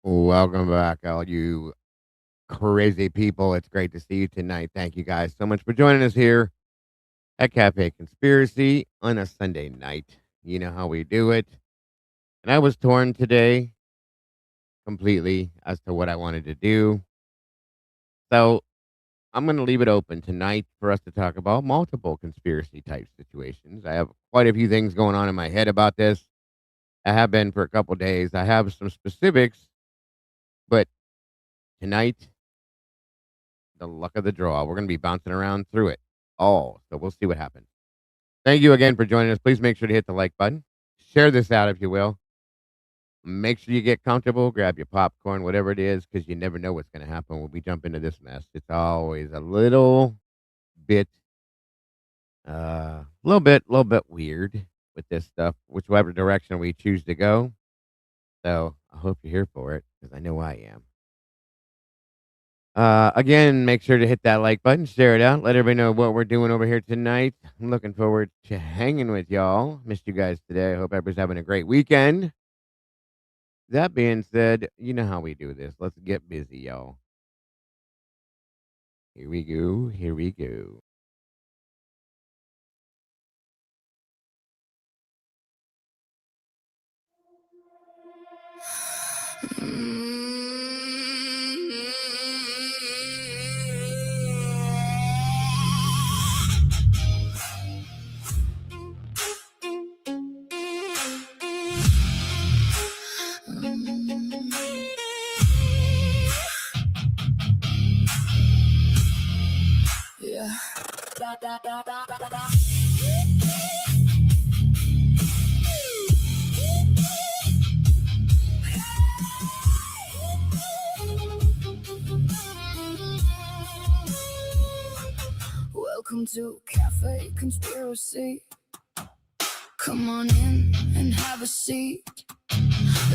Welcome back, all you crazy people. It's great to see you tonight. Thank you guys so much for joining us here at Cafe Conspiracy on a Sunday night. You know how we do it. And I was torn today completely as to what I wanted to do. So I'm going to leave it open tonight for us to talk about multiple conspiracy type situations. I have quite a few things going on in my head about this. I have been for a couple days. I have some specifics, but tonight the luck of the draw. We're going to be bouncing around through it all. So we'll see what happens. Thank you again for joining us. Please make sure to hit the like button. Share this out if you will. Make sure you get comfortable. Grab your popcorn, whatever it is, because you never know what's going to happen when we jump into this mess. It's always a bit, little bit weird with this stuff, whichever direction we choose to go. So I hope you're here for it because I know I am. Again, make sure to hit that like button, share it out, let everybody know what we're doing over here tonight. I'm looking forward to hanging with y'all. Missed you guys today. I hope everybody's having a great weekend. That being said, you know how we do this. Let's get busy, y'all. Here we go. Here we go. Yeah. Welcome to Cafe Conspiracy. Come on in and have a seat.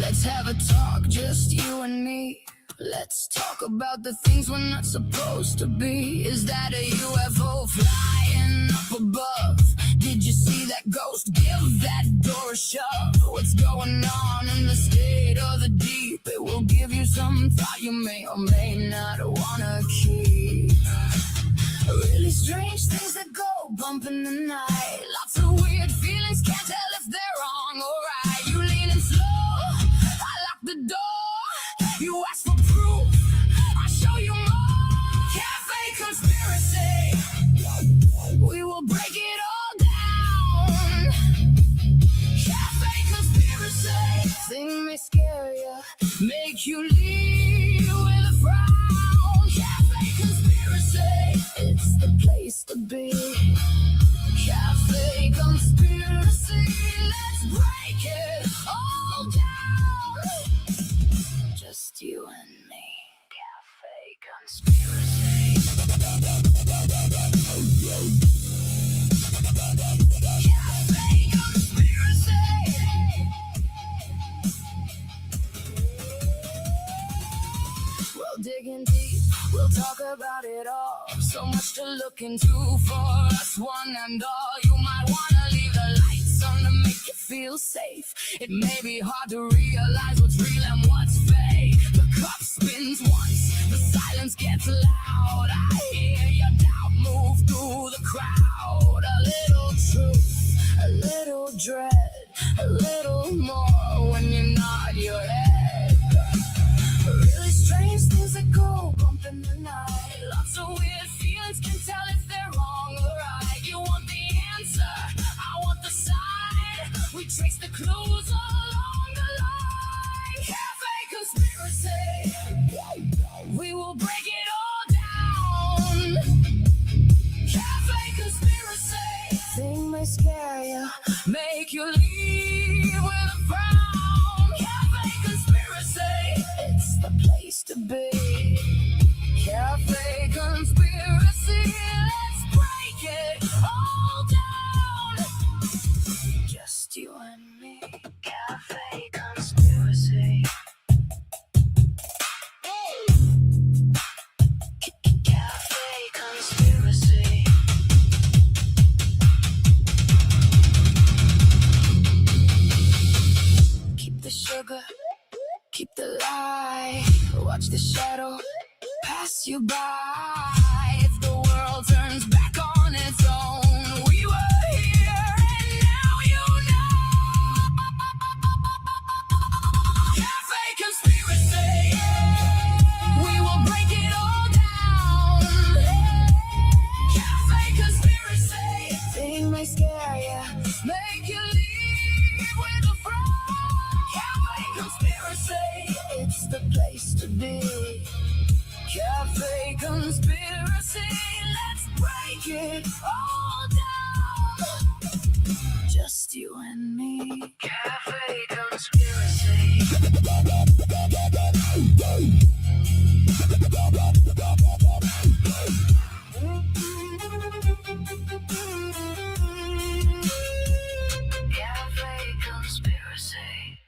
Let's have a talk, just you and me. Let's talk about the things we're not supposed to be. Is that a UFO flying up above? Did you see that ghost? Give that door a shove. What's going on in the state of the deep? It will give you some thought you may or may not wanna keep. Really strange things that go bump in the night. Lots of weird feelings, can't tell if they're wrong or right. You leaning slow, I lock the door. You ask for proof, I'll show you more. Cafe Conspiracy, we will break it all down. Cafe Conspiracy, thing may scare you, make you leave with a frown. Cafe Conspiracy, it's the place to be. Cafe Conspiracy, let's break it all down. Just you and me. Cafe Conspiracy. Cafe Conspiracy. Well, digging deep, we'll talk about it all. So much to look into for us, one and all. You might wanna leave the lights on to make you feel safe. It may be hard to realize what's real and what's fake. The cup spins once, the silence gets loud. I hear your doubt move through the crowd. A little truth, a little dread, a little more when you nod your head. Really strange things that go bump in the night. Lots of weird feelings, can tell if they're wrong or right. You want the answer, I want the side. We trace the clues along the line. Cafe Conspiracy, we will break it all down. Cafe Conspiracy, thing may scare you, make you leave with a frown. Cafe Conspiracy, it's the place to be. Cafe Conspiracy, let's break it all down. Just you and me. Cafe Conspiracy. Cafe Conspiracy. Keep the sugar, keep the light. pass you by. If the world turns back on its own, we were here and now you know. Cafe conspiracy. We will break it all down. Cafe conspiracy. Thing may scare you, make you leave with a frown. Cafe conspiracy. It's the place to be. Cafe conspiracy. Let's break it all down. Just you and me. Cafe conspiracy. Cafe conspiracy.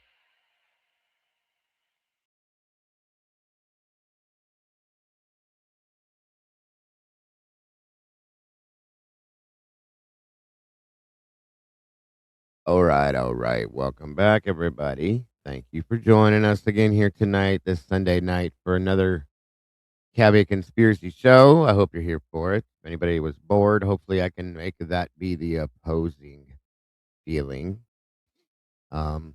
All right, all right. Welcome back, everybody. Thank you for joining us again here tonight, this Sunday night, for another Cabbie Conspiracy show. I hope you're here for it. If anybody was bored, hopefully I can make that be the opposing feeling. Um,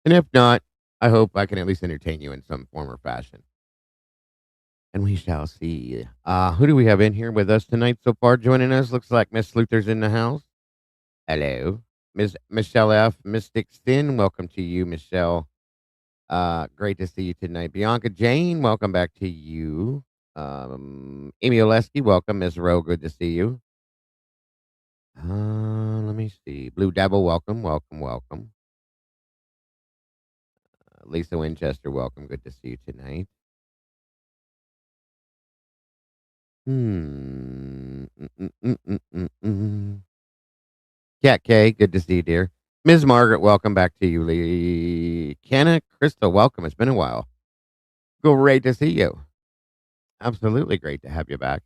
and if not, I hope I can at least entertain you in some form or fashion. And we shall see. Who do we have in here with us tonight so far? Joining us looks like Miss Luther's in the house. Hello, Miss Michelle F. Mystic Sin. Welcome to you, Michelle. Great to see you tonight. Bianca Jane, welcome back to you. Amy Oleski, welcome. Miss Rowe, good to see you. Let me see. Blue Devil, welcome, welcome, welcome. Lisa Winchester, welcome. Good to see you tonight. Cat K, good to see you, dear. Ms. Margaret, welcome back to you. Lee Canna Crystal, welcome. It's been a while. Great to see you. Absolutely great to have you back.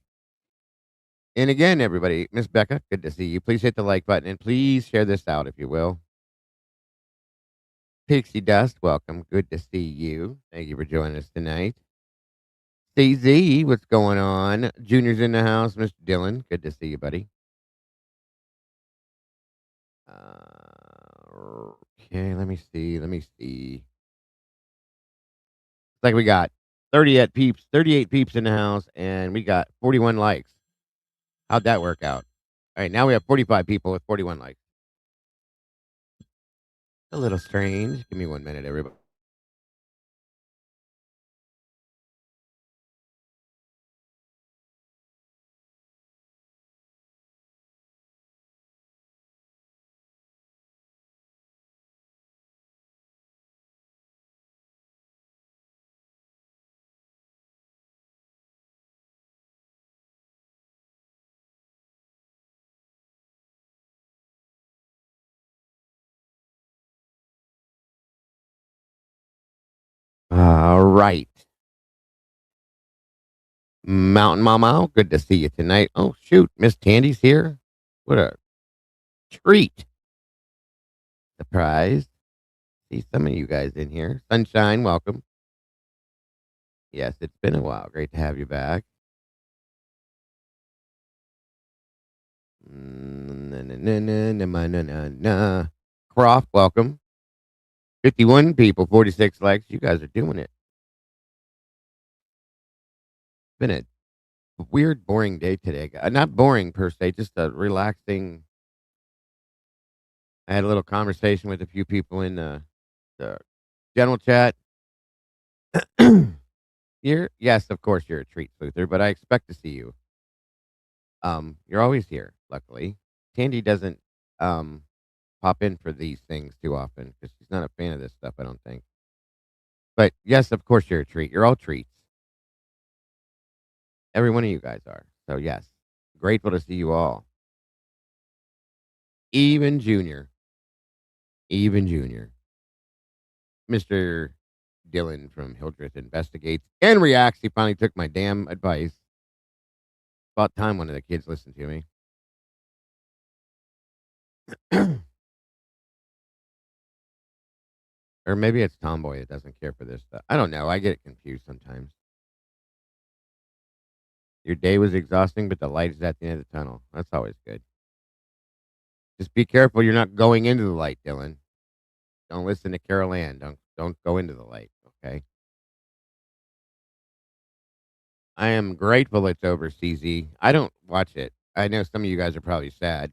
And again, everybody, Miss Becca, good to see you. Please hit the like button and please share this out if you will. Pixie Dust, welcome. Good to see you. Thank you for joining us tonight. CZ, what's going on? Junior's in the house. Mr. Dylan, good to see you, buddy. Okay, let me see. It's like we got 38 peeps in the house, and we got 41 likes. How'd that work out? All right, now we have 45 people with 41 likes. A little strange. Give me 1 minute, everybody. All right. Mountain Mama, good to see you tonight. Oh, shoot. Miss Tandy's here. What a treat. Surprise. See some of you guys in here. Sunshine, welcome. Yes, it's been a while. Great to have you back. Na, na, na, na, na, na, na, na, na. Croft, welcome. 51 people, 46 likes. You guys are doing it. Been a weird, boring day today. Not boring per se, just a relaxing. I had a little conversation with a few people in the general chat. Yes, of course you're a treat, Luther, but I expect to see you. You're always here, luckily. Tandy doesn't pop in for these things too often because she's not a fan of this stuff, I don't think. But yes, of course you're a treat. You're all treats. Every one of you guys are. So yes, grateful to see you all. Even Junior. Even Junior. Mr. Dylan from Hildreth investigates and reacts. He finally took my damn advice. About time one of the kids listened to me. Or maybe it's Tomboy that doesn't care for this stuff. I don't know. I get it confused sometimes. Your day was exhausting, but the light is at the end of the tunnel. That's always good. Just be careful you're not going into the light, Dylan. Don't listen to Carol Ann. Don't go into the light, okay? I am grateful it's over, CZ. I don't watch it. I know some of you guys are probably sad.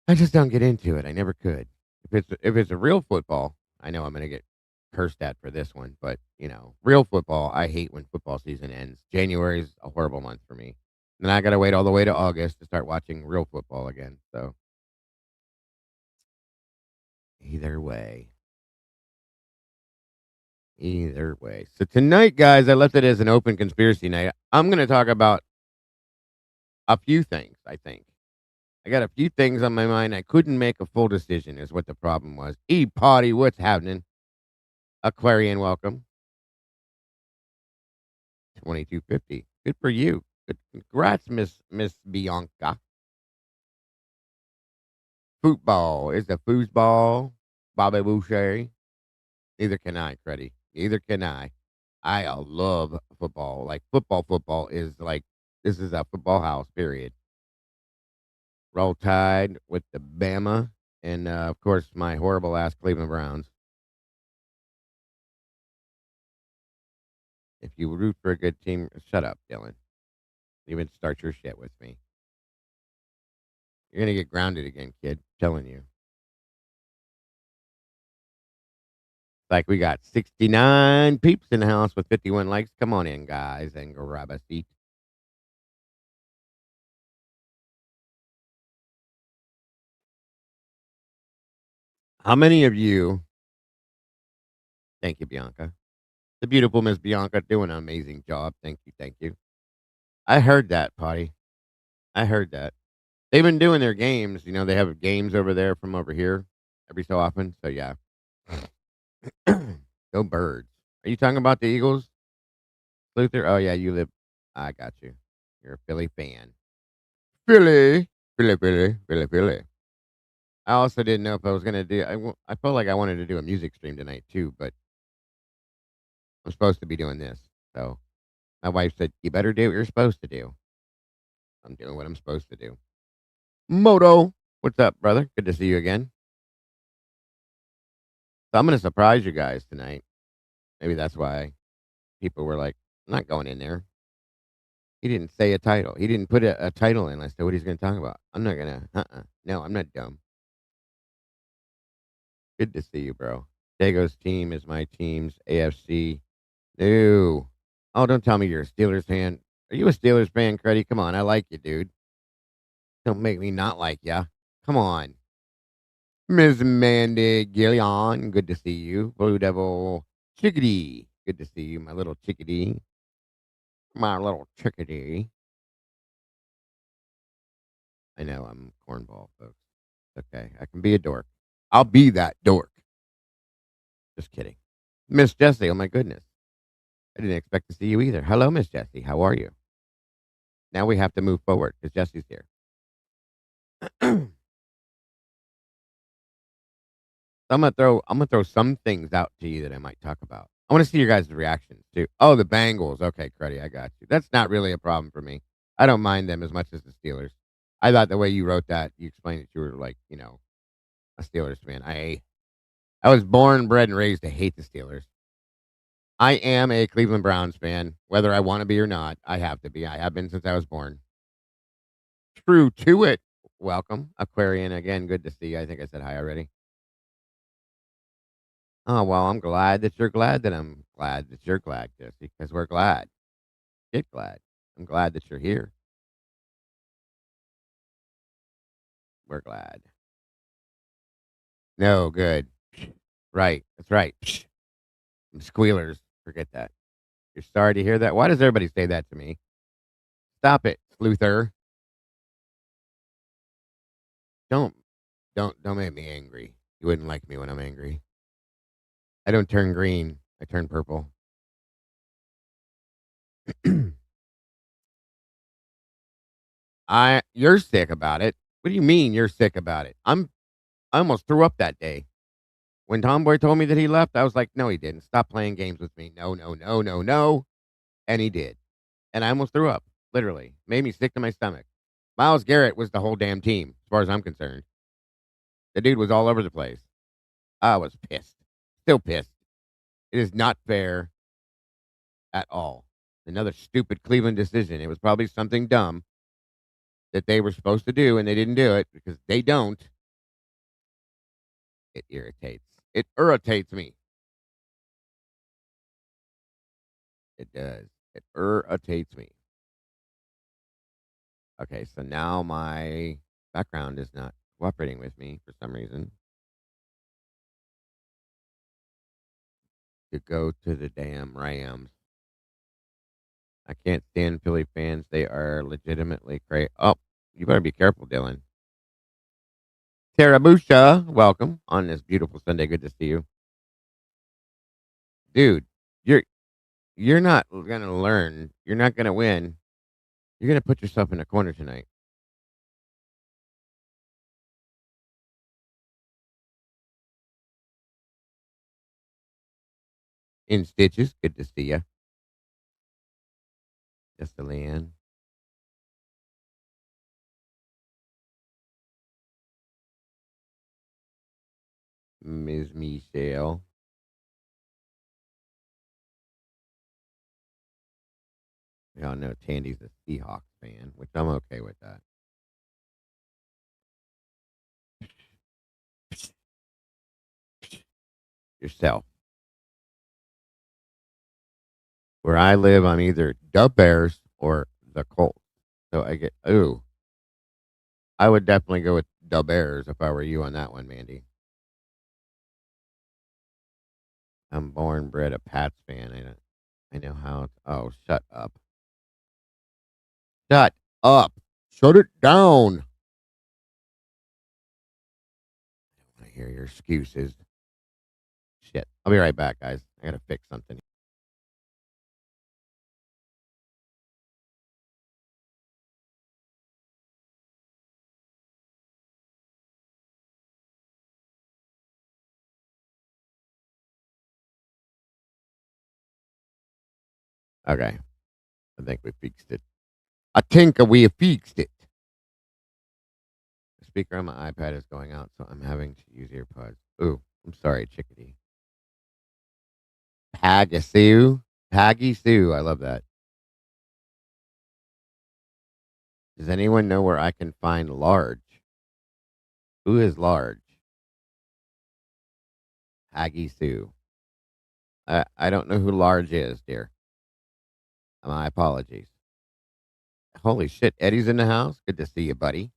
I just don't get into it. I never could. If it's a real football, I know I'm gonna get cursed at for this one, but real football, I hate when football season ends. January is a horrible month for me. Then I gotta wait all the way to August to start watching real football again. So either way. Either way. So tonight, guys, I left it as an open conspiracy night. I'm gonna talk about a few things, I think. I got a few things on my mind. I couldn't make a full decision, is what the problem was. E party, what's happening? Aquarian, welcome. 2250. Good for you. Good. Congrats, Miss Bianca. Football is a foosball. Bobby Boucher. Neither can I, Creddy. Neither can I. I love football. Like football is like this is a football house. Period. Roll Tide with the Bama, and of course my horrible ass Cleveland Browns. If you root for a good team, shut up, Dylan. Even start your shit with me. You're gonna get grounded again, kid. Telling you. Like we got 69 peeps in the house with 51 likes. Come on in, guys, and grab a seat. How many of you? Thank you, Bianca. The beautiful Miss Bianca doing an amazing job. Thank you, thank you. I heard that, Potty. I heard that. They've been doing their games. They have games over there from over here every so often. So yeah. Go birds. Are you talking about the Eagles, Luther? Oh yeah, you live. I got you. You're a Philly fan. Philly, Philly, Philly, Philly, Philly. I also didn't know if I was gonna do. I felt like I wanted to do a music stream tonight too, but I'm supposed to be doing this. So my wife said you better do what you're supposed to do. I'm doing what I'm supposed to do. Moto, what's up, brother? Good to see you again. So I'm gonna surprise you guys tonight. Maybe that's why people were like, "I'm not going in there." He didn't say a title. He didn't put a title in. I said what he's going to talk about. I'm not gonna. No, I'm not dumb. Good to see you, bro. Dago's team is my team's AFC. No. Oh, don't tell me you're a Steelers fan. Are you a Steelers fan, Creddy? Come on, I like you, dude. Don't make me not like ya. Come on. Miss Mandy Gillian, good to see you. Blue Devil Chickadee, good to see you, my little chickadee. My little chickadee. I know I'm a cornball, folks. Okay, I can be a dork. I'll be that dork. Just kidding. Miss Jessie, oh my goodness. I didn't expect to see you either. Hello, Miss Jessie. How are you? Now we have to move forward because Jessie's here. So I'm gonna throw some things out to you that I might talk about. I want to see your guys' reactions too. Oh, the Bengals. Okay, Cruddy, I got you. That's not really a problem for me. I don't mind them as much as the Steelers. I thought the way you wrote that, you explained that you were like, a Steelers fan. I was born, bred, and raised to hate the Steelers. I am a Cleveland Browns fan, whether I want to be or not. I have to be. I have been since I was born. True to it. Welcome, Aquarian. Again, good to see you. I think I said hi already. Oh, well, I'm glad that you're glad that I'm glad that you're glad, Jesse, because we're glad. Get glad. I'm glad that you're here. We're glad. No, good. Right. That's right. Squealers. Forget that. You're sorry to hear that. Why does everybody say that to me? Stop it, sleuther. Don't don't make me angry. You wouldn't like me when I'm angry. I don't turn green. I turn purple. You're sick about it. What do you mean you're sick about it? I almost threw up that day. When Tomboy told me that he left, I was like, no, he didn't. Stop playing games with me. No, no, no, no, no. And he did. and I almost threw up, literally. Made me sick to my stomach. Myles Garrett was the whole damn team, as far as I'm concerned. The dude was all over the place. I was pissed. Still pissed. It is not fair at all. Another stupid Cleveland decision. It was probably something dumb that they were supposed to do, and they didn't do it because they don't. It irritates. It irritates me. It does. It irritates me. Okay, so now my background is not cooperating with me for some reason to go to the damn Rams. I can't stand Philly fans. They are legitimately crazy. Oh, you better be careful, Dylan. Tarabusha, welcome on this beautiful Sunday. Good to see you, dude. You're you're not gonna learn. You're not gonna win. You're gonna put yourself in a corner tonight. In stitches. Good to see you, just a Leanne. Ms. Michelle. We all know Tandy's a Seahawks fan, which I'm okay with that. Yourself. Where I live, I'm either the Bears or the Colts. So I get, ooh, I would definitely go with the Bears if I were you on that one, Mandy. I'm born bred a Pats fan. I know how. Oh, shut up. Shut up. Shut it down. I hear your excuses. Shit. I'll be right back, guys. I gotta fix something. Okay. I think we fixed it. I think we fixed it. The speaker on my iPad is going out, so I'm having to use earpods. Ooh, I'm sorry, chickadee. Paggy Sue. Paggy Sue. I love that. Does anyone know where I can find large? Who is large? Paggy Sue. I don't know who large is, dear. My apologies. Holy shit, Eddie's in the house. Good to see you, buddy.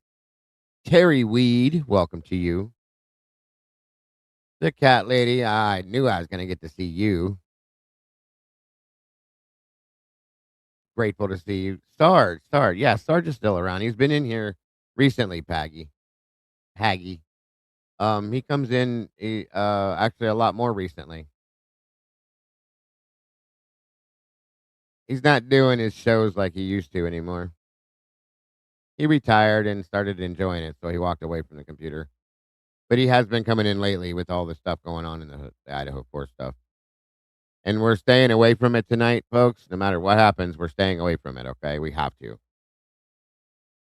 Terry Weed, welcome to you. The cat lady, I knew I was going to get to see you. Grateful to see you. Sarge. Yeah, Sarge is still around. He's been in here recently, Paggy. He comes in actually a lot more recently. He's not doing his shows like he used to anymore. He retired and started enjoying it, so he walked away from the computer. But he has been coming in lately with all the stuff going on in the Idaho 4 stuff. And we're staying away from it tonight, folks. No matter what happens, we're staying away from it, okay? We have to.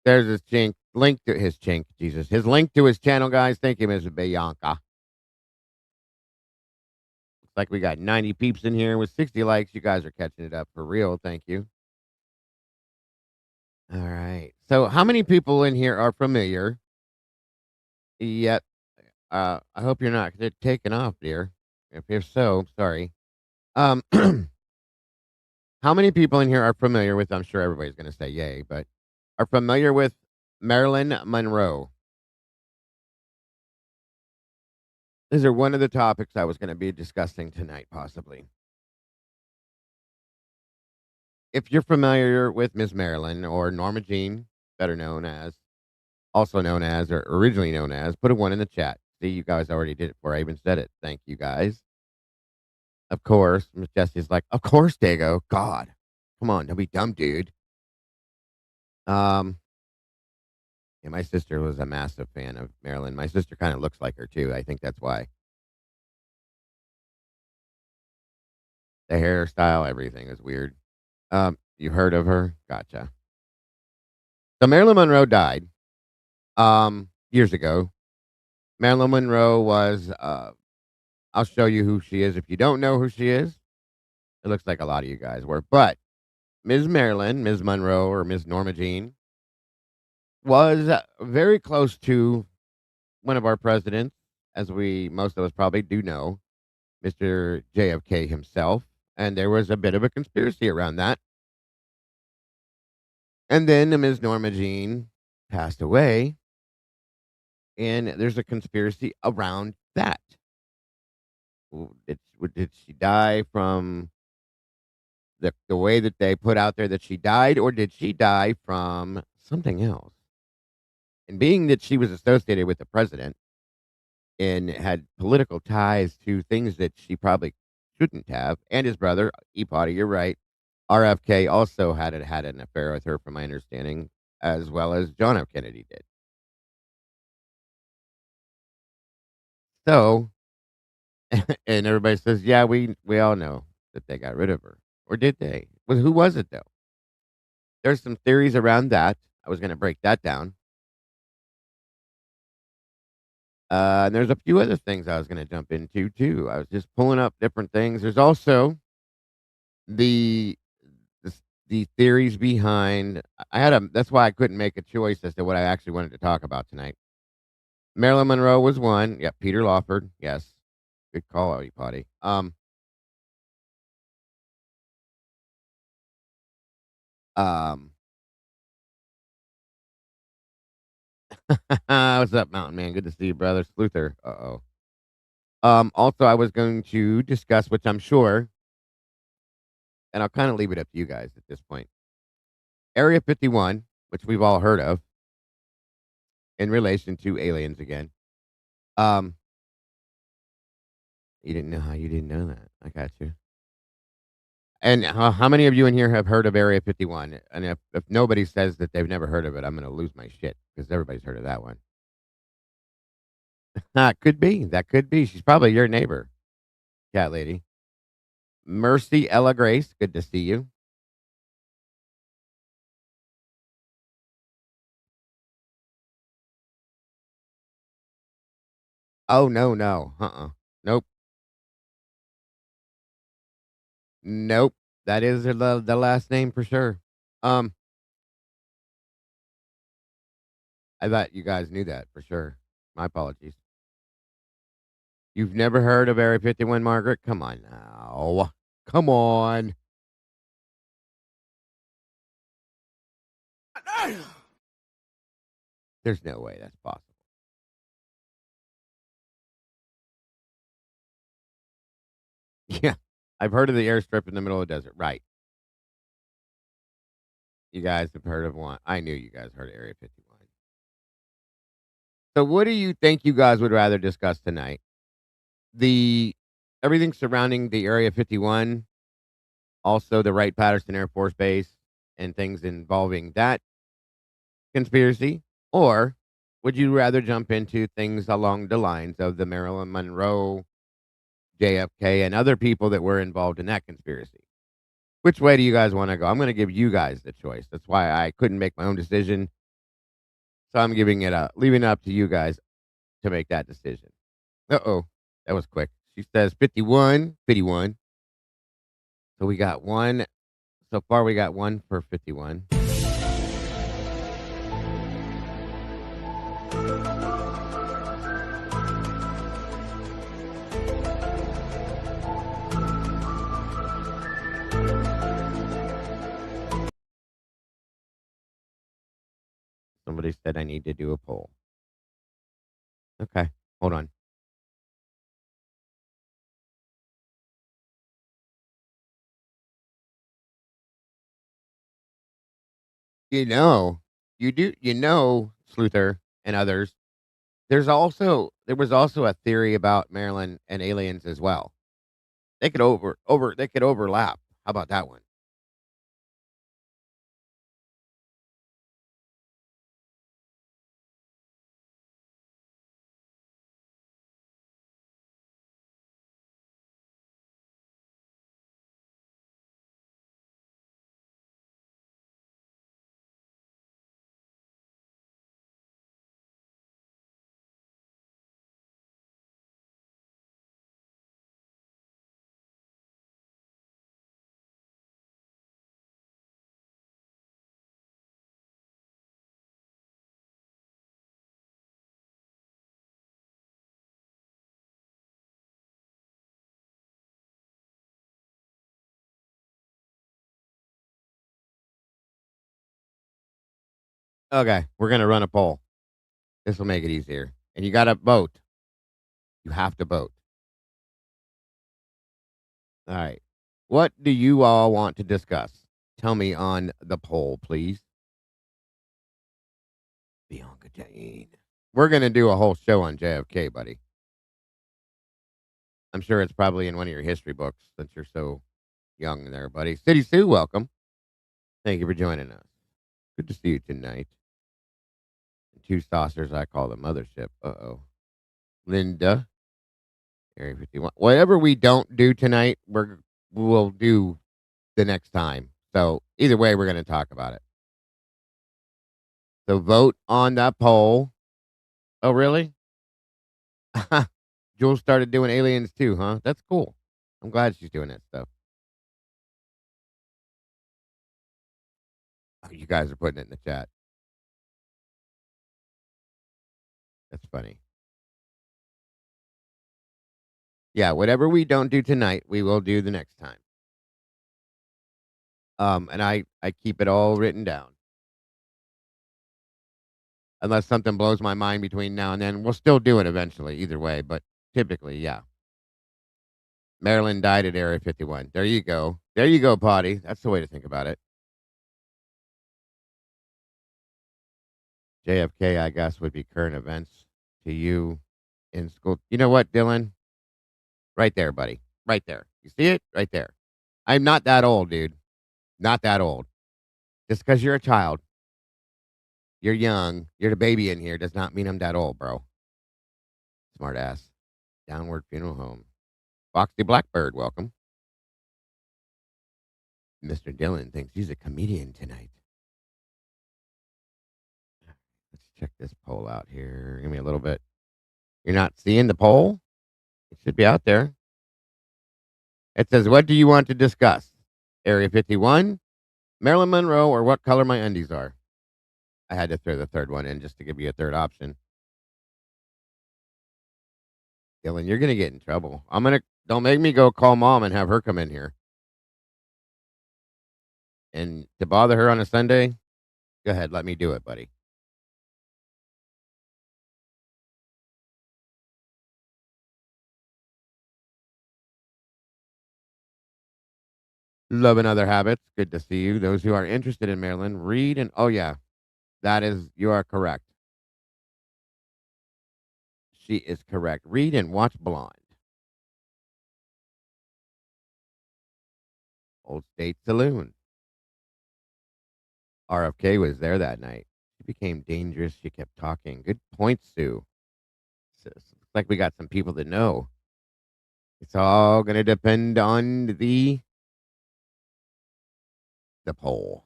There's his his link to his channel, guys. Thank you, Mrs. Bianca. Looks like we got 90 peeps in here with 60 likes. You guys are catching it up for real. Thank you. All right. So, how many people in here are familiar? Yet, I hope you're not taken off, dear. If so, sorry. Um, how many people in here are familiar with? I'm sure everybody's going to say yay, but are familiar with Marilyn Monroe? These are one of the topics I was going to be discussing tonight, possibly. If you're familiar with Miss Marilyn or Norma Jean, better known as, also known as, or originally known as, put a one in the chat. See, you guys already did it before I even said it. Thank you guys. Of course, Miss Jessie's like, of course, Dago. God, come on, don't be dumb, dude. Um, yeah, my sister was a massive fan of Marilyn. My sister kind of looks like her too. I think that's why. The hairstyle, everything is weird. You heard of her? Gotcha. So Marilyn Monroe died years ago. Marilyn Monroe was I'll show you who she is if you don't know who she is. It looks like a lot of you guys were. But Ms. Marilyn, Ms. Monroe or Ms. Norma Jean was very close to one of our presidents, as we most of us probably do know, Mr. JFK himself. And there was a bit of a conspiracy around that. And then Ms. Norma Jean passed away, and there's a conspiracy around that. Did she die from the way that they put out there that she died, or did she die from something else? And being that she was associated with the president and had political ties to things that she probably shouldn't have, and his brother, Epati, you're right. RFK also had an affair with her, from my understanding, as well as John F. Kennedy did. So, and everybody says, "Yeah, we all know that they got rid of her." Or did they? Well, who was it, though? There's some theories around that. I was gonna break that down. And there's a few other things I was gonna jump into, too. I was just pulling up different things. There's also the the theories behind I had a that's why I couldn't make a choice as to what I actually wanted to talk about tonight. Marilyn Monroe was one. Yep, Peter Lawford. Yes. Good call, everybody. Um, what's up, Mountain Man? Good to see you, brother. Sluther. Uh-oh. Also, I was going to discuss, which I'm sure, and I'll kind of leave it up to you guys at this point. Area 51, which we've all heard of in relation to aliens again. Um, you didn't know how you didn't know that. I got you. And how many of you in here have heard of Area 51? And if nobody says that they've never heard of it, I'm going to lose my shit because everybody's heard of that one. Could be. That could be. She's probably your neighbor, cat lady. Mercy Ella Grace, good to see you. Oh, no, no. Nope. Nope. That is the last name for sure. Um, I thought you guys knew that for sure. My apologies. You've never heard of Area 51, Margaret? Come on now. Come on. There's no way that's possible. Yeah. I've heard of the airstrip in the middle of the desert. Right. You guys have heard of one. I knew you guys heard of Area 51. So what do you think you guys would rather discuss tonight? The everything surrounding the Area 51, also the Wright Patterson Air Force Base and things involving that conspiracy, or would you rather jump into things along the lines of the Marilyn Monroe, JFK, and other people that were involved in that conspiracy? Which way do you guys want to go? I'm going to give you guys the choice. That's why I couldn't make my own decision. So I'm leaving it up to you guys to make that decision. Uh-oh. That was quick. She says 51, 51. So we got one. So far, we got one for 51. Somebody said I need to do a poll. Okay. Hold on. You know, Sluther and others. There was also a theory about Maryland and aliens as well. They could overlap. How about that one? Okay, we're gonna run a poll. This will make it easier. And you gotta vote. You have to vote. All right. What do you all want to discuss? Tell me on the poll, please. Bianca Jane. We're gonna do a whole show on JFK, buddy. I'm sure it's probably in one of your history books since you're so young there, buddy. City Sue, welcome. Thank you for joining us. Good to see you tonight. Two saucers, I call the mothership. Uh-oh. Linda, Area 51. Whatever we don't do tonight, we'll do the next time. So either way, we're going to talk about it. So vote on that poll. Oh, really? Jules started doing aliens too, huh? That's cool. I'm glad she's doing that stuff. Oh, you guys are putting it in the chat. That's funny. Yeah, whatever we don't do tonight, we will do the next time. And I keep it all written down. Unless something blows my mind between now and then, we'll still do it eventually, either way. But typically, yeah. Maryland died at Area 51. There you go. There you go, Potty. That's the way to think about it. JFK, I guess, would be current events to you in school. You know what, Dylan? Right there, buddy. Right there. You see it? Right there. I'm not that old, dude. Not that old. Just because you're a child, you're young, you're the baby in here, does not mean I'm that old, bro. Smart ass. Downward Funeral Home. Foxy Blackbird, welcome. Mr. Dylan thinks he's a comedian tonight. Let's check this poll out here. Give me a little bit. You're not seeing the poll? It should be out there. It says, what do you want to discuss? Area 51, Marilyn Monroe, or what color my undies are? I had to throw the third one in just to give you a third option. Dylan, you're going to get in trouble. Don't make me go call mom and have her come in here. And to bother her on a Sunday, go ahead, let me do it, buddy. Love and Other Habits. Good to see you. Those who are interested in Maryland, read and oh yeah, you are correct. She is correct. Read and watch Blonde. Old State Saloon. RFK was there that night. She became dangerous. She kept talking. Good point, Sue. Looks like we got some people that know. It's all going to depend on the poll.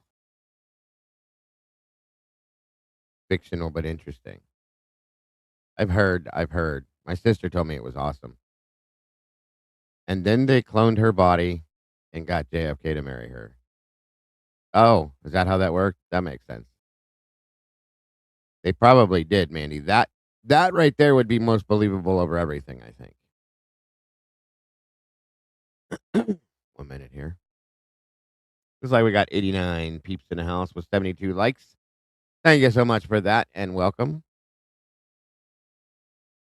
Fictional but interesting. I've heard. My sister told me it was awesome. And then they cloned her body and got JFK to marry her. Oh, is that how that worked? That makes sense. They probably did, Mandy. That right there would be most believable over everything, I think. 1 minute here. Looks like we got 89 peeps in the house with 72 likes. Thank you so much for that and welcome.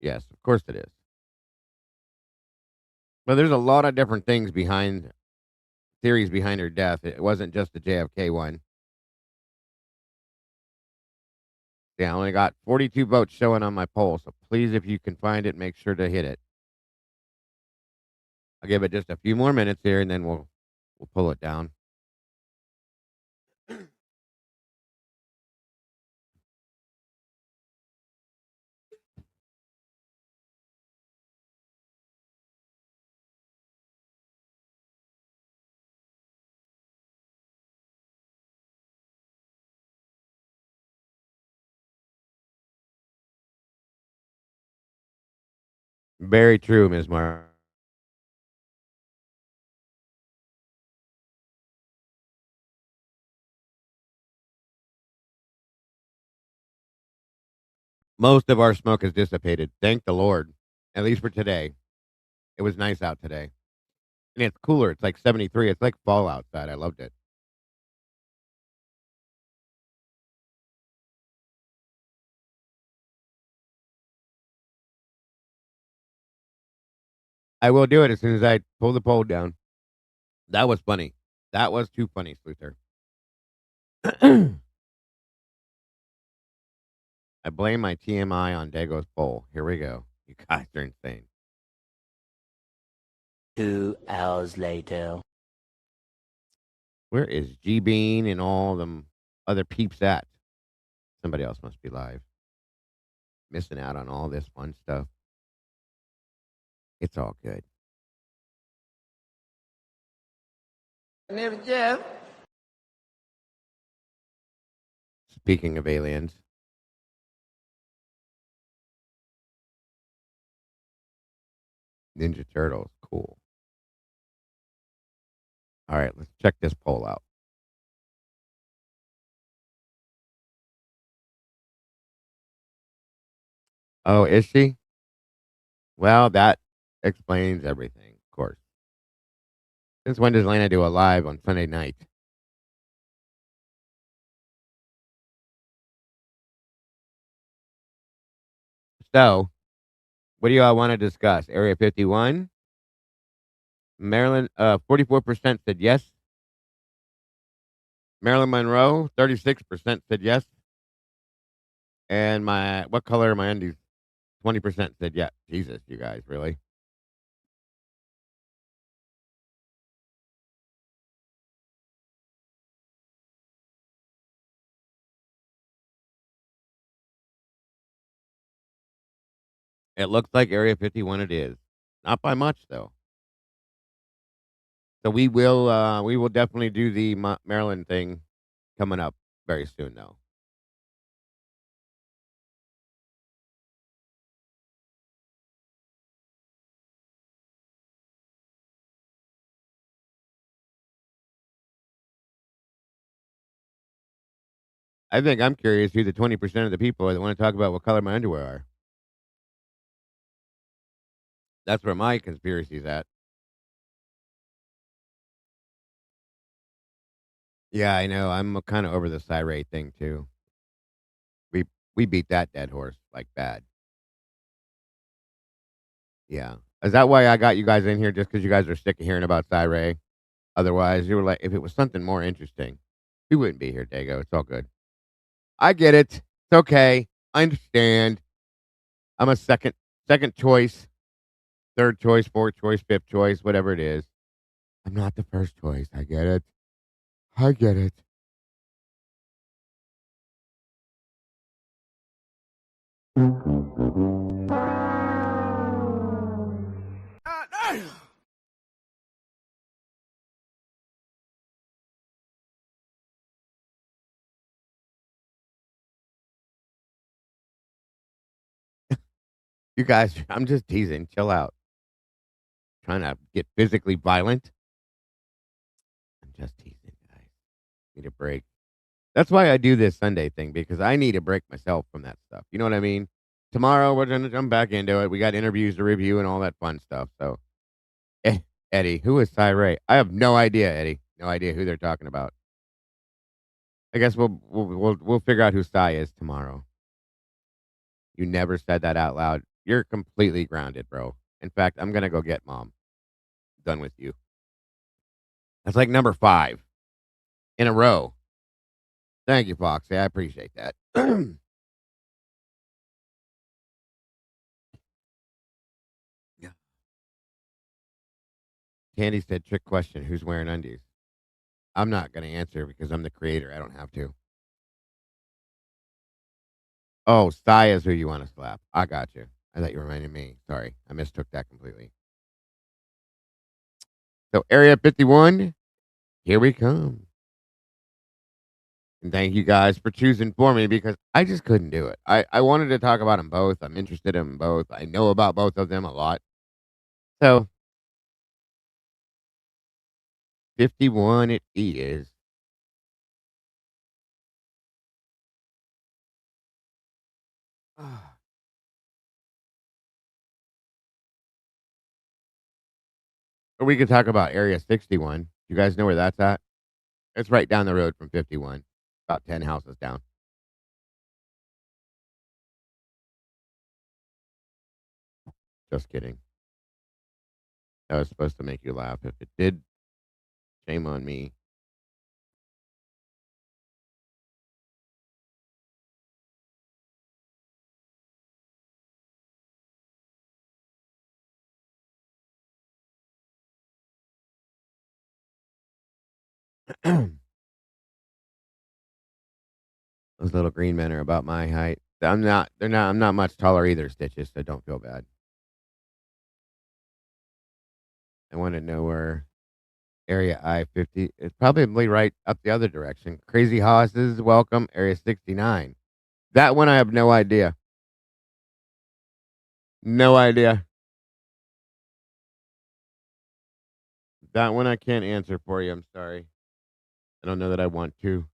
Yes, of course it is. But there's a lot of different things behind theories behind her death. It wasn't just the JFK one. Yeah, I only got 42 votes showing on my poll. So please, if you can find it, make sure to hit it. I'll give it just a few more minutes here and then we'll pull it down. Very true, Ms. Mar. Most of our smoke has dissipated. Thank the Lord. At least for today. It was nice out today. And it's cooler. It's like 73. It's like fall outside. I loved it. I will do it as soon as I pull the poll down. That was funny. That was too funny, Sluther. I blame my TMI on Dago's poll. Here we go. You guys are insane. 2 hours later. Where is G Bean and all them other peeps at? Somebody else must be live. Missing out on all this fun stuff. It's all good. Jeff. Speaking of aliens, Ninja Turtles, cool. All right, let's check this poll out. Oh, is she? Well, that explains everything, of course. Since when does Lena do a live on Sunday night? So, what do you all want to discuss? Area 51? Maryland, 44% said yes. Marilyn Monroe, 36% said yes. And what color are my undies? 20% said yes. Jesus, you guys, really? It looks like Area 51 it is. Not by much, though. So we will definitely do the Maryland thing coming up very soon, though. I think I'm curious who the 20% of the people are that want to talk about what color my underwear are. That's where my conspiracy's at. Yeah, I know. I'm kind of over the Sirate thing too. We we beat that dead horse like bad. Yeah. Is that why I got you guys in here just because you guys are sick of hearing about Sirate? Otherwise, you were like, if it was something more interesting, we wouldn't be here, Dago. It's all good. I get it. It's okay. I understand. I'm a second choice, third choice, fourth choice, fifth choice, whatever it is. I'm not the first choice. I get it. I get it. You guys, I'm just teasing. Chill out. Trying to get physically violent. I'm just teasing, guys. Need a break. That's why I do this Sunday thing because I need a break myself from that stuff. You know what I mean? Tomorrow we're gonna jump back into it. We got interviews to review and all that fun stuff. So, eh, Eddie, who is Cy Ray? I have no idea, Eddie. No idea who they're talking about. I guess we'll figure out who Cy is tomorrow. You never said that out loud. You're completely grounded, bro. In fact, I'm gonna go get mom. Done with you. That's like number 5 in a row. Thank you, Foxy. I appreciate that. Yeah. Candy said, trick question. Who's wearing undies? I'm not going to answer because I'm the creator. I don't have to. Oh, Sai is who you want to slap. I got you. I thought you reminded me. Sorry. I mistook that completely. So, Area 51, here we come. And thank you guys for choosing for me because I just couldn't do it. I wanted to talk about them both. I'm interested in them both. I know about both of them a lot. So, 51 it is. Or we could talk about Area 61. You guys know where that's at? It's right down the road from 51, about 10 houses down. Just kidding. That was supposed to make you laugh. If it did, shame on me. Those little green men are about my height. I'm not much taller either, Stitches, so don't feel bad. I want to know where Area I-50 is probably right up the other direction. Crazy Hosses, welcome, Area 69. That one I have no idea. No idea. That one I can't answer for you. I'm sorry. I don't know that I want to.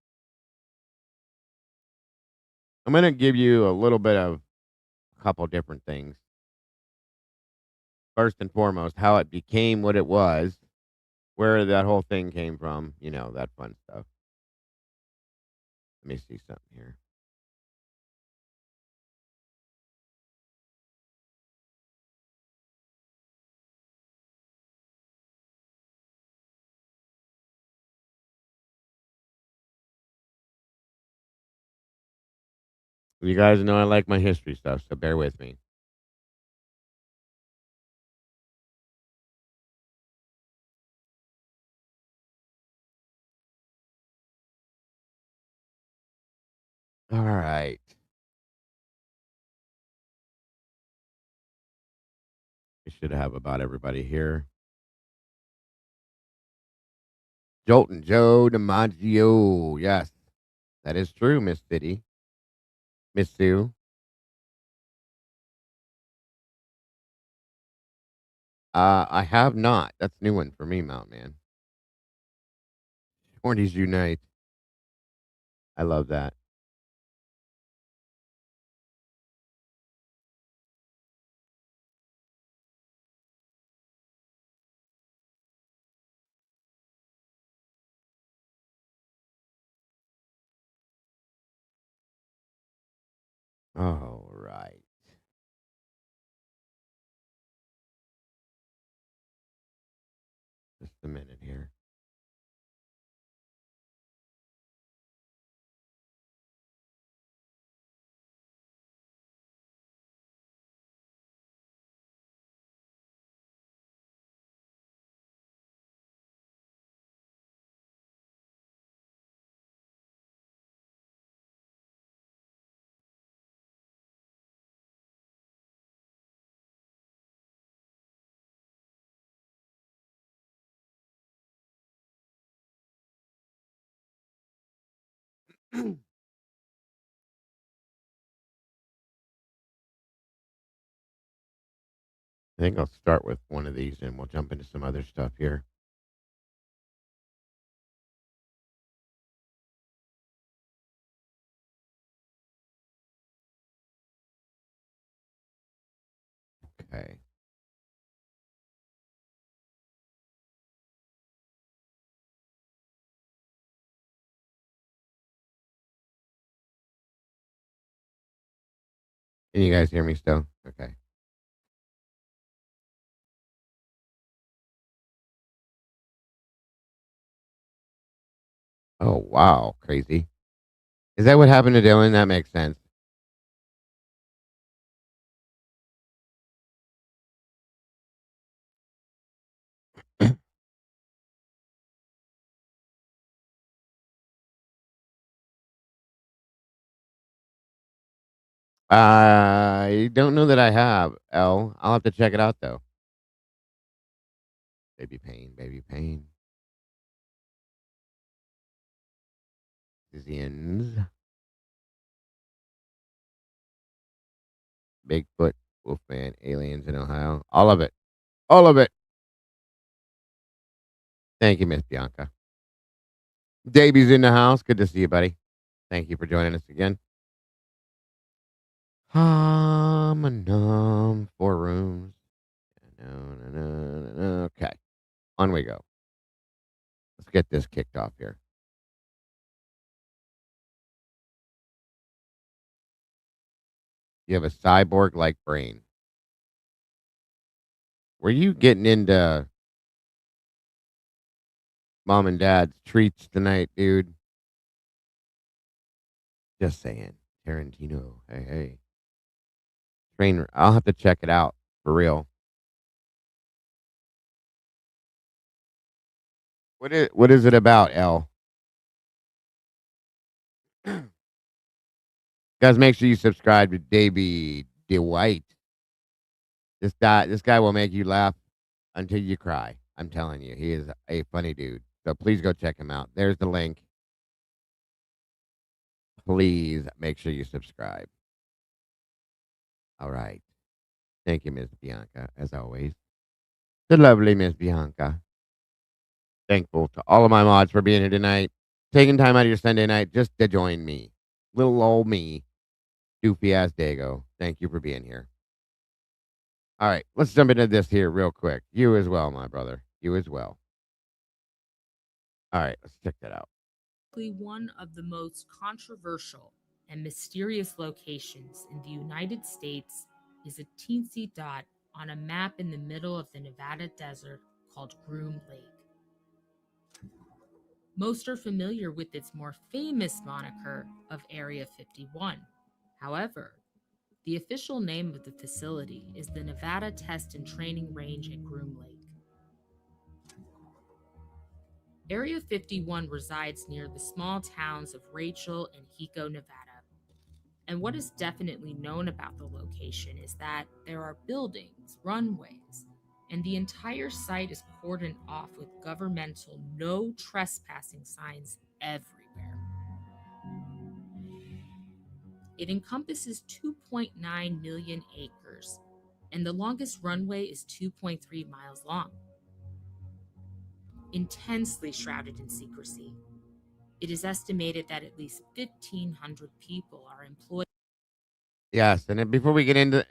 I'm going to give you a little bit of a couple different things. First and foremost, how it became what it was, where that whole thing came from, that fun stuff. Let me see something here. You guys know I like my history stuff, so bear with me. All right. We should have about everybody here. Jolton Joe DiMaggio. Yes, that is true, Miss City. Miss Sue. I have not. That's a new one for me, Mount Man. Hornies Unite. I love that. All right. Just a minute here. I think I'll start with one of these and we'll jump into some other stuff here. Okay. Can you guys hear me still? Okay. Oh, wow. Crazy. Is that what happened to Dylan? That makes sense. I don't know that I have, L. I'll have to check it out, though. Baby pain, baby pain. Zians. Bigfoot, Wolfman, aliens in Ohio. All of it. All of it. Thank you, Miss Bianca. Davy's in the house. Good to see you, buddy. Thank you for joining us again. Num, 4 rooms. No. Okay, on we go. Let's get this kicked off here. You have a cyborg like brain. Were you getting into mom and dad's treats tonight, dude? Just saying. Tarantino. Hey, hey. Trainer. I'll have to check it out for real. What is it about, L? Guys, make sure you subscribe to Davey DeWhite. This guy will make you laugh until you cry. I'm telling you, he is a funny dude. So please go check him out. There's the link. Please make sure you subscribe. All right. Thank you, Miss Bianca, as always. The lovely Miss Bianca. Thankful to all of my mods for being here tonight, taking time out of your Sunday night just to join me. Little old me, doofy ass Dago. Thank you for being here. All right, let's jump into this here real quick. You as well, my brother. You as well. All right, let's check that out. One of the most controversial and mysterious locations in the United States is a teensy dot on a map in the middle of the Nevada desert called Groom Lake. Most are familiar with its more famous moniker of Area 51. However, the official name of the facility is the Nevada Test and Training Range at Groom Lake. Area 51 resides near the small towns of Rachel and Hiko, Nevada. And what is definitely known about the location is that there are buildings, runways, and the entire site is cordoned off with governmental no trespassing signs everywhere. It encompasses 2.9 million acres, and the longest runway is 2.3 miles long. Intensely shrouded in secrecy, it is estimated that at least 1,500 people are employed. Yes, and then before we get into,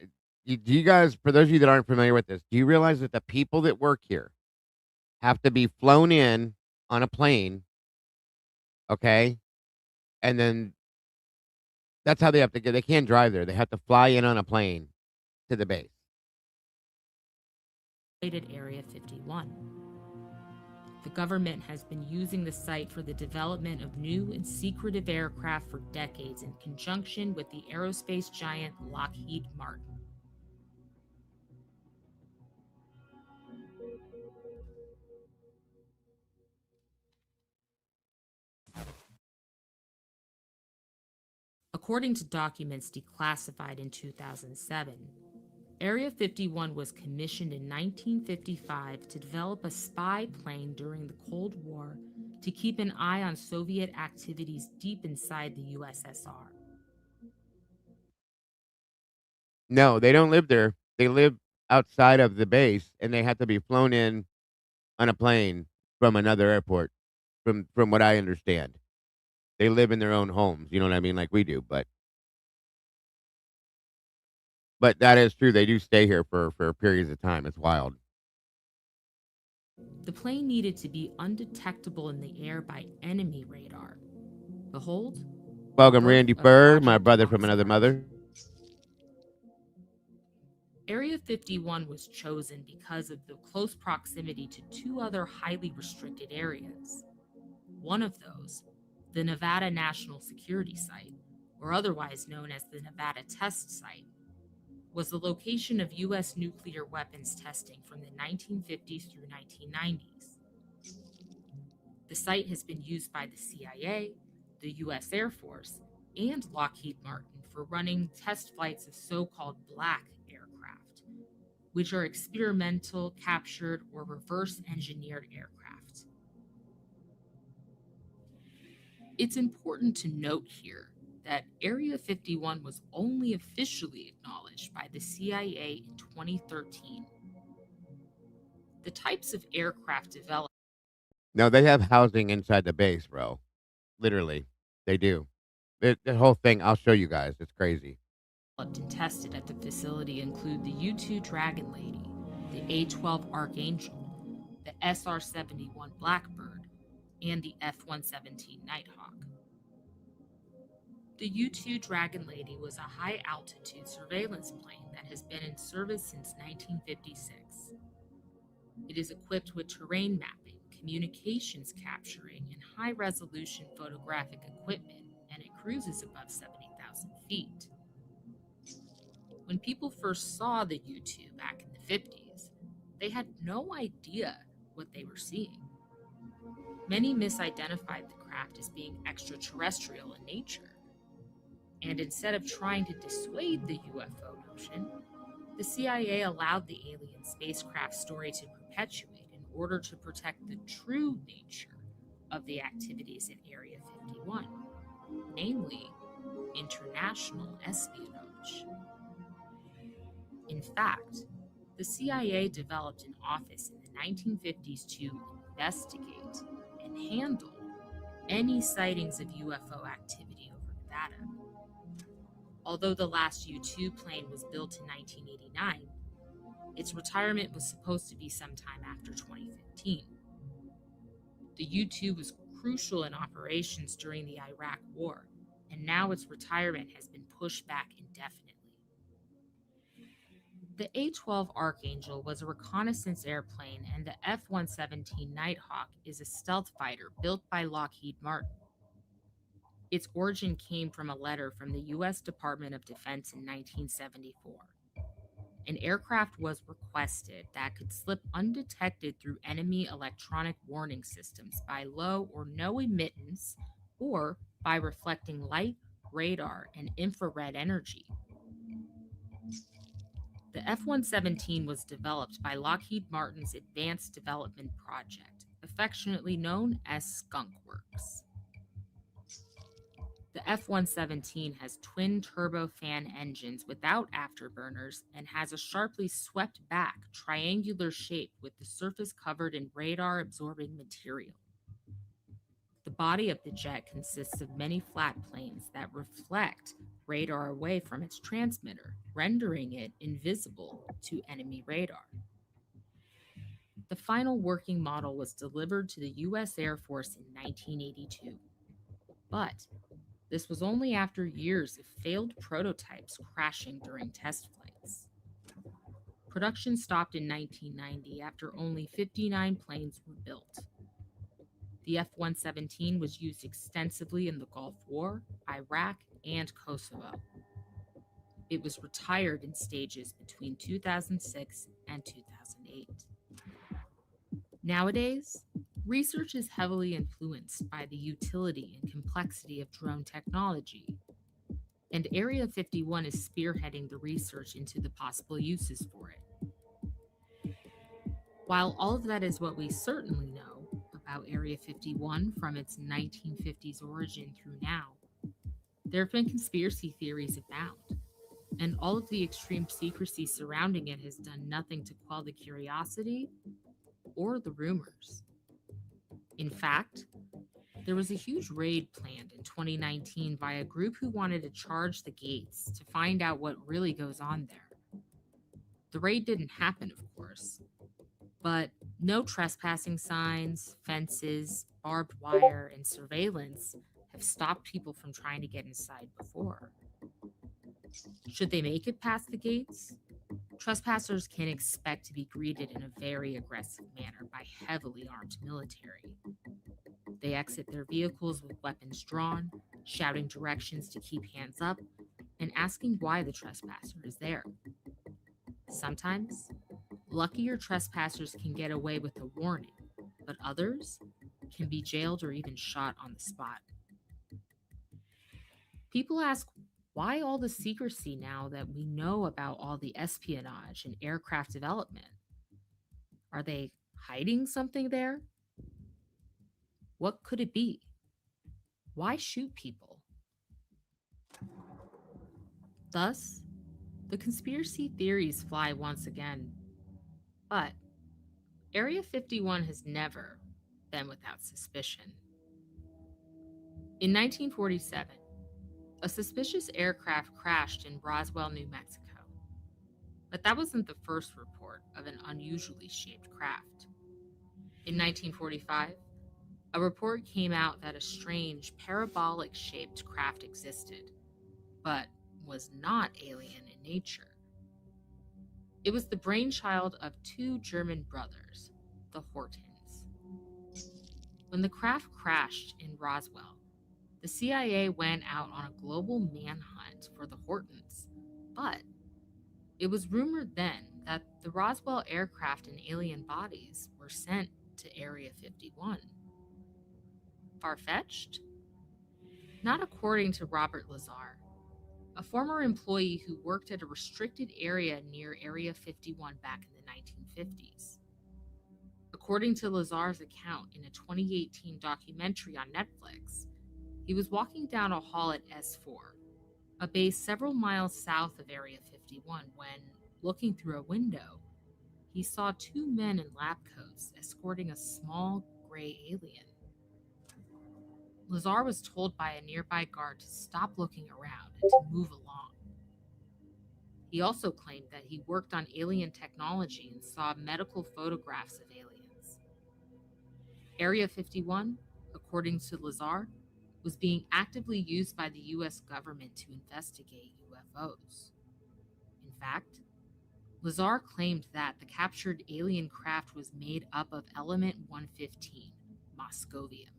do you guys, for those of you that aren't familiar with this, do you realize that the people that work here have to be flown in on a plane, okay, and then that's how they have to get. They can't drive there. They have to fly in on a plane to the base. Area 51. The government has been using the site for the development of new and secretive aircraft for decades in conjunction with the aerospace giant Lockheed Martin. According to documents declassified in 2007, Area 51 was commissioned in 1955 to develop a spy plane during the Cold War to keep an eye on Soviet activities deep inside the USSR. No, they don't live there. They live outside of the base, and they have to be flown in on a plane from another airport. From what I understand, they live in their own homes. You know what I mean, like we do. But that is true. They do stay here for periods of time. It's wild. The plane needed to be undetectable in the air by enemy radar. Behold, Welcome, birth Randy of Burr, my Project brother from another Unsolved. mother. Area 51 was chosen because of the close proximity to two other highly restricted areas. One of those, the Nevada National Security Site, or otherwise known as the Nevada Test Site, was the location of U.S. nuclear weapons testing from the 1950s through 1990s. The site has been used by the CIA, the U.S. Air Force, and Lockheed Martin for running test flights of so-called black aircraft, which are experimental, captured, or reverse engineered aircraft. It's important to note here that Area 51 was only officially acknowledged by the CIA in 2013. The types of aircraft developed No, they have housing inside the base, bro. Literally, they do. The whole thing. I'll show you guys. It's crazy. and tested at the facility include the U-2 Dragon Lady, the A-12 Archangel, the SR-71 Blackbird, and the F-117 Nighthawk. The U-2 Dragon Lady was a high-altitude surveillance plane that has been in service since 1956. It is equipped with terrain mapping, communications capturing, and high-resolution photographic equipment, and it cruises above 70,000 feet. When people first saw the U-2 back in the 50s, they had no idea what they were seeing. Many misidentified the craft as being extraterrestrial in nature. And instead of trying to dissuade the UFO notion, the CIA allowed the alien spacecraft story to perpetuate in order to protect the true nature of the activities in Area 51, namely international espionage. In fact, the CIA developed an office in the 1950s to investigate and handle any sightings of UFO activity over Nevada. Although the last U-2 plane was built in 1989, its retirement was supposed to be sometime after 2015. The U-2 was crucial in operations during the Iraq War, and now its retirement has been pushed back indefinitely. The A-12 Archangel was a reconnaissance airplane, and the F-117 Nighthawk is a stealth fighter built by Lockheed Martin. Its origin came from a letter from the U.S. Department of Defense in 1974. An aircraft was requested that could slip undetected through enemy electronic warning systems by low or no emittance or by reflecting light, radar, and infrared energy. The F-117 was developed by Lockheed Martin's Advanced Development Project, affectionately known as Skunk Works. The F-117 has twin turbofan engines without afterburners and has a sharply swept back, triangular shape with the surface covered in radar-absorbing material. The body of the jet consists of many flat planes that reflect radar away from its transmitter, rendering it invisible to enemy radar. The final working model was delivered to the U.S. Air Force in 1982. But this was only after years of failed prototypes crashing during test flights. Production stopped in 1990 after only 59 planes were built. The F-117 was used extensively in the Gulf War, Iraq, and Kosovo. It was retired in stages between 2006 and 2008. Nowadays, research is heavily influenced by the utility and complexity of drone technology, and Area 51 is spearheading the research into the possible uses for it. While all of that is what we certainly know about Area 51 from its 1950s origin through now, there have been conspiracy theories abound, and all of the extreme secrecy surrounding it has done nothing to quell the curiosity or the rumors. In fact, there was a huge raid planned in 2019 by a group who wanted to charge the gates to find out what really goes on there. The raid didn't happen, of course, but no trespassing signs, fences, barbed wire, and surveillance have stopped people from trying to get inside before. Should they make it past the gates, trespassers can expect to be greeted in a very aggressive manner by heavily armed military. They exit their vehicles with weapons drawn, shouting directions to keep hands up, and asking why the trespasser is there. Sometimes, luckier trespassers can get away with a warning, but others can be jailed or even shot on the spot. People ask, why all the secrecy now that we know about all the espionage and aircraft development? Are they hiding something there? What could it be? Why shoot people? Thus, the conspiracy theories fly once again. But Area 51 has never been without suspicion. In 1947, a suspicious aircraft crashed in Roswell, New Mexico. But that wasn't the first report of an unusually shaped craft. In 1945, a report came out that a strange parabolic-shaped craft existed, but was not alien in nature. It was the brainchild of two German brothers, the Hortons. When the craft crashed in Roswell, the CIA went out on a global manhunt for the Hortons, but it was rumored then that the Roswell aircraft and alien bodies were sent to Area 51. Far fetched? Not according to Robert Lazar, a former employee who worked at a restricted area near Area 51 back in the 1950s. According to Lazar's account in a 2018 documentary on Netflix, he was walking down a hall at S4, a base several miles south of Area 51, when, looking through a window, he saw two men in lab coats escorting a small gray alien. Lazar was told by a nearby guard to stop looking around and to move along. He also claimed that he worked on alien technology and saw medical photographs of aliens. Area 51, according to Lazar, was being actively used by the US government to investigate UFOs. In fact, Lazar claimed that the captured alien craft was made up of element 115, moscovium.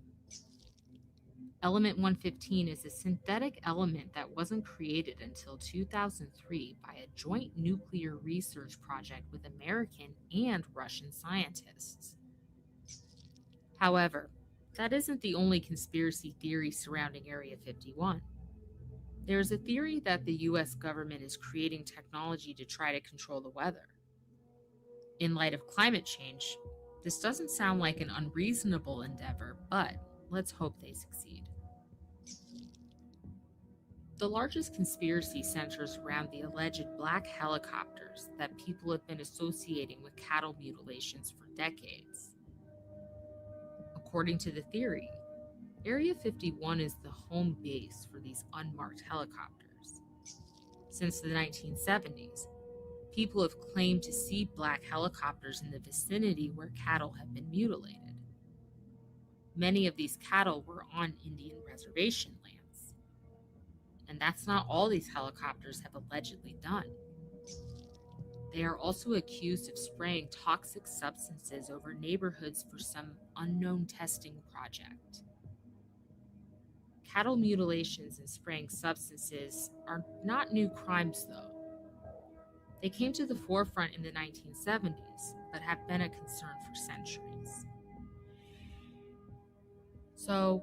Element 115 is a synthetic element that wasn't created until 2003 by a joint nuclear research project with American and Russian scientists. However, that isn't the only conspiracy theory surrounding Area 51. There is a theory that the US government is creating technology to try to control the weather. In light of climate change, this doesn't sound like an unreasonable endeavor, but let's hope they succeed. The largest conspiracy centers around the alleged black helicopters that people have been associating with cattle mutilations for decades. According to the theory, Area 51 is the home base for these unmarked helicopters. Since the 1970s, people have claimed to see black helicopters in the vicinity where cattle have been mutilated. Many of these cattle were on Indian reservation lands. And that's not all these helicopters have allegedly done. They are also accused of spraying toxic substances over neighborhoods for some unknown testing project. Cattle mutilations and spraying substances are not new crimes, though. They came to the forefront in the 1970s, but have been a concern for centuries. So,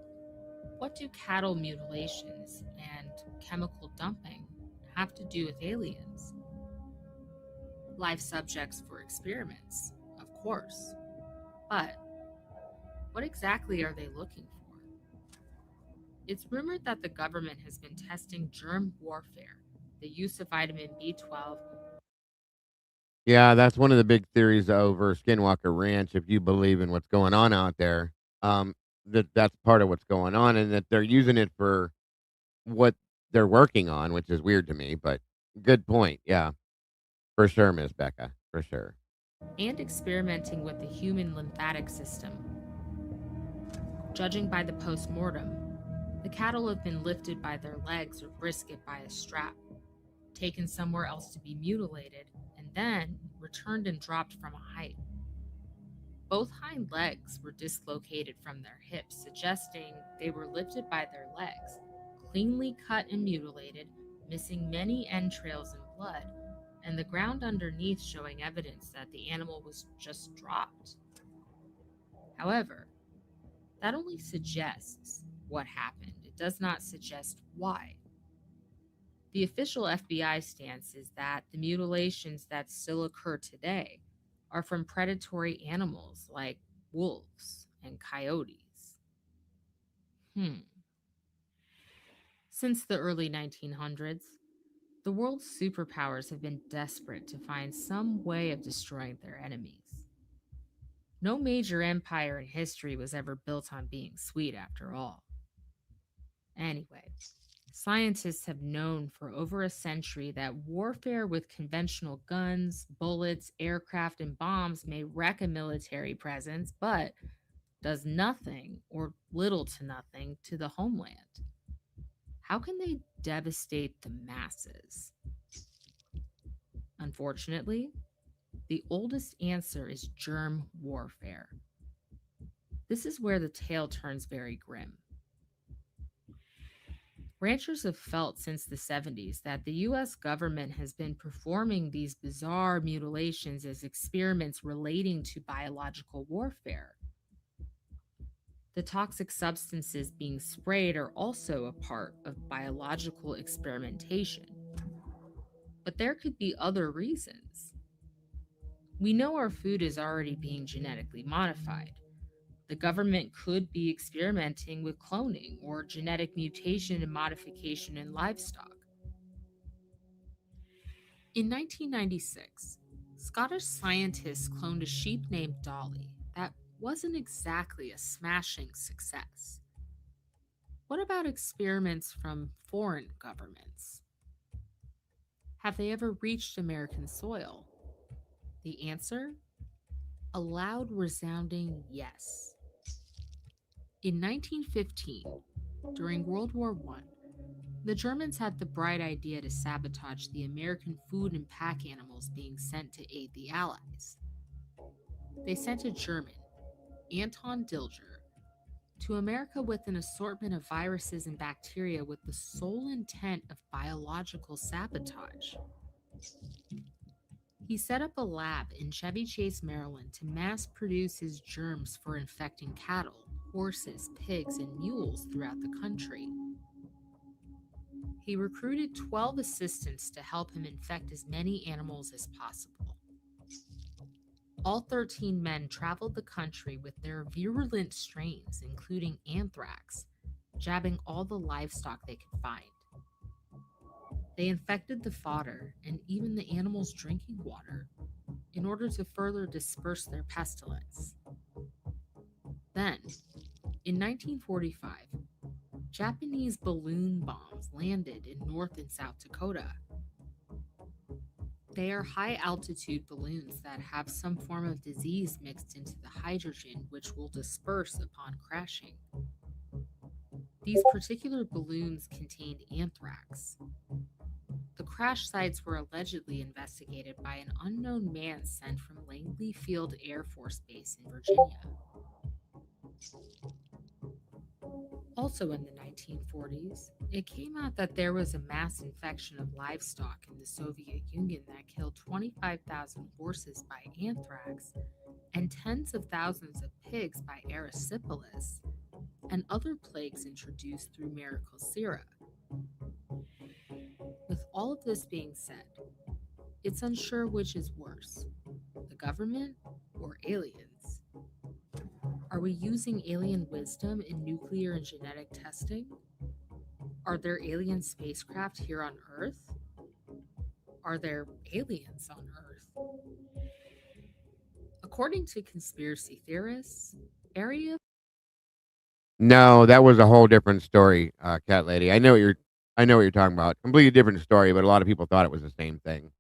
what do cattle mutilations and chemical dumping have to do with aliens? Live subjects for experiments, of course. But what exactly are they looking for? It's rumored that the government has been testing germ warfare, the use of vitamin B12. Yeah, that's one of the big theories over Skinwalker Ranch. If you believe in what's going on out there, that's part of what's going on, and that they're using it for what they're working on, which is weird to me. But good point. Yeah, for sure, Miss Becca, for sure. And experimenting with the human lymphatic system. Judging by the post-mortem, the cattle have been lifted by their legs or brisket by a strap, taken somewhere else to be mutilated, and then returned and dropped from a height. Both hind legs were dislocated from their hips, suggesting they were lifted by their legs, cleanly cut and mutilated, missing many entrails and blood, and the ground underneath showing evidence that the animal was just dropped. However, that only suggests what happened. It does not suggest why. The official FBI stance is that the mutilations that still occur today are from predatory animals like wolves and coyotes. Since the early 1900s, the world's superpowers have been desperate to find some way of destroying their enemies. No major empire in history was ever built on being sweet, after all. Anyway, scientists have known for over a century that warfare with conventional guns, bullets, aircraft, and bombs may wreck a military presence, but does nothing or little to nothing to the homeland. How can they devastate the masses? Unfortunately, The oldest answer is germ warfare. This is where the tale turns very grim. Ranchers have felt since the 70s that the US government has been performing these bizarre mutilations as experiments relating to biological warfare. The toxic substances being sprayed are also a part of biological experimentation. But there could be other reasons. We know our food is already being genetically modified. The government could be experimenting with cloning or genetic mutation and modification in livestock. In 1996, Scottish scientists cloned a sheep named Dolly that wasn't exactly a smashing success. What about experiments from foreign governments? Have they ever reached American soil? The answer? A loud, resounding yes. In 1915, during World War I, the Germans had the bright idea to sabotage the American food and pack animals being sent to aid the Allies. They sent a German, Anton Dilger, to America with an assortment of viruses and bacteria with the sole intent of biological sabotage. He set up a lab in Chevy Chase, Maryland to mass produce his germs for infecting cattle, horses, pigs, and mules throughout the country. He recruited 12 assistants to help him infect as many animals as possible. All 13 men traveled the country with their virulent strains, including anthrax, jabbing all the livestock they could find. They infected the fodder and even the animals' drinking water in order to further disperse their pestilence. Then, in 1945, Japanese balloon bombs landed in North and South Dakota. They are high altitude balloons that have some form of disease mixed into the hydrogen, which will disperse upon crashing. These particular balloons contained anthrax. The crash sites were allegedly investigated by an unknown man sent from Langley Field Air Force Base in Virginia. Also in the 1940s, it came out that there was a mass infection of livestock in the Soviet Union that killed 25,000 horses by anthrax and tens of thousands of pigs by erysipelas, and other plagues introduced through miracle syrup. With all of this being said, it's unsure which is worse, the government or aliens. Are we using alien wisdom in nuclear and genetic testing? Are there alien spacecraft here on Earth? Are there aliens on Earth? According to conspiracy theorists, Area No, that was a whole different story, cat lady. I know what you're talking about. Completely different story, but a lot of people thought it was the same thing.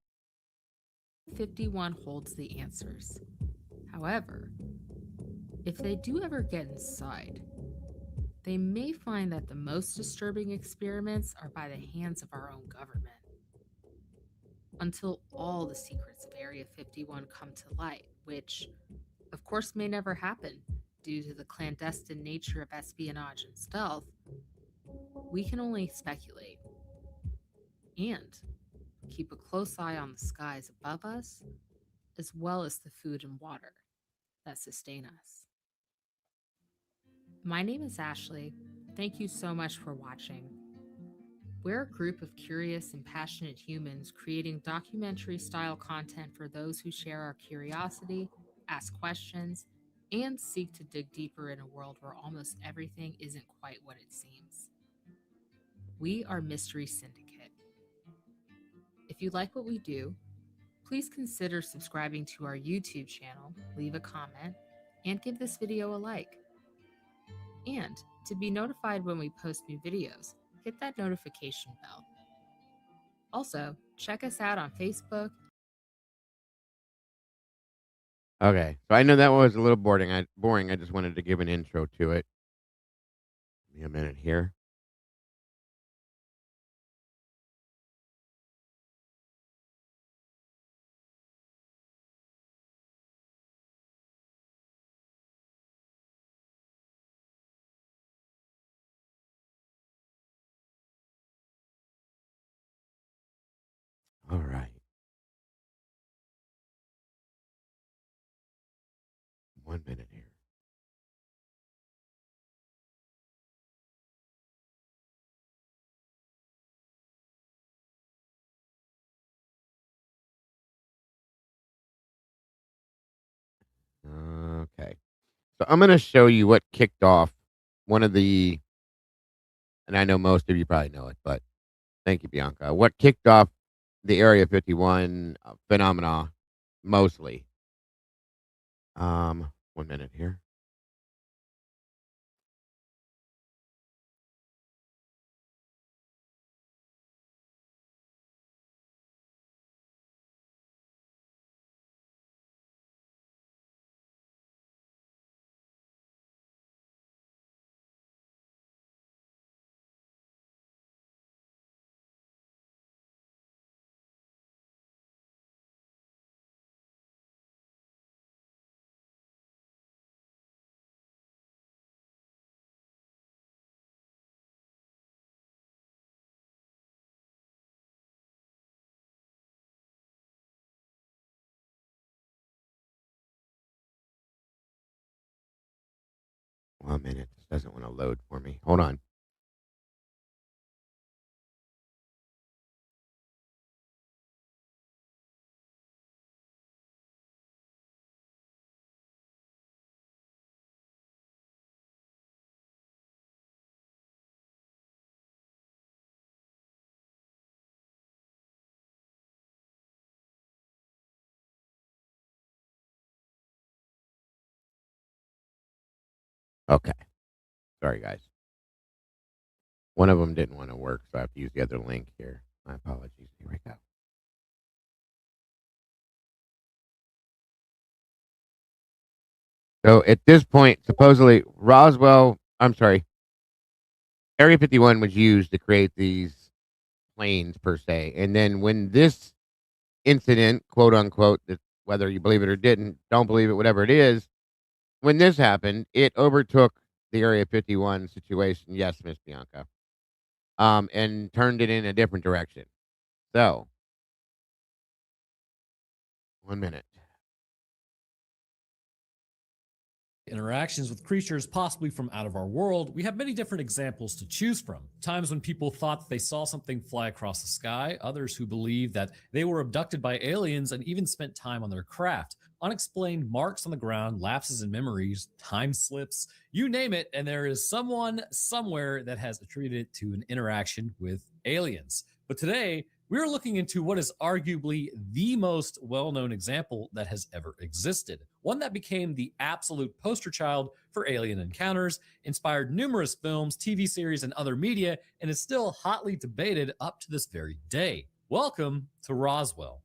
51 holds the answers. However, if they do ever get inside, they may find that the most disturbing experiments are by the hands of our own government. Until all the secrets of Area 51 come to light, which, of course, may never happen due to the clandestine nature of espionage and stealth, we can only speculate and keep a close eye on the skies above us, as well as the food and water that sustain us. My name is Ashley. Thank you so much for watching. We're a group of curious and passionate humans creating documentary style content for those who share our curiosity, ask questions, and seek to dig deeper in a world where almost everything isn't quite what it seems. We are Mystery Syndicate. If you like what we do, please consider subscribing to our YouTube channel, leave a comment, and give this video a like. And to be notified when we post new videos, hit that notification bell. Also, check us out on Facebook. Okay, so I know that was a little boring. I just wanted to give an intro to it. Give me a minute here. 1 minute here. Okay. So I'm going to show you what kicked off one of the, and I know most of you probably know it, but thank you, Bianca. What kicked off the Area 51 phenomena mostly? 1 minute here. One minute. This doesn't want to load for me. Hold on. Okay. Sorry, guys. One of them didn't want to work, so I have to use the other link here. My apologies. Here we go. So at this point, supposedly Area 51 was used to create these planes per se. And then when this incident, quote unquote, that whether you believe it or didn't, don't believe it, whatever it is, when this happened, it overtook the Area 51 situation. Yes, Miss Bianca. And turned it in a different direction. So, 1 minute. Interactions with creatures possibly from out of our world, we have many different examples to choose from. Times when people thought that they saw something fly across the sky, others who believed that they were abducted by aliens and even spent time on their craft. Unexplained marks on the ground, lapses in memories, time slips, you name it, and there is someone somewhere that has attributed it to an interaction with aliens. But today, we're looking into what is arguably the most well-known example that has ever existed. One that became the absolute poster child for alien encounters, inspired numerous films, TV series, and other media, and is still hotly debated up to this very day. Welcome to Roswell.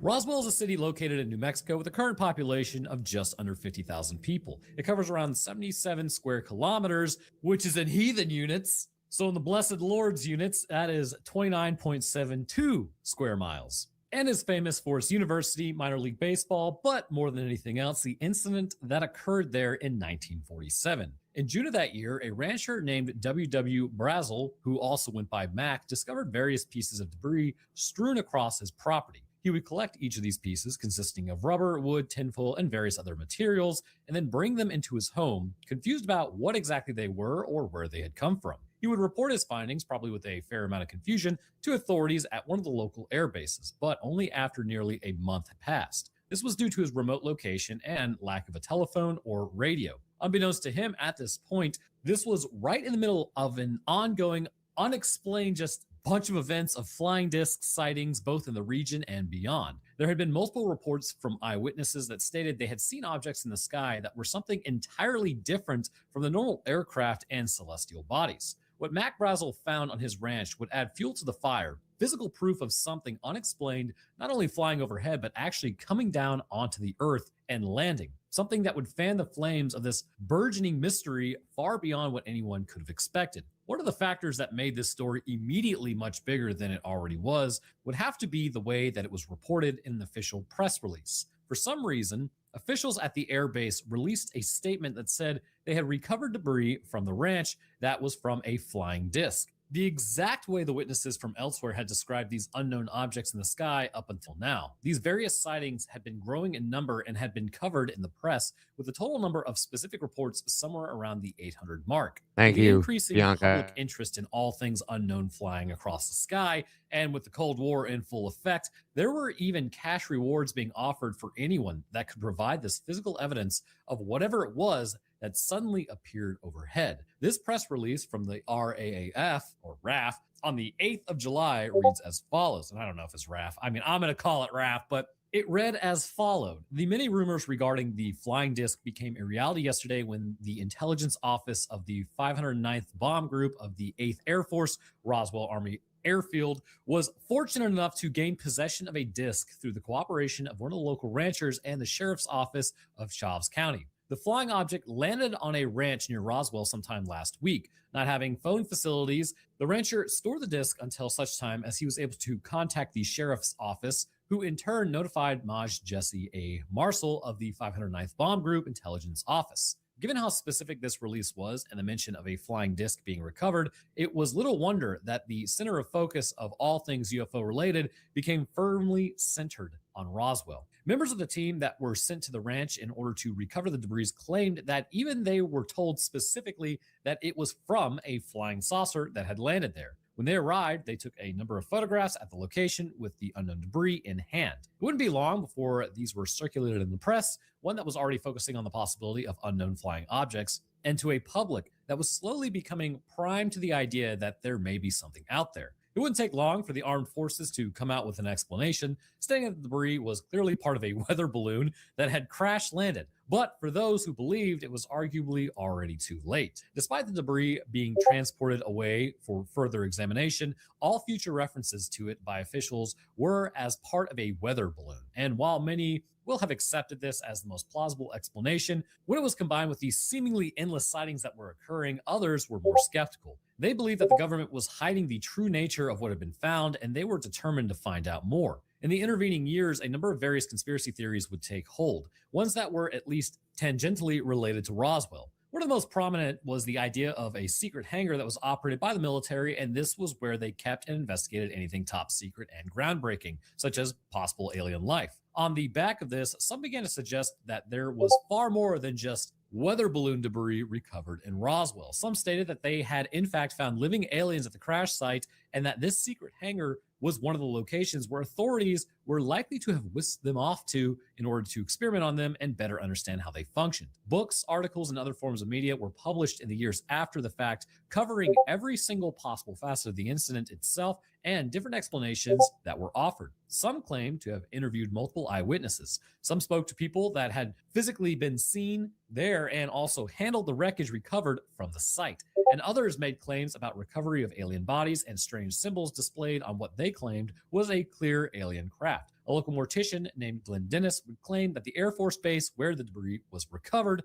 Roswell is a city located in New Mexico with a current population of just under 50,000 people. It covers around 77 square kilometers, which is in heathen units. So in the Blessed Lord's units, that is 29.72 square miles. And is famous for its university, minor league baseball, but more than anything else, the incident that occurred there in 1947. In June of that year, a rancher named W.W. Brazel, who also went by Mac, discovered various pieces of debris strewn across his property. He would collect each of these pieces, consisting of rubber, wood, tinfoil, and various other materials, and then bring them into his home, confused about what exactly they were or where they had come from. He would report his findings, probably with a fair amount of confusion, to authorities at one of the local air bases, but only after nearly a month had passed. This was due to his remote location and lack of a telephone or radio. Unbeknownst to him at this point, this was right in the middle of an ongoing, unexplained, just bunch of events of flying disc sightings both in the region and beyond. There had been multiple reports from eyewitnesses that stated they had seen objects in the sky that were something entirely different from the normal aircraft and celestial bodies. What Mac Brazel found on his ranch would add fuel to the fire, physical proof of something unexplained, not only flying overhead, but actually coming down onto the earth and landing. Something that would fan the flames of this burgeoning mystery far beyond what anyone could have expected. One of the factors that made this story immediately much bigger than it already was would have to be the way that it was reported in an official press release. For some reason, Officials at the airbase released a statement that said they had recovered debris from the ranch that was from a flying disc. The exact way the witnesses from elsewhere had described these unknown objects in the sky up until now. These various sightings had been growing in number and had been covered in the press, with the total number of specific reports somewhere around the 800 mark. Thank The you, increasing Bianca. public interest in all things unknown flying across the sky, and with the Cold War in full effect, there were even cash rewards being offered for anyone that could provide this physical evidence of whatever it was that suddenly appeared overhead. This press release from the RAAF, or RAF, on the 8th of July reads as follows. And I don't know if it's RAF. I mean, I'm going to call it RAF, but it read as followed. The many rumors regarding the flying disc became a reality yesterday when the intelligence office of the 509th Bomb Group of the 8th Air Force, Roswell Army Airfield, was fortunate enough to gain possession of a disc through the cooperation of one of the local ranchers and the sheriff's office of Chaves County. The flying object landed on a ranch near Roswell sometime last week. Not having phone facilities, the rancher stored the disc until such time as he was able to contact the sheriff's office, who in turn notified Maj Jesse A. Marshall of the 509th Bomb Group Intelligence Office. Given how specific this release was and the mention of a flying disc being recovered, it was little wonder that the center of focus of all things UFO related became firmly centered on Roswell. Members of the team that were sent to the ranch in order to recover the debris claimed that even they were told specifically that it was from a flying saucer that had landed there. When they arrived, they took a number of photographs at the location with the unknown debris in hand. It wouldn't be long before these were circulated in the press, one that was already focusing on the possibility of unknown flying objects, and to a public that was slowly becoming primed to the idea that there may be something out there. It wouldn't take long for the armed forces to come out with an explanation, stating that the debris was clearly part of a weather balloon that had crash landed. But for those who believed, it was arguably already too late. Despite the debris being transported away for further examination, all future references to it by officials were as part of a weather balloon. And while many will have accepted this as the most plausible explanation, when it was combined with these seemingly endless sightings that were occurring, others were more skeptical. They believed that the government was hiding the true nature of what had been found, and they were determined to find out more. In the intervening years, a number of various conspiracy theories would take hold, ones that were at least tangentially related to Roswell. One of the most prominent was the idea of a secret hangar that was operated by the military, and this was where they kept and investigated anything top secret and groundbreaking, such as possible alien life. On the back of this, some began to suggest that there was far more than just weather balloon debris recovered in Roswell. Some stated that they had in fact found living aliens at the crash site, and that this secret hangar was one of the locations where authorities were likely to have whisked them off to in order to experiment on them and better understand how they functioned. Books, articles, and other forms of media were published in the years after the fact, covering every single possible facet of the incident itself and different explanations that were offered. Some claimed to have interviewed multiple eyewitnesses. Some spoke to people that had physically been seen there and also handled the wreckage recovered from the site. And others made claims about recovery of alien bodies and strange symbols displayed on what they claimed was a clear alien craft. A local mortician named Glenn Dennis would claim that the Air Force Base where the debris was recovered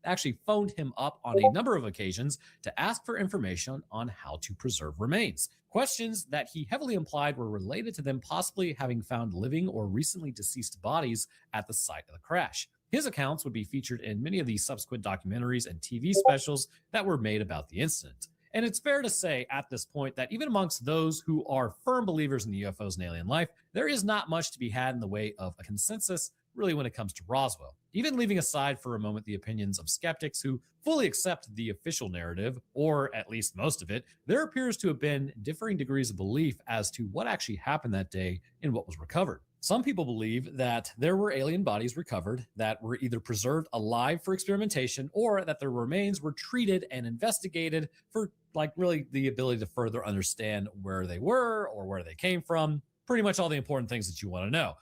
actually phoned him up on a number of occasions to ask for information on how to preserve remains. Questions that he heavily implied were related to them possibly having found living or recently deceased bodies at the site of the crash. His accounts would be featured in many of the subsequent documentaries and TV specials that were made about the incident. And it's fair to say at this point that even amongst those who are firm believers in the UFOs and alien life, there is not much to be had in the way of a consensus really when it comes to Roswell. Even leaving aside for a moment the opinions of skeptics who fully accept the official narrative, or at least most of it, there appears to have been differing degrees of belief as to what actually happened that day and what was recovered. Some people believe that there were alien bodies recovered that were either preserved alive for experimentation or that their remains were treated and investigated for really the ability to further understand where they were or where they came from. Pretty much all the important things that you want to know.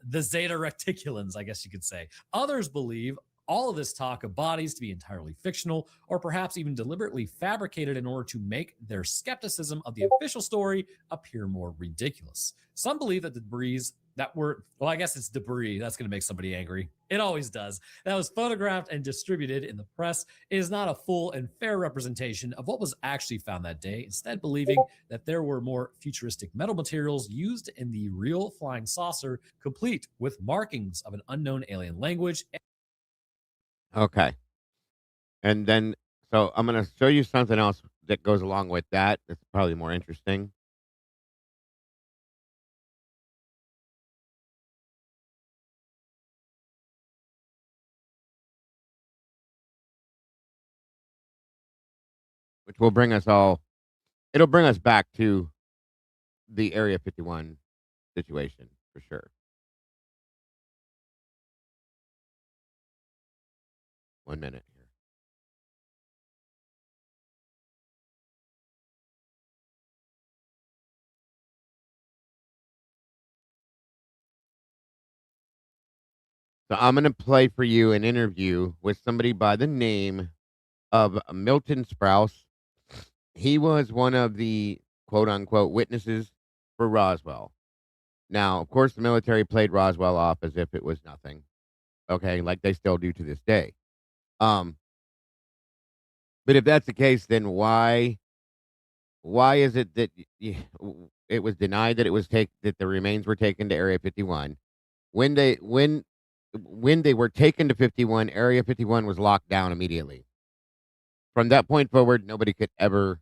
The Zeta Reticulans, I guess you could say. Others believe all of this talk of bodies to be entirely fictional or perhaps even deliberately fabricated in order to make their skepticism of the official story appear more ridiculous. Some believe that the debris well, I guess it's debris. That's going to make somebody angry. It always does. That was photographed and distributed in the press is not a full and fair representation of what was actually found that day, instead believing that there were more futuristic metal materials used in the real flying saucer, complete with markings of an unknown alien language. Okay. And then, so I'm going to show you something else that goes along with that. That's probably more interesting. Which will bring us all, it'll bring us back to the Area 51 situation for sure. One minute here. So I'm going to play for you an interview with somebody by the name of Milton Sprouse. He was one of the quote unquote witnesses for Roswell. Now, of course, the military played Roswell off as if it was nothing. Okay, like they still do to this day. Um, but if that's the case, then why is it that it was denied that that the remains were taken to Area 51 when they were taken to 51? Area 51 was locked down immediately. From that point forward, nobody could ever.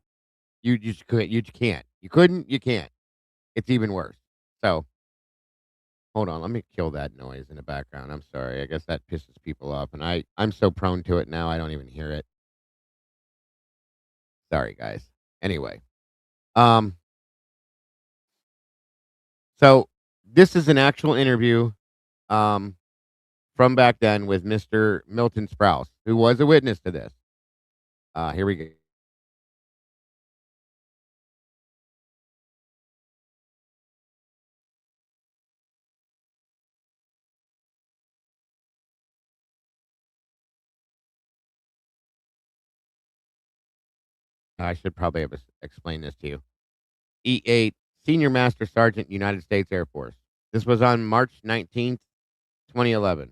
You just couldn't. You just can't. You couldn't. You can't. It's even worse. So hold on. Let me kill that noise in the background. I'm sorry. I guess that pisses people off, and I'm so prone to it now. I don't even hear it. Sorry, guys. Anyway, um, so this is an actual interview, um, from back then with Mr. Milton Sprouse, who was a witness to this. Here we go. I should probably have explained this to you. E8, Senior Master Sergeant, United States Air Force. This was on March 19th, 2011.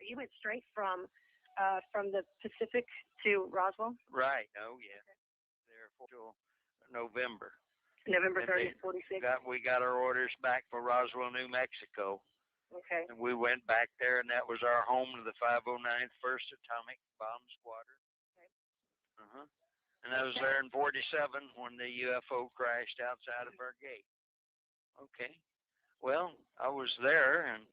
You went straight from the Pacific to Roswell? Right. Oh, yeah. There till November. November 30th, 46? We got our orders back for Roswell, New Mexico. Okay. And we went back there, and that was our home to the 509th 1st Atomic Bomb Squadron. Okay. Uh-huh. And I was there in 47 when the UFO crashed outside of our gate. Okay. Well, I was there and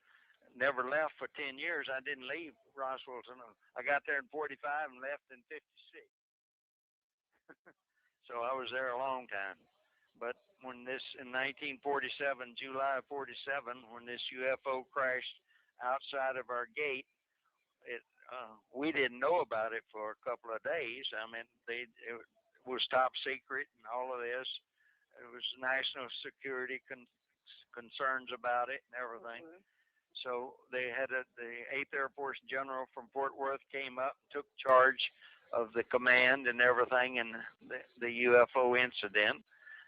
never left for 10 years. I didn't leave Roswell. I got there in 45 and left in 56. So I was there a long time. But when this, in 1947, July of 47, when this UFO crashed outside of our gate, we didn't know about it for a couple of days. I mean, it was top secret and all of this. It was national security concerns about it and everything. Mm-hmm. So they had the 8th Air Force General from Fort Worth came up and took charge of the command and everything and the UFO incident.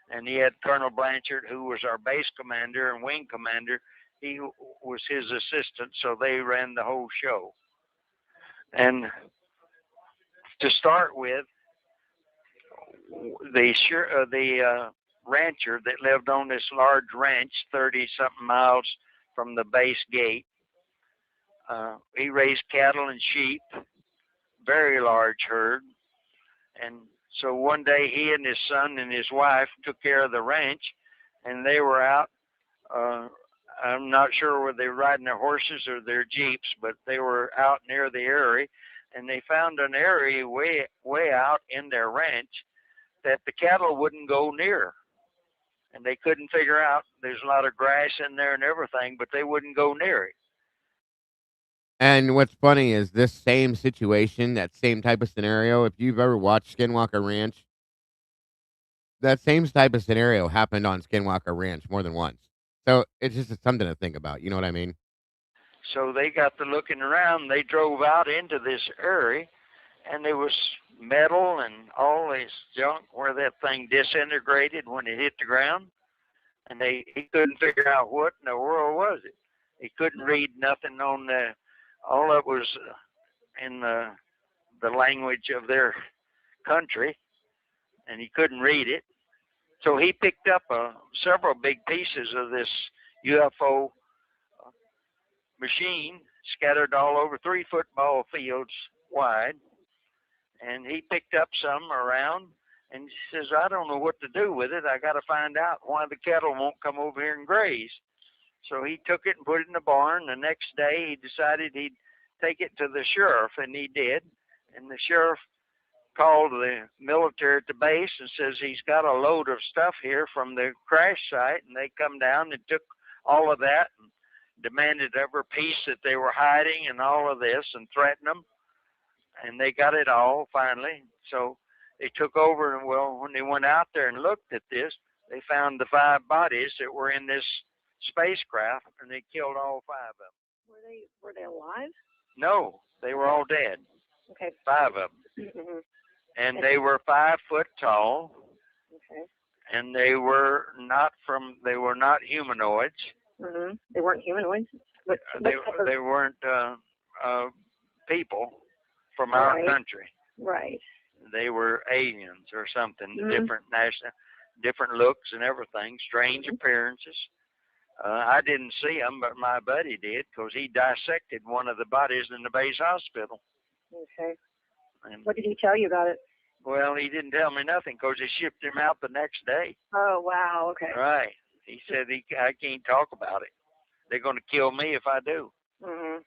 And he had Colonel Blanchard, who was our base commander and wing commander. He was his assistant, so they ran the whole show. And to start with, the rancher that lived on this large ranch, 30-something miles from the base gate, he raised cattle and sheep, very large herd. And so one day he and his son and his wife took care of the ranch, and they were out. I'm not sure whether they were riding their horses or their jeeps, but they were out near the area, and they found an area way out in their ranch that the cattle wouldn't go near. and they couldn't figure out. There's a lot of grass in there and everything, but they wouldn't go near it. And what's funny is this same situation, that same type of scenario, if you've ever watched Skinwalker Ranch, that same type of scenario happened on Skinwalker Ranch more than once. So it's just something to think about. You know what I mean? So they got to looking around. They drove out into this area, and there was metal and all this junk where that thing disintegrated when it hit the ground. And he couldn't figure out what in the world was it. He couldn't read nothing on the. All of it was in the language of their country, and he couldn't read it. So he picked up several big pieces of this UFO machine scattered all over 3 football fields wide, and he picked up some around, and he says, I don't know what to do with it. I got to find out why the cattle won't come over here and graze. So he took it and put it in the barn. The next day he decided he'd take it to the sheriff, and he did. And the sheriff called the military at the base and says he's got a load of stuff here from the crash site, and they come down and took all of that and demanded every piece that they were hiding and all of this and threatened them, and they got it all finally. So they took over, and well, when they went out there and looked at this, they found the 5 bodies that were in this spacecraft, and they killed all 5 of them. Were they alive? No, they were all dead. Okay. 5 of them. Mm-hmm. And they were 5 foot tall. Okay. And they were not humanoids. Mm-hmm. They weren't humanoids. But they weren't people from our country. Right. They were aliens or something. Mm-hmm. Different looks and everything. Strange appearances. I didn't see them, but my buddy did, because he dissected one of the bodies in the base hospital. Okay. And, what did he tell you about it? Well, he didn't tell me nothing, because they shipped him out the next day. Oh, wow. Okay. Right. He said I can't talk about it. They're going to kill me if I do. Mm-hmm.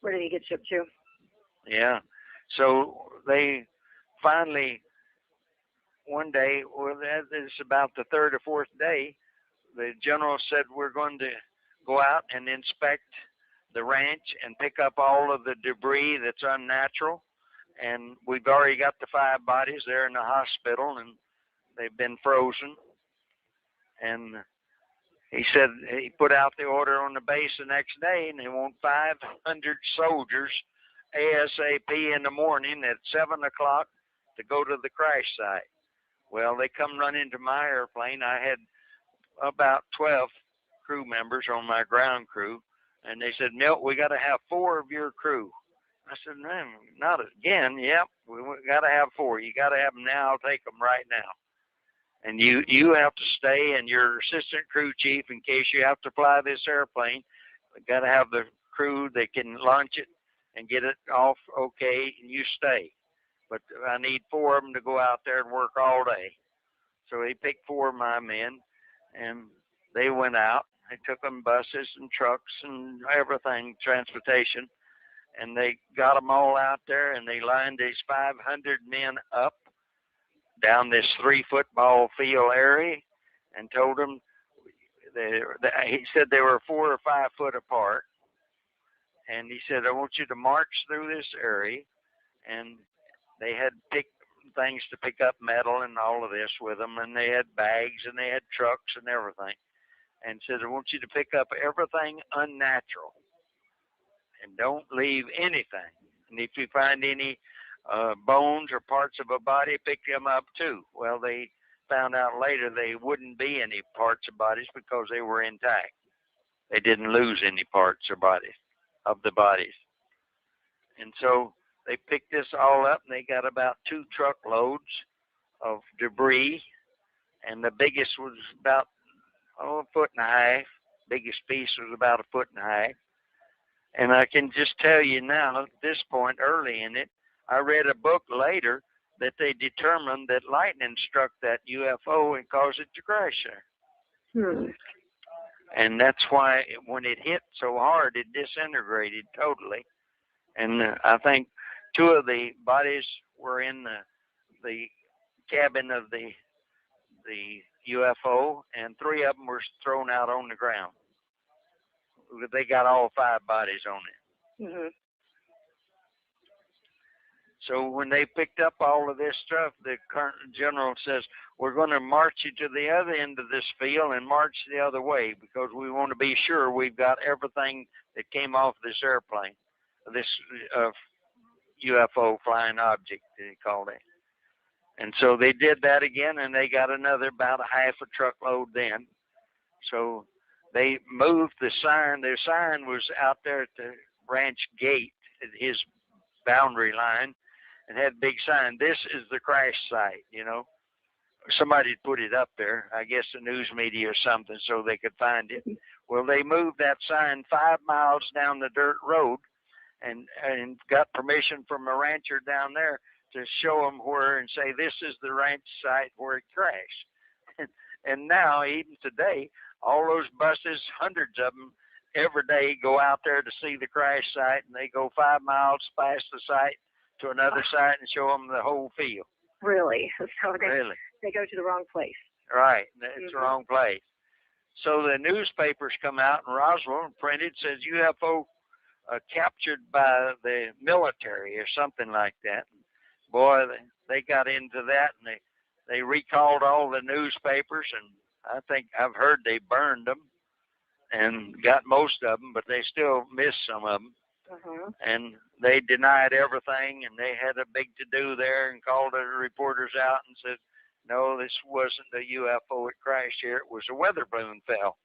Where did he get shipped to? Yeah. So they finally, one day, well, that is about the 3rd or 4th day, the general said, we're going to go out and inspect the ranch and pick up all of the debris that's unnatural. And we've already got the 5 bodies there in the hospital, and they've been frozen. And he said he put out the order on the base the next day, and they want 500 soldiers ASAP in the morning at 7 o'clock to go to the crash site. Well, they come running to my airplane. I had about 12 crew members on my ground crew, and they said, Milt, we got to have 4 of your crew. I said, no, not again. Yep, we got to have 4. You got to have them now. I'll take them right now. And you have to stay, and your assistant crew chief, in case you have to fly this airplane, got to have the crew that can launch it and get it off okay, and you stay. But I need 4 of them to go out there and work all day. So he picked 4 of my men, and they went out. They took them buses and trucks and everything, transportation, and they got them all out there, and they lined these 500 men up down this 3 football field area, and told them, he said they were 4 or 5 foot apart, and he said, I want you to march through this area, and they had things to pick up metal and all of this with them, and they had bags, and they had trucks and everything, and said, I want you to pick up everything unnatural, and don't leave anything, and if you find any bones or parts of a body, pick them up too. Well, they found out later they wouldn't be any parts of bodies because they were intact. They didn't lose any parts or bodies of the bodies. And so they picked this all up, and they got about 2 truckloads of debris, and the biggest was about a foot and a half. Biggest piece was about a foot and a half. And I can just tell you now, at this point, early in it, I read a book later that they determined that lightning struck that UFO and caused it to crash there. And that's why when it hit so hard, it disintegrated totally. And I think 2 of the bodies were in the cabin of the the UFO, and 3 of them were thrown out on the ground. They got all 5 bodies on it. Mhm. So when they picked up all of this stuff, the current general says, we're going to march you to the other end of this field and march the other way because we want to be sure we've got everything that came off this airplane, this UFO flying object, they called it. And so they did that again, and they got another about a half a truckload then. So they moved the siren. Their siren was out there at the ranch gate at his boundary line, and had a big sign, this is the crash site, you know. Somebody put it up there, I guess the news media or something, so they could find it. Well, they moved that sign 5 miles down the dirt road and got permission from a rancher down there to show them where and say, this is the ranch site where it crashed. And now, even today, all those buses, hundreds of them, every day go out there to see the crash site, and they go 5 miles past the site to another site and show them the whole field. Really? So Really? They go to the wrong place. Right. It's the wrong place. So the newspapers come out in Roswell and printed, says UFO captured by the military or something like that. Boy, they got into that, and they recalled all the newspapers, and I think I've heard they burned them and got most of them, but they still missed some of them. And they denied everything, and they had a big to-do there and called the reporters out and said, no, this wasn't a UFO. It crashed here. It was a weather balloon fell.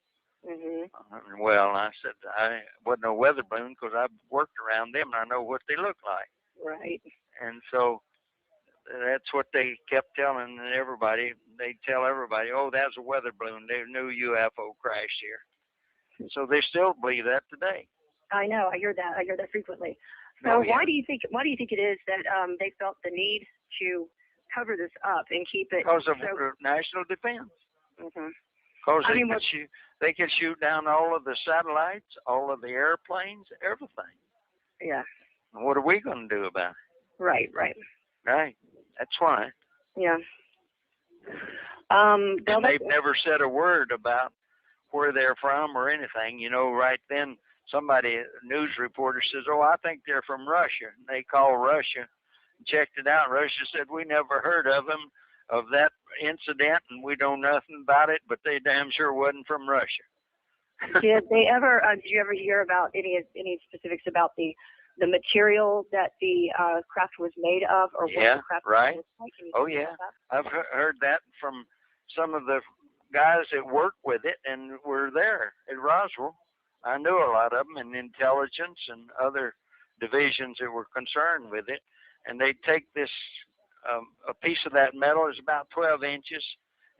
Well, I said, I wasn't a weather balloon because I've worked around them, and I know what they look like. Right. And so that's what they kept telling everybody. They'd tell everybody, oh, that's a weather balloon. They knew UFO crashed here. So they still believe that today. I know. I hear that frequently. So why do you think it is that they felt the need to cover this up and keep it? Because of national defense. Because they could shoot down all of the satellites, all of the airplanes, everything. Yeah. What are we going to do about it? Right. Right. That's why. Yeah. And they've never said a word about where they're from or anything. You know, right then, a news reporter says, oh, I think they're from Russia. And they call Russia and checked it out. Russia said, we never heard of them, of that incident, and we know nothing about it, but they damn sure wasn't from Russia. Did you ever hear about any specifics about the material that the craft was made of, or what the craft was like? Oh, yeah. I've heard that from some of the guys that work with it and were there at Roswell. I knew a lot of them in intelligence and other divisions that were concerned with it. And they'd take this, a piece of that metal is about 12 inches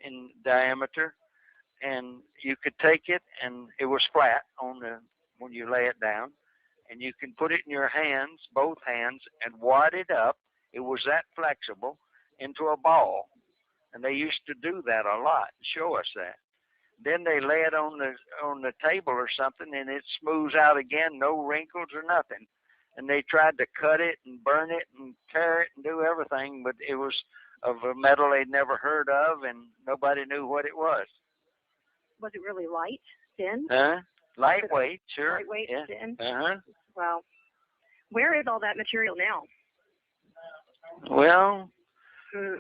in diameter. And you could take it, and it was flat when you lay it down. And you can put it in your hands, both hands, and wad it up. It was that flexible into a ball. And they used to do that a lot, show us that. Then they lay it on the table or something, and it smooths out again, no wrinkles or nothing. And they tried to cut it and burn it and tear it and do everything, but it was of a metal they'd never heard of, and nobody knew what it was. Was it really light, thin? Lightweight, sure. Lightweight, thin? Wow. Where is all that material now? Well,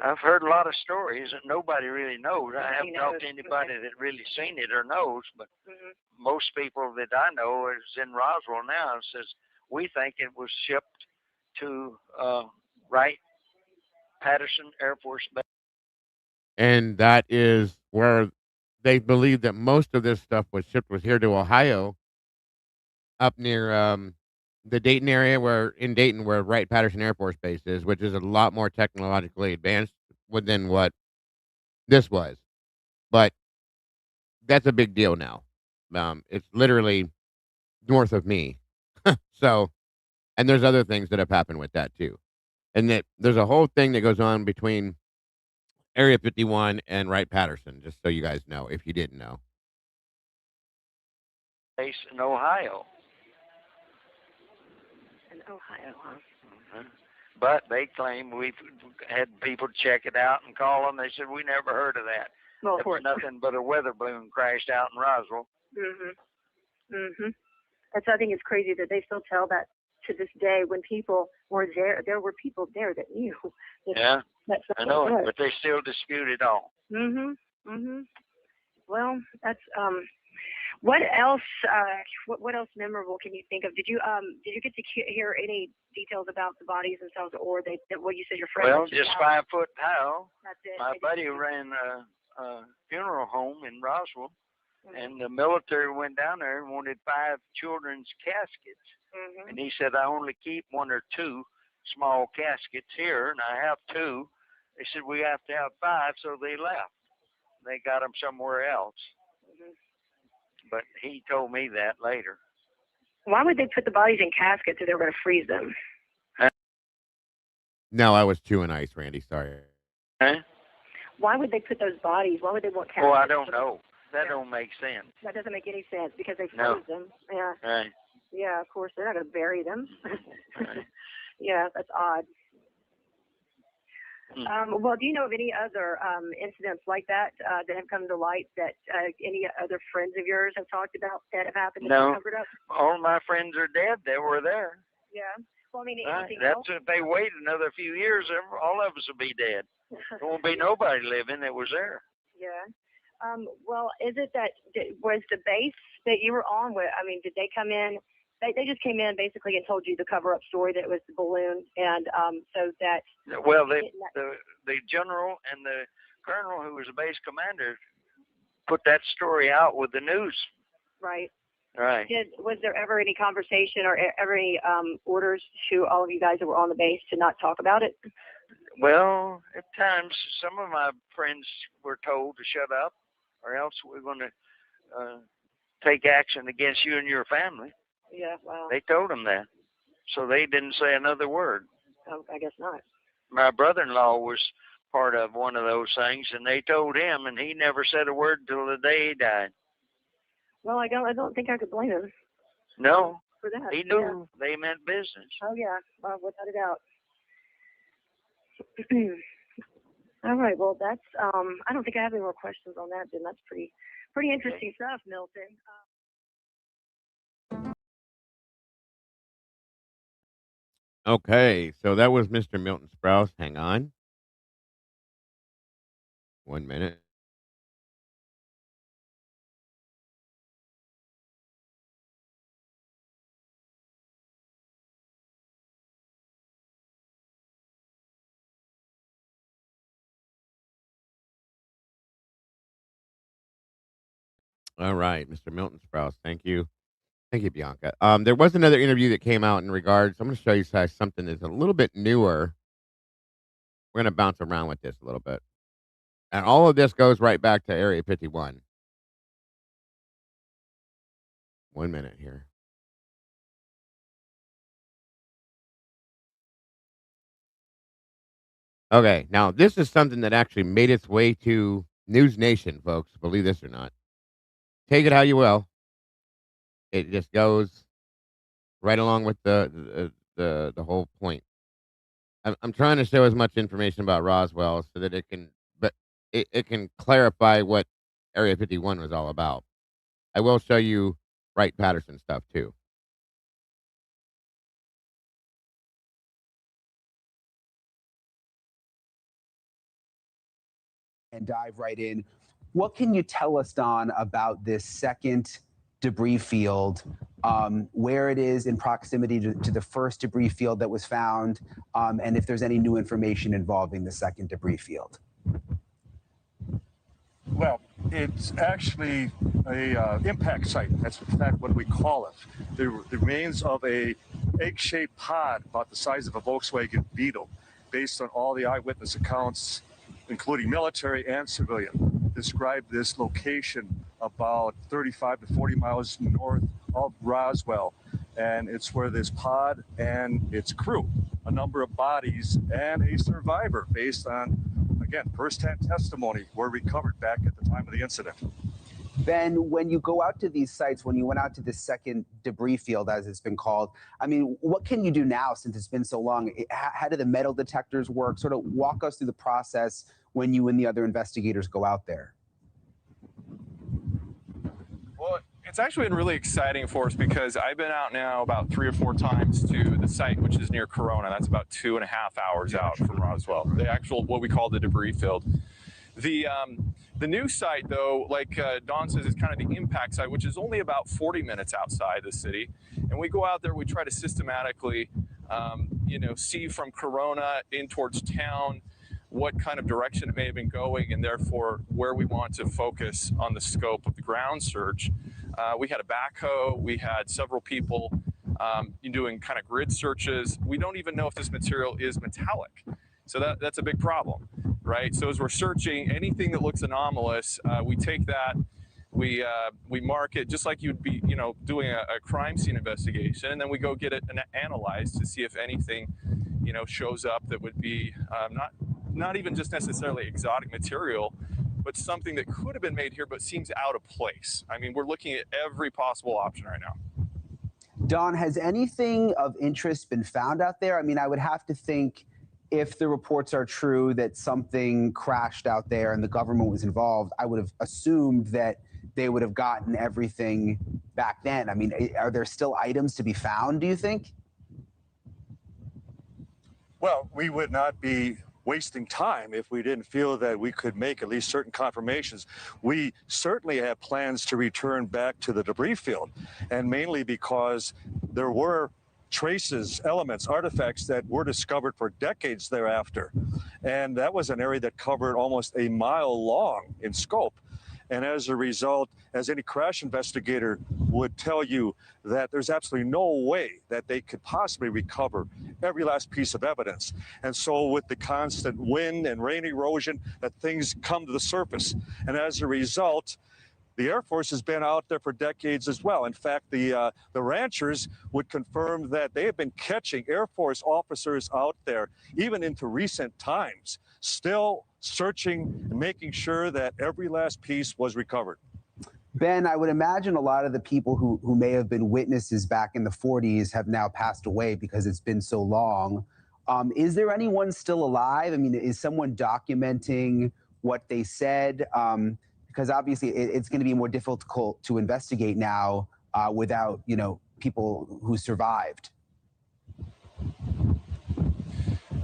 I've heard a lot of stories that nobody really knows. I haven't talked to anybody that really seen it or knows, but most people that I know is in Roswell now and says, we think it was shipped to Wright-Patterson Air Force Base. And that is where they believe that most of this stuff was here to Ohio, up near the Dayton area, where Wright-Patterson Air Force Base is, which is a lot more technologically advanced than what this was. But that's a big deal now. It's literally north of me. So, and there's other things that have happened with that too. And that there's a whole thing that goes on between Area 51 and Wright-Patterson, just so you guys know, if you didn't know. Base in Ohio. In Ohio, huh? But they claim we've had people check it out and call them. They said, we never heard of that. Well, it was nothing but a weather balloon crashed out in Roswell. That's, I think it's crazy that they still tell that to this day. When people were there, there were people there that knew. Yeah, I know it, but they still dispute it all. Well, that's what else? What else memorable can you think of? Did you get to hear any details about the bodies themselves, or what you said your friend? Well, just 5 foot tall. That's it. My buddy ran a funeral home in Roswell, and the military went down there and wanted 5 children's caskets, and he said, I only keep 1 or 2 small caskets here, and I have 2. They said we have to have 5, so they left. They got them somewhere else. But he told me that later. Why would they put the bodies in caskets if they were going to freeze them? No, I was chewing ice, Randy. Sorry. Huh? Why would they put those bodies? Why would they want caskets? Well, I don't know. That don't make sense. That doesn't make any sense because they froze them. Yeah. Right. Yeah, of course. They're not going to bury them. Right. Yeah, that's odd. Well, do you know of any other incidents like that that have come to light that any other friends of yours have talked about that have happened? No. Covered up? All my friends are dead. They were there. Yeah. Well, I mean, anything That's else? if they wait another few years, all of us will be dead. There won't be nobody living that was there. Yeah. Well, is it that was the base that you were on? I mean, did they come in? They just came in basically and told you the cover-up story that it was the balloon, and so that. Well, the general and the colonel, who was the base commander, put that story out with the news. Right. Right. Was there ever any conversation or ever any orders to all of you guys that were on the base to not talk about it? Well, at times, some of my friends were told to shut up, or else we're going to take action against you and your family. Yeah, wow. They told them that. So they didn't say another word. Oh, I guess not. My brother-in-law was part of one of those things, and they told him, and he never said a word until the day he died. Well, I don't think I could blame him. No. For that. He knew they meant business. Oh, yeah. Without a doubt. All right. Well, that's, I don't think I have any more questions on that, then. That's pretty interesting stuff, Milton. Okay, so that was Mr. Milton Sprouse. Hang on. 1 minute. All right, Mr. Milton Sprouse. Thank you. Thank you, Bianca. There was another interview that came out in regards. I'm going to show you guys something that's a little bit newer. We're going to bounce around with this a little bit. And all of this goes right back to Area 51. 1 minute here. Okay, now this is something that actually made its way to News Nation, folks. Believe this or not. Take it how you will. It just goes right along with the whole point. I'm trying to show as much information about Roswell so that it can clarify what Area 51 was all about. I will show you Wright-Patterson stuff too. And dive right in. What can you tell us, Don, about this second debris field, where it is in proximity to the first debris field that was found, and if there's any new information involving the second debris field? Well, it's actually a impact site. That's in fact what we call it. The remains of a egg-shaped pod about the size of a Volkswagen Beetle, based on all the eyewitness accounts, including military and civilian, describe this location about 35 to 40 miles north of Roswell. And it's where this pod and its crew, a number of bodies, and a survivor, based on, again, first-hand testimony, were recovered back at the time of the incident. Ben, when you go out to these sites, when you went out to this second debris field, as it's been called, I mean, what can you do now since it's been so long? How do the metal detectors work? Sort of walk us through the process when you and the other investigators go out there. It's actually been really exciting for us because I've been out now about 3 or 4 times to the site, which is near Corona. That's about 2.5 hours out from Roswell, the actual, what we call the debris field. The new site, though, like Don says, is kind of the impact site, which is only about 40 minutes outside the city. And we go out there, we try to systematically, see from Corona in towards town what kind of direction it may have been going, and therefore where we want to focus on the scope of the ground search. We had a backhoe, we had several people doing kind of grid searches. We don't even know if this material is metallic. So that's a big problem, right? So as we're searching anything that looks anomalous, we take that, we mark it just like you'd be, doing a crime scene investigation, and then we go get it analyzed to see if anything, shows up that would be not even just necessarily exotic material, but something that could have been made here but seems out of place. I mean, we're looking at every possible option right now. Don, has anything of interest been found out there? I mean, I would have to think if the reports are true that something crashed out there and the government was involved, I would have assumed that they would have gotten everything back then. I mean, are there still items to be found, do you think? Well, we would not be wasting time if we didn't feel that we could make at least certain confirmations. We certainly have plans to return back to the debris field, and mainly because there were traces, elements, artifacts that were discovered for decades thereafter. And that was an area that covered almost a mile long in scope. And as a result, as any crash investigator would tell you, that there's absolutely no way that they could possibly recover every last piece of evidence. And so with the constant wind and rain erosion, that things come to the surface. And as a result, the Air Force has been out there for decades as well. In fact, the ranchers would confirm that they have been catching Air Force officers out there, even into recent times, still searching and making sure that every last piece was recovered. Ben, I would imagine a lot of the people who may have been witnesses back in the 40s have now passed away because it's been so long. Is there anyone still alive? I mean, is someone documenting what they said? Because obviously it's going to be more difficult to investigate now without, people who survived.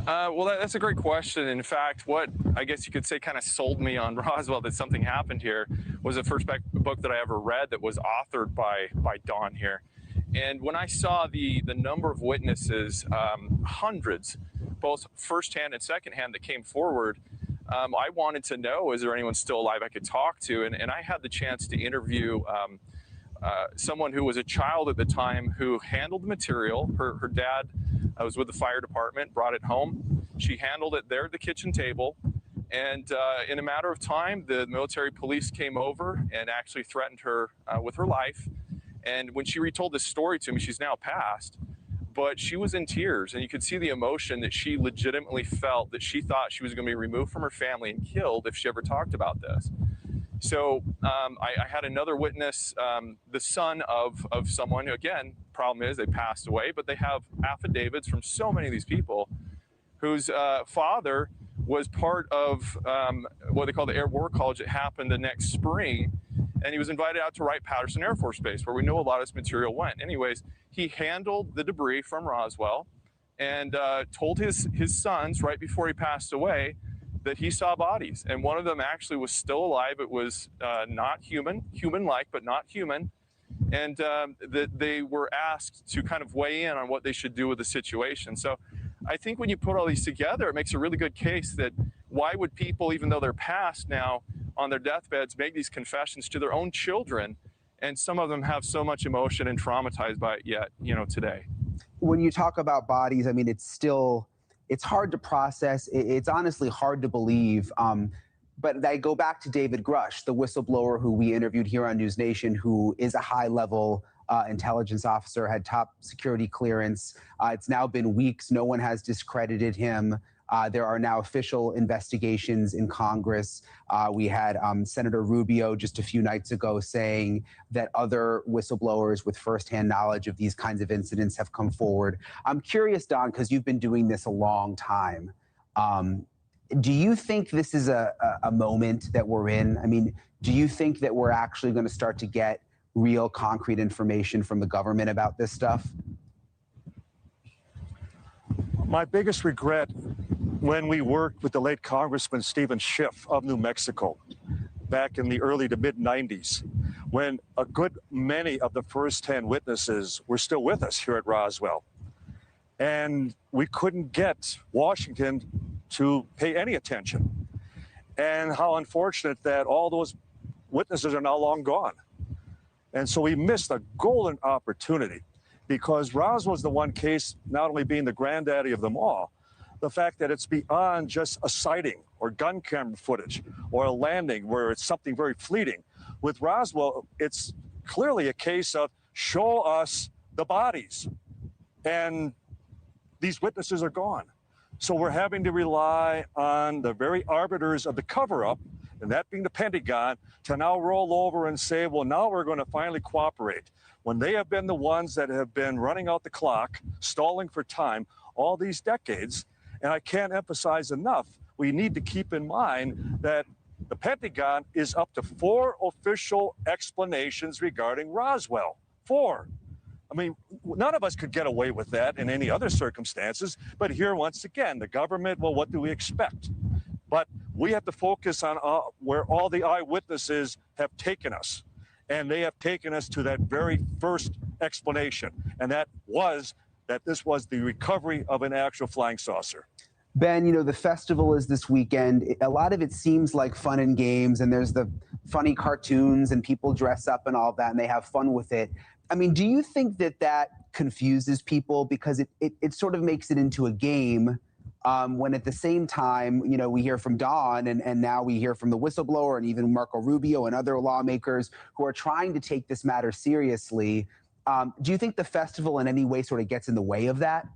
Well, that's a great question. In fact, what I guess you could say kind of sold me on Roswell that something happened here was the first book that I ever read that was authored by Don here. And when I saw the number of witnesses, hundreds, both firsthand and secondhand, that came forward, I wanted to know, is there anyone still alive I could talk to? And I had the chance to interview someone who was a child at the time who handled the material. Her dad was with the fire department, brought it home. She handled it there at the kitchen table. And in a matter of time, the military police came over and actually threatened her with her life. And when she retold this story to me, she's now passed, but she was in tears, and you could see the emotion that she legitimately felt, that she thought she was going to be removed from her family and killed if she ever talked about this. So I had another witness, the son of someone who, again, problem is they passed away, but they have affidavits from so many of these people whose father was part of what they call the Air War College that happened the next spring. And he was invited out to Wright-Patterson Air Force Base, where we know a lot of this material went. Anyways, he handled the debris from Roswell and told his sons right before he passed away that he saw bodies. And one of them actually was still alive. It was not human-like, but not human. And that they were asked to kind of weigh in on what they should do with the situation. So I think when you put all these together, it makes a really good case that why would people, even though they're passed now, on their deathbeds, make these confessions to their own children, and some of them have so much emotion and traumatized by it yet, today. When you talk about bodies, I mean, it's hard to process. It's honestly hard to believe. But I go back to David Grush, the whistleblower who we interviewed here on News Nation, who is a high-level intelligence officer, had top security clearance. It's now been weeks. No one has discredited him. There are now official investigations in Congress. We had Senator Rubio just a few nights ago saying that other whistleblowers with firsthand knowledge of these kinds of incidents have come forward. I'm curious, Don, because you've been doing this a long time. Do you think this is a moment that we're in? I mean, do you think that we're actually going to start to get real concrete information from the government about this stuff? My biggest regret when we worked with the late Congressman Stephen Schiff of New Mexico back in the early to mid 90s, when a good many of the first 10 witnesses were still with us here at Roswell. And we couldn't get Washington to pay any attention. And how unfortunate that all those witnesses are now long gone. And so we missed a golden opportunity, because Roswell is the one case, not only being the granddaddy of them all, the fact that it's beyond just a sighting or gun camera footage or a landing where it's something very fleeting. With Roswell, it's clearly a case of show us the bodies. And these witnesses are gone. So we're having to rely on the very arbiters of the cover-up, and that being the Pentagon, to now roll over and say, well, now we're going to finally cooperate, when they have been the ones that have been running out the clock, stalling for time all these decades. And I can't emphasize enough, we need to keep in mind that the Pentagon is up to 4 official explanations regarding Roswell. 4. I mean, none of us could get away with that in any other circumstances. But here, once again, the government, well, what do we expect? But we have to focus on where all the eyewitnesses have taken us. And they have taken us to that very first explanation. And that was that this was the recovery of an actual flying saucer. Ben, you know, the festival is this weekend. A lot of it seems like fun and games, and there's the funny cartoons and people dress up and all that, and they have fun with it. I mean, do you think that that confuses people, because it sort of makes it into a game, when at the same time, you know, we hear from Don and now we hear from the whistleblower and even Marco Rubio and other lawmakers who are trying to take this matter seriously. Do you think the festival in any way sort of gets in the way of that?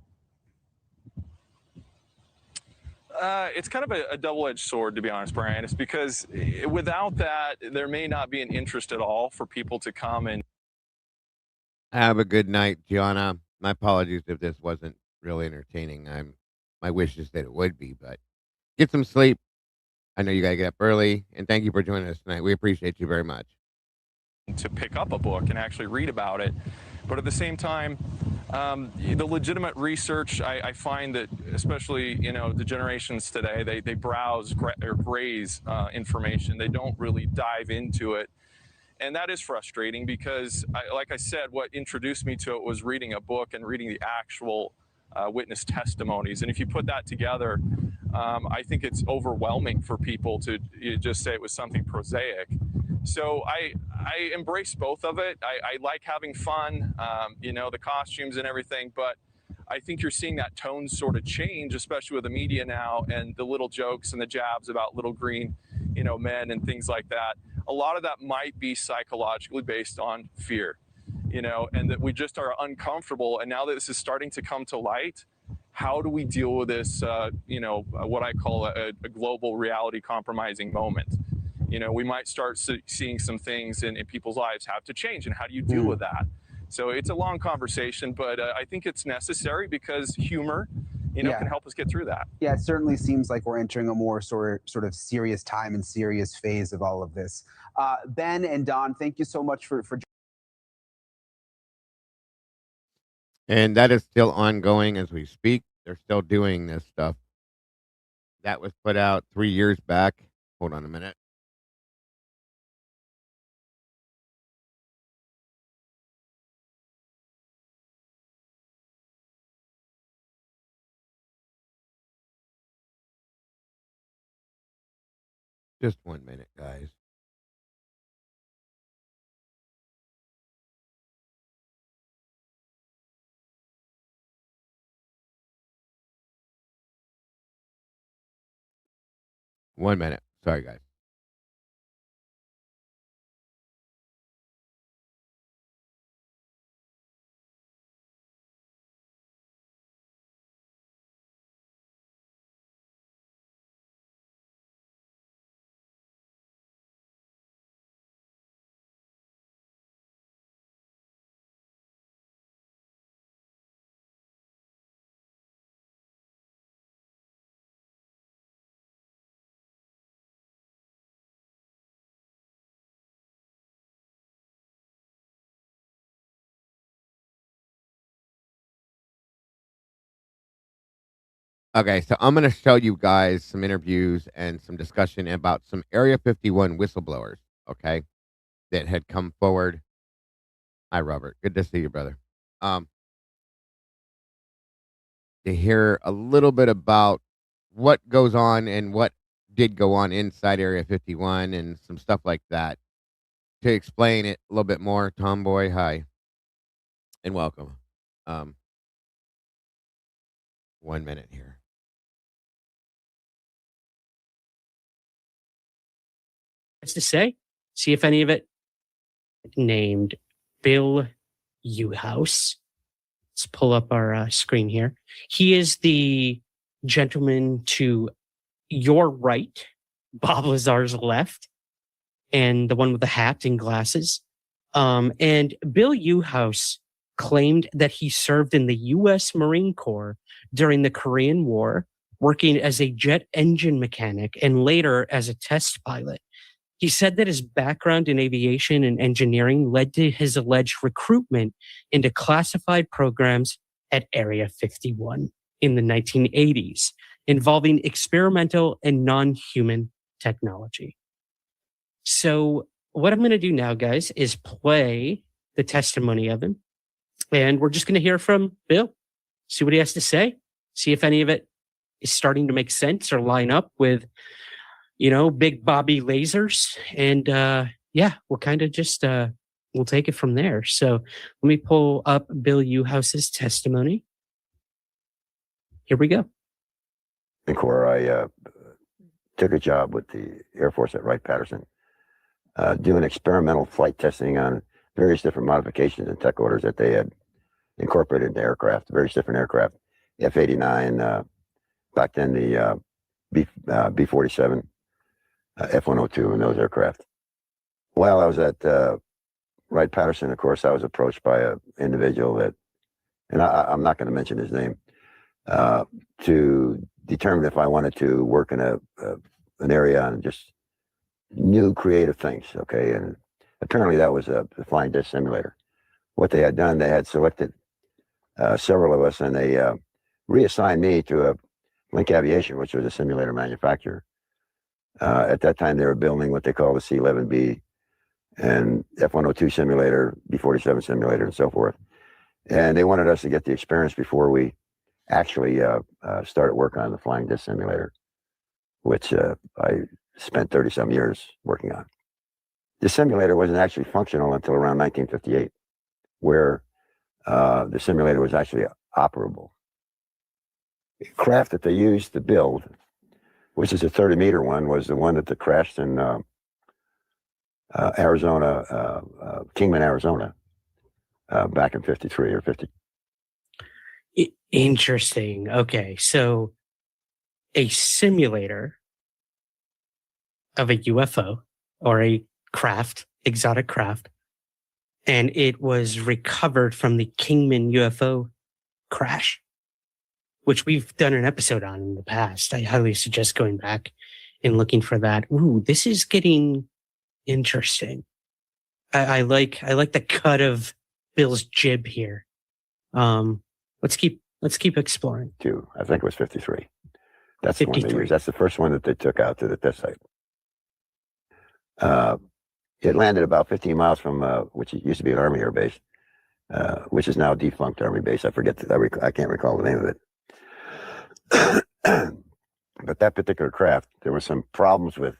It's kind of a double-edged sword, to be honest, Brian. It's because without that, there may not be an interest at all for people to come and. Have a good night, Gianna. My apologies if this wasn't really entertaining. My wish is that it would be, but get some sleep. I know you gotta get up early, and thank you for joining us tonight. We appreciate you very much. To pick up a book and actually read about it. But at the same time, the legitimate research, I find that, especially, you know, the generations today, they browse or graze information. They don't really dive into it. And that is frustrating because, like I said, what introduced me to it was reading a book and reading the actual witness testimonies. And if you put that together, I think it's overwhelming for people to just say it was something prosaic. So I embrace both of it. I like having fun, you know, the costumes and everything, but I think you're seeing that tone sort of change, especially with the media now and the little jokes and the jabs about little green, you know, men and things like that. A lot of that might be psychologically based on fear, you know, and that we just are uncomfortable. And now that this is starting to come to light, how do we deal with this, you know, what I call a global reality compromising moment? You know, we might start seeing some things in people's lives have to change. And how do you deal with that? So it's a long conversation, but I think it's necessary because humor, you know, can help us get through that. Yeah, it certainly seems like we're entering a more sort of serious time and serious phase of all of this. Ben and Don, thank you so much for. And that is still ongoing as we speak. They're still doing this stuff. That was put out 3 years back. Hold on a minute. Just 1 minute, guys. One minute. Sorry, guys. Okay, so I'm going to show you guys some interviews and some discussion about some Area 51 whistleblowers, okay, that had come forward. Hi, Robert. Good to see you, brother. Um, to hear a little bit about what goes on and what did go on inside Area 51 and some stuff like that. To explain it a little bit more, Tomboy, hi, and welcome. Um, 1 minute here. To say, see if any of it named Bill Uhouse. Let's pull up our screen here. He is the gentleman to your right, Bob Lazar's left, and the one with the hat and glasses. And Bill Uhouse claimed that he served in the U.S. Marine Corps during the Korean War, working as a jet engine mechanic and later as a test pilot. He said that his background in aviation and engineering led to his alleged recruitment into classified programs at Area 51 in the 1980s, involving experimental and non-human technology. So what I'm going to do now, guys, is play the testimony of him. And we're just going to hear from Bill, see what he has to say, see if any of it is starting to make sense or line up with, you know, big Bobby lasers. And yeah, we'll kind of just, we'll take it from there. So let me pull up Bill Uhouse's testimony. Here we go. In Corps, I took a job with the Air Force at Wright-Patterson, doing experimental flight testing on various different modifications and tech orders that they had incorporated into aircraft, various different aircraft, F-89, back then the B-47, F-102, and those aircraft. While I was at Wright-Patterson, of course, I was approached by an individual that, and I'm not going to mention his name, to determine if I wanted to work in an area on just new creative things, okay? And apparently that was the flying disc simulator. What they had done, they had selected several of us, and they reassigned me to Link Aviation, which was a simulator manufacturer. At that time, they were building what they call the C-11B and F-102 simulator, B-47 simulator, and so forth. And they wanted us to get the experience before we actually started work on the flying disc simulator, which I spent 30-some years working on. The simulator wasn't actually functional until around 1958, where the simulator was actually operable. The craft that they used to build, which is a 30-meter one, was the one that crashed in Arizona, Kingman, Arizona, back in 53 or 50. Interesting. Okay, so a simulator of a UFO or a craft, exotic craft, and it was recovered from the Kingman UFO crash, which we've done an episode on in the past. I highly suggest going back and looking for that. Ooh, this is getting interesting. I like the cut of Bill's jib here. Let's keep exploring. I think it was 53. That's 53. The one they used. That's the first one that they took out to the test site. It landed about 15 miles from, which used to be an Army Air Base, which is now a defunct Army base. I can't recall the name of it. But that particular craft, there were some problems with,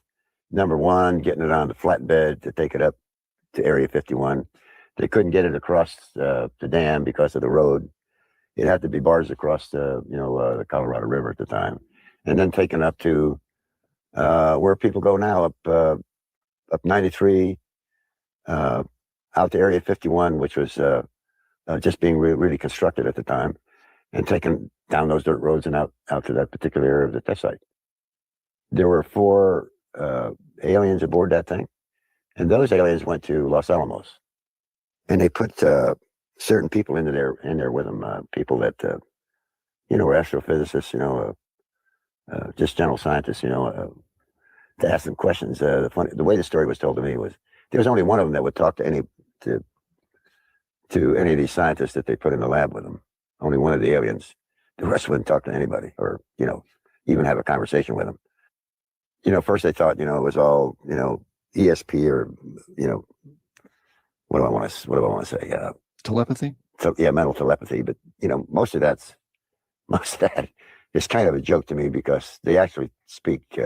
number one, getting it on the flatbed to take it up to Area 51. They couldn't get it across the dam because of the road. It had to be barged across the Colorado River at the time, and then taken up to where people go now, up 93, out to Area 51, which was just being really constructed at the time, and taken down those dirt roads and out to that particular area of the test site. There were 4 aliens aboard that thing, and those aliens went to Los Alamos, and they put certain people in there with them, people that were astrophysicists, just general scientists, to ask them questions. The way the story was told to me was there was only one of them that would talk to any of these scientists that they put in the lab with them. Only one of the aliens the rest wouldn't talk to anybody or, even have a conversation with them. First they thought, it was all, ESP or, what do I want to say? Telepathy? So yeah, mental telepathy. But, most of that is kind of a joke to me because they actually speak,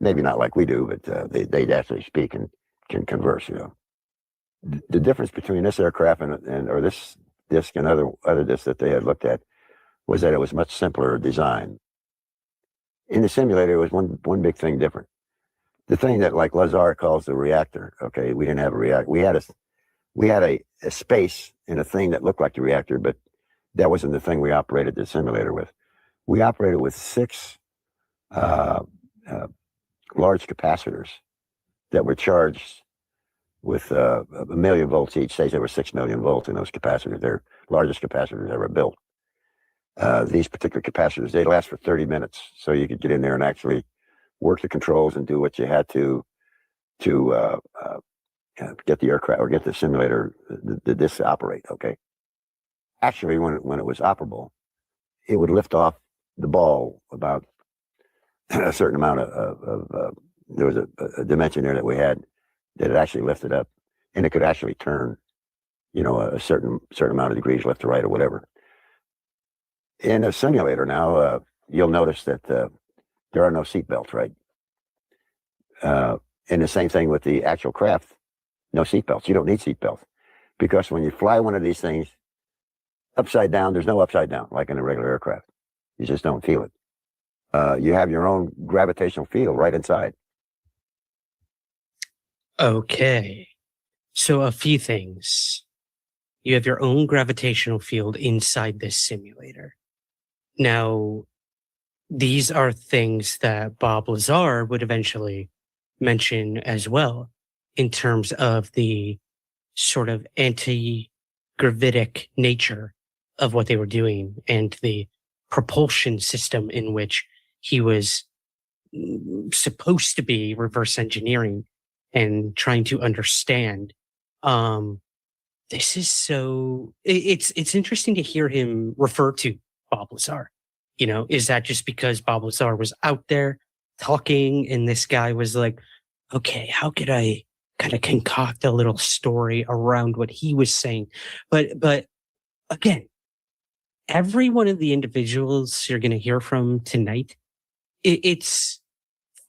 maybe not like we do, but they actually speak and can converse, The difference between this aircraft or this disc and other discs that they had looked at was that it was much simpler design. In the simulator, it was one big thing different. The thing that like Lazar calls the reactor. Okay, we didn't have a reactor. We had a space and a thing that looked like the reactor, but that wasn't the thing we operated the simulator with. We operated with 6 large capacitors that were charged with 1 million volts each. Say there were 6 million volts in those capacitors. They're largest capacitors ever built. These particular capacitors, they last for 30 minutes. So you could get in there and actually work the controls and do what you had to get the aircraft or get the simulator, the disc to operate. Okay. Actually, when it was operable, it would lift off the ball about a certain amount of there was a dimension there that we had that it actually lifted up, and it could actually turn, a certain amount of degrees left to right or whatever. In a simulator now, you'll notice that there are no seat belts, right? And the same thing with the actual craft, no seat belts. You don't need seat belts because when you fly one of these things upside down, there's no upside down like in a regular aircraft. You just don't feel it. You have your own gravitational field right inside. Okay. So a few things. You have your own gravitational field inside this simulator. Now, these are things that Bob Lazar would eventually mention as well in terms of the sort of anti-gravitic nature of what they were doing and the propulsion system in which he was supposed to be reverse engineering and trying to understand. This is so, it's interesting to hear him refer to Bob Lazar. Is that just because Bob Lazar was out there talking and this guy was like, okay, how could I kind of concoct a little story around what he was saying? But again, every one of the individuals you're going to hear from tonight, it's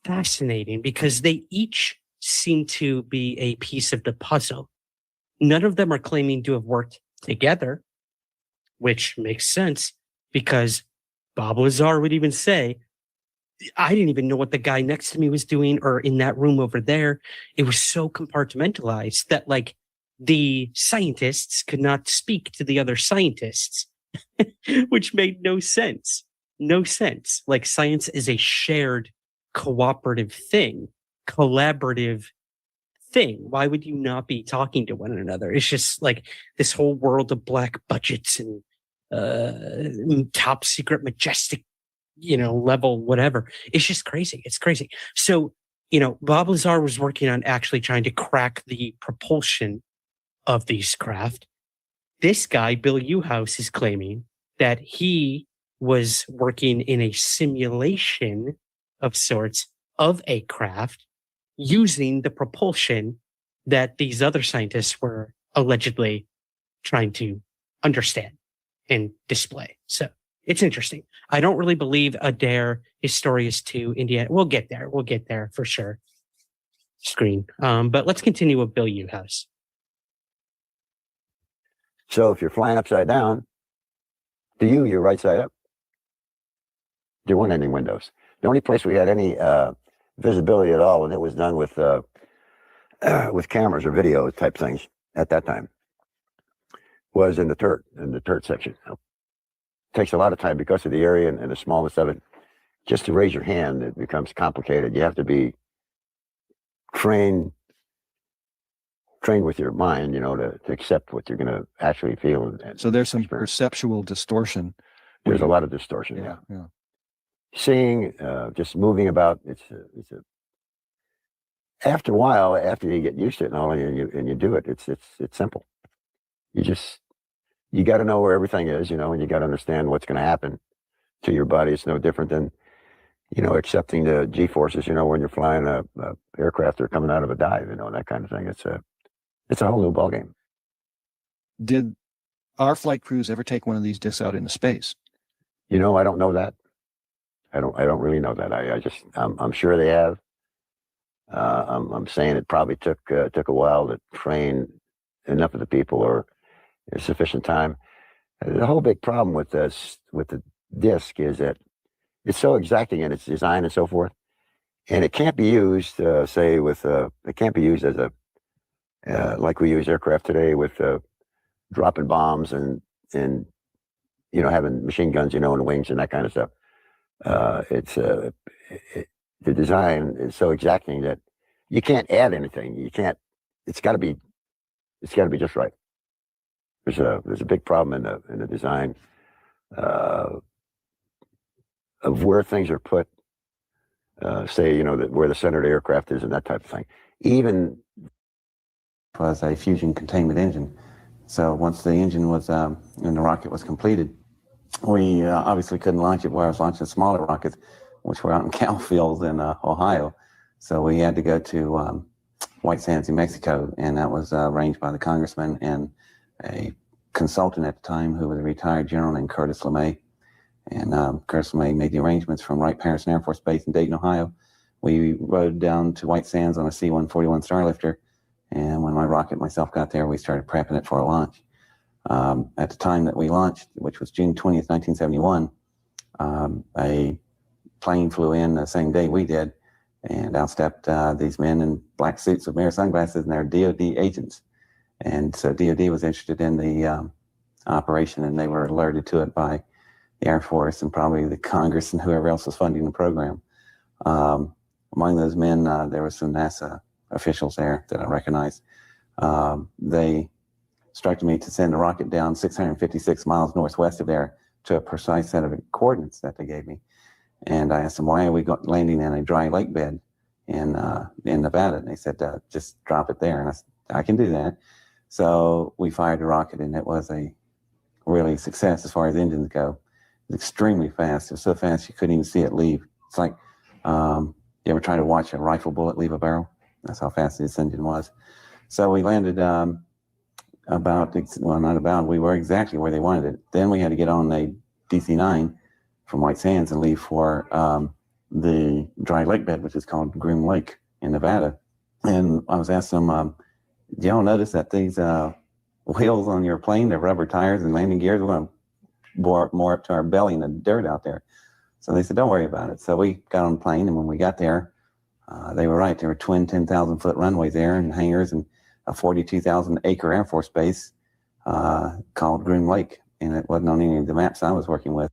fascinating because they each seem to be a piece of the puzzle. None of them are claiming to have worked together, which makes sense because Bob Lazar would even say, I didn't even know what the guy next to me was doing or in that room over there. It was so compartmentalized that like the scientists could not speak to the other scientists, which made no sense. No sense. Like science is a shared cooperative thing, collaborative thing. Why would you not be talking to one another? It's just like this whole world of black budgets and top secret majestic, level, whatever. It's just crazy. It's crazy. So, Bob Lazar was working on actually trying to crack the propulsion of these craft. This guy, Bill Uhouse, is claiming that he was working in a simulation of sorts of a craft using the propulsion that these other scientists were allegedly trying to understand and display. So it's interesting. I don't really believe Adair Historias to Indiana. We'll get there. We'll get there for sure. Screen. But let's continue with Bill Uhouse. So if you're flying upside down, you're right side up. There weren't any windows. The only place we had any visibility at all, and it was done with cameras or video type things at that time, was in the turret section. It takes a lot of time because of the area and the smallness of it. Just to raise your hand, it becomes complicated. You have to be trained with your mind, to accept what you're going to actually feel. So there's some perceptual distortion. There's a lot of distortion. Yeah. Seeing, just moving about. After a while, after you get used to it and all, and you do it, it's simple. You you got to know where everything is, you know, and you got to understand what's going to happen to your body. It's no different than, you know, accepting the G-forces, you know, when you're flying a aircraft or coming out of a dive, you know, and that kind of thing. It's a whole new ballgame. Did our flight crews ever take one of these discs out into space? You know, I don't know that. I don't really know that. I'm sure they have. I'm saying it probably took a while to train enough of the people or sufficient time. The whole big problem with this, with the disc, is that it's so exacting in its design and so forth, and it can't be used, say, with it can't be used as a like we use aircraft today with dropping bombs and you know, having machine guns, you know, and wings and that kind of stuff. The design is so exacting that you can't add anything. You can't. It's got to be just right. There's a big problem in the design of where things are put. Say, you know, where the center of the aircraft is and that type of thing. Even was a fusion containment engine. So once the engine was and the rocket was completed, we obviously couldn't launch it where I was launching smaller rockets, which were out in cow fields in Ohio. So we had to go to White Sands, New Mexico, and that was arranged by the congressman and a consultant at the time who was a retired general named Curtis LeMay. And Curtis LeMay made the arrangements from Wright-Patterson Air Force Base in Dayton, Ohio. We rode down to White Sands on a C-141 Starlifter, and when my rocket and myself got there, we started prepping it for a launch. At the time that we launched, which was June 20th, 1971, a plane flew in the same day we did, and out stepped these men in black suits with mirror sunglasses, and they're DOD agents. And so DOD was interested in the operation, and they were alerted to it by the Air Force and probably the Congress and whoever else was funding the program. Among those men, there were some NASA officials there that I recognized. They instructed me to send a rocket down 656 miles northwest of there to a precise set of coordinates that they gave me. And I asked them, why are we landing in a dry lake bed in Nevada? And they said, just drop it there. And I said, I can do that. So we fired the rocket, and it was a really success as far as engines go. It was extremely fast. It was so fast you couldn't even see it leave. It's like, you ever try to watch a rifle bullet leave a barrel? That's how fast this engine was. So we landed we were exactly where they wanted it. Then we had to get on a DC-9 from White Sands and leave for the dry lake bed, which is called Groom Lake in Nevada. And I was asking them, do y'all notice that these wheels on your plane, they're rubber tires and landing gears, we're going to bore more up to our belly in the dirt out there. So they said, don't worry about it. So we got on the plane, and when we got there, they were right. There were twin 10,000-foot runways there and hangars and a 42,000-acre Air Force base called Groom Lake, and it wasn't on any of the maps I was working with.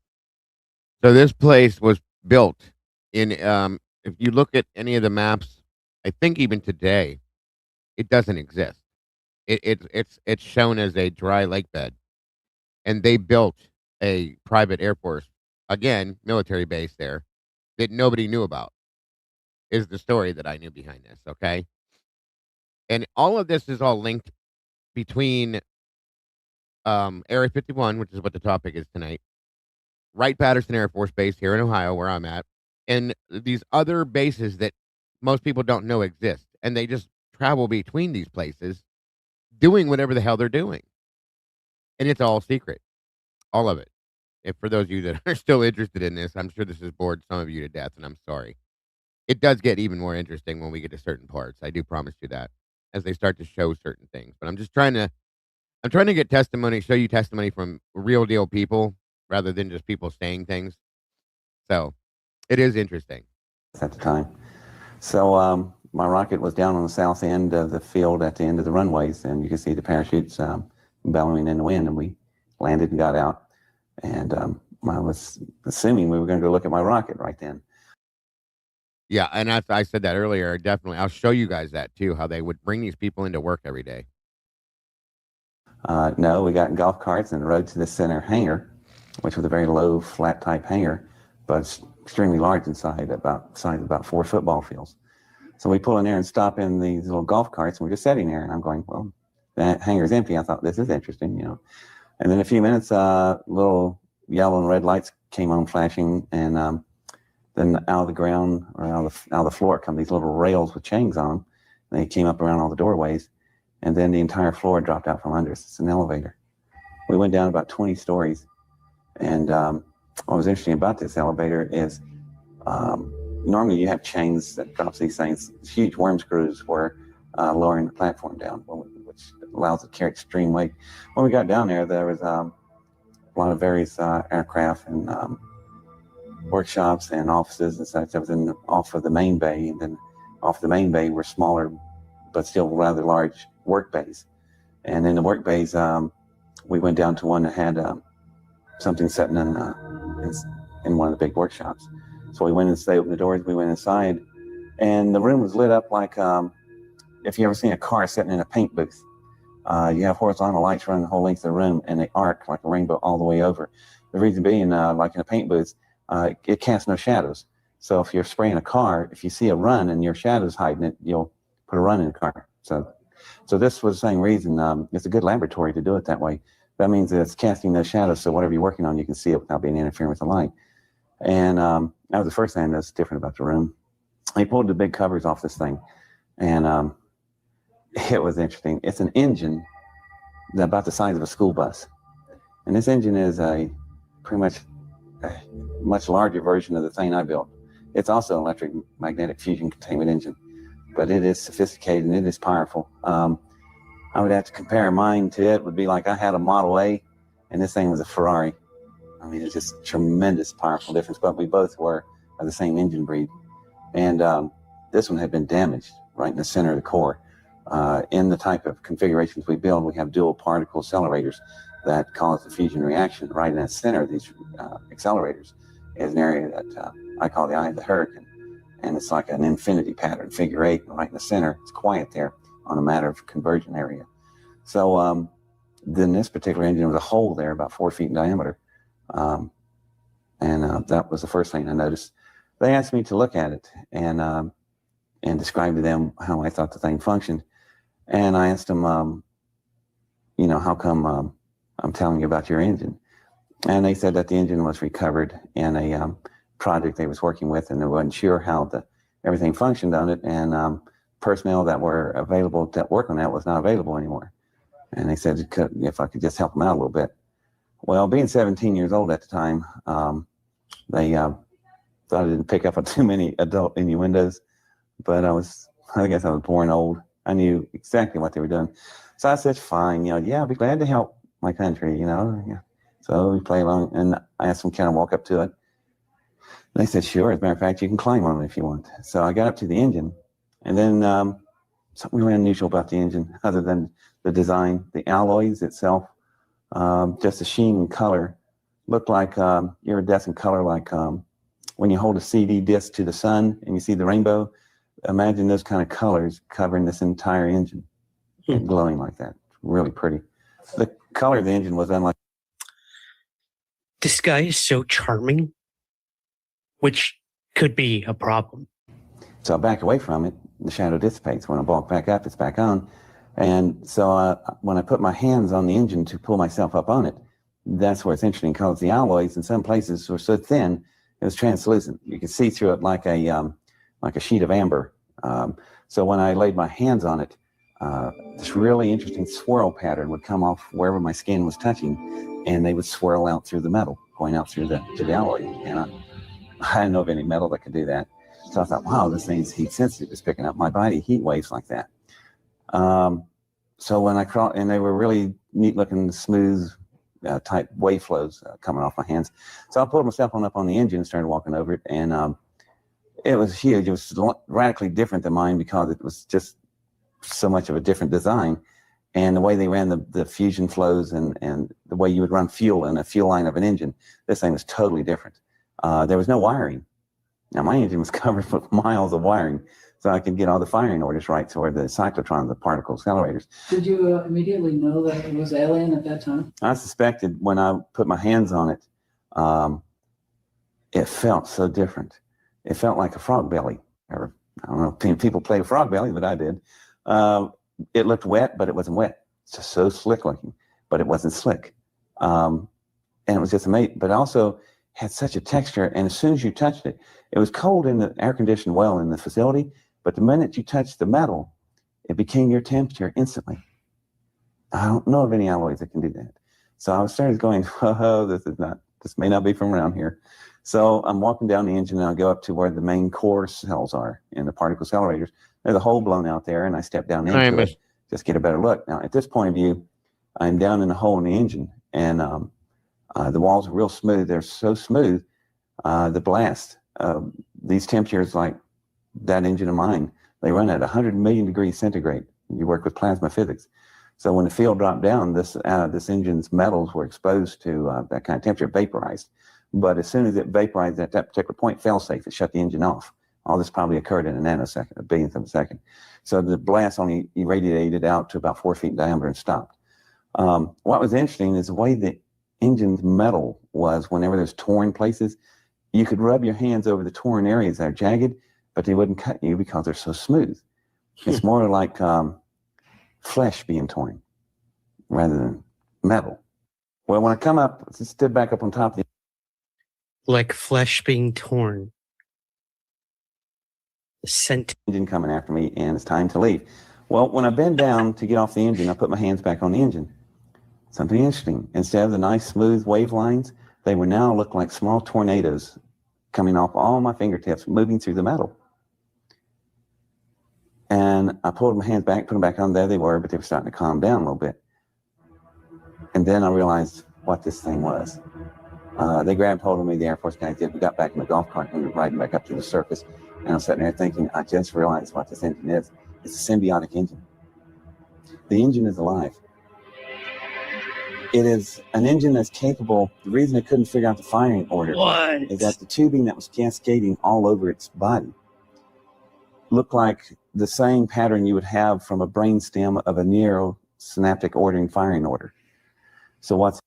So this place was built in, if you look at any of the maps, I think even today, it doesn't exist. It's shown as a dry lake bed, and they built a private Air Force, again, military base there that nobody knew about, is the story that I knew behind this, okay? And all of this is all linked between Area 51, which is what the topic is tonight, Wright-Patterson Air Force Base here in Ohio, where I'm at, and these other bases that most people don't know exist. And they just travel between these places doing whatever the hell they're doing. And it's all secret. All of it. If for those of you that are still interested in this, I'm sure this has bored some of you to death, and I'm sorry. It does get even more interesting when we get to certain parts. I do promise you that, as they start to show certain things. But I'm trying to get testimony, show you testimony from real deal people rather than just people saying things. So it is interesting. At the time. So my rocket was down on the south end of the field at the end of the runways, and you can see the parachutes bellowing in the wind, and we landed and got out. And I was assuming we were going to go look at my rocket right then. Yeah, and I said that earlier, definitely. I'll show you guys that, too, how they would bring these people into work every day. No, we got in golf carts and rode to the center hangar, which was a very low, flat-type hangar, but extremely large inside, about 4 football fields. So we pull in there and stop in these little golf carts, and we're just sitting there, and I'm going, well, that hangar's empty. I thought, this is interesting, you know. And then in a few minutes, little yellow and red lights came on flashing, and then out of the ground or out of the floor come these little rails with chains on them. And they came up around all the doorways, and then the entire floor dropped out from under us. It's an elevator. We went down about 20 stories, and what was interesting about this elevator is normally you have chains that drops these things. Huge worm screws were lowering the platform down, which allows it to carry extreme weight. When we got down there, there was a lot of various aircraft and workshops and offices and such. That was off of the main bay, and then off the main bay were smaller but still rather large work bays. And in the work bays, we went down to one that had something sitting in one of the big workshops. So we went and they opened the doors, we went inside, and the room was lit up like if you ever seen a car sitting in a paint booth. You have horizontal lights running the whole length of the room, and they arc like a rainbow all the way over. The reason being, like in a paint booth, it casts no shadows. So if you're spraying a car, if you see a run and your shadow's hiding it, you'll put a run in the car. So this was the same reason. It's a good laboratory to do it that way. That means that it's casting no shadows, so whatever you're working on, you can see it without being interfering with the light. And that was the first thing that's different about the room. They pulled the big covers off this thing, and it was interesting. It's an engine about the size of a school bus. And this engine is a pretty much a much larger version of the thing I built. It's also an electric magnetic fusion containment engine, but it is sophisticated and it is powerful. I would have to compare mine to it. Would be like I had a Model A and this thing was a Ferrari. I mean, it's just tremendous, powerful difference, but we both were of the same engine breed. And this one had been damaged right in the center of the core. In the type of configurations we build, we have dual particle accelerators that cause the fusion reaction. Right in the center of these accelerators is an area that I call the eye of the hurricane. And it's like an infinity pattern, figure 8, right in the center. It's quiet there on a matter of conversion area. So then this particular engine was a hole there about 4 feet in diameter. And that was the first thing I noticed. They asked me to look at it and describe to them how I thought the thing functioned. And I asked them, how come I'm telling you about your engine? And they said that the engine was recovered in a project they was working with, and they wasn't sure how everything functioned on it. And personnel that were available to work on that was not available anymore. And they said if I could just help them out a little bit. Well, being 17 years old at the time, they thought I didn't pick up on too many adult innuendos, but I guess I was born old. I knew exactly what they were doing. So I said, fine, yeah, I'll be glad to help my country, Yeah. So we played along, and I asked them, can I walk up to it? And they said, sure. As a matter of fact, you can climb on it if you want. So I got up to the engine, and then something really unusual about the engine, other than the design, the alloys itself, just the sheen and color, looked like iridescent color, like when you hold a CD disc to the sun and you see the rainbow. Imagine those kind of colors covering this entire engine, glowing like that. Really pretty. The color of the engine was unlike. This guy is so charming, which could be a problem. So I back away from it. The shadow dissipates. When I walk back up, it's back on. And so when I put my hands on the engine to pull myself up on it, that's where it's interesting, because the alloys in some places were so thin, it was translucent. You could see through it like a sheet of amber. So when I laid my hands on it, this really interesting swirl pattern would come off wherever my skin was touching, and they would swirl out through the metal, going out through the alloy. And I didn't know of any metal that could do that. So I thought, wow, this thing's heat sensitive. It's picking up my body heat waves like that. So when I crawled, and they were really neat looking, smooth type wave flows coming off my hands. So I pulled myself up on the engine and started walking over it. And it was huge. It was radically different than mine because it was just so much of a different design. And the way they ran the fusion flows and the way you would run fuel in a fuel line of an engine, this thing was totally different. There was no wiring. Now, my engine was covered with miles of wiring, so I could get all the firing orders right for the cyclotron, the particle accelerators. Did you immediately know that it was alien at that time? I suspected when I put my hands on it, it felt so different. It felt like a frog belly. Or, I don't know if people play frog belly, but I did. It looked wet, but it wasn't wet. It's just so slick looking, but it wasn't slick. And it was just amazing, but also had such a texture. And as soon as you touched it, it was cold in the air-conditioned well in the facility, but the minute you touched the metal, it became your temperature instantly. I don't know of any alloys that can do that. So I started going, oh, this may not be from around here. So I'm walking down the engine and I go up to where the main core cells are in the particle accelerators. There's a hole blown out there and I step down into it, just get a better look. Now at this point of view, I'm down in a hole in the engine and the walls are real smooth. They're so smooth, the blast, these temperatures like that engine of mine, they run at 100 million degrees centigrade. You work with plasma physics. So when the field dropped down, this engine's metals were exposed to that kind of temperature, vaporized. But as soon as it vaporized at that particular point, fail-safe, it shut the engine off. All this probably occurred in a nanosecond, a billionth of a second. So the blast only irradiated out to about 4 feet in diameter and stopped. What was interesting is the way the engine's metal was whenever there's torn places, you could rub your hands over the torn areas that are jagged, but they wouldn't cut you because they're so smooth. It's more like flesh being torn rather than metal. Well, when I come up, stood back up on top of the like flesh being torn. The scent engine coming after me, and it's time to leave. Well, when I bend down to get off the engine, I put my hands back on the engine. Something interesting. Instead of the nice smooth wave lines, they would now look like small tornadoes coming off all my fingertips, moving through the metal. And I pulled my hands back, put them back on. There they were, but they were starting to calm down a little bit. And then I realized what this thing was. They grabbed hold of me, the Air Force guys did. We got back in the golf cart and we were riding back up to the surface. And I'm sitting there thinking, I just realized what this engine is. It's a symbiotic engine. The engine is alive. It is an engine that's capable. The reason it couldn't figure out the firing order is that the tubing that was cascading all over its body looked like the same pattern you would have from a brainstem of a neurosynaptic ordering firing order. So what's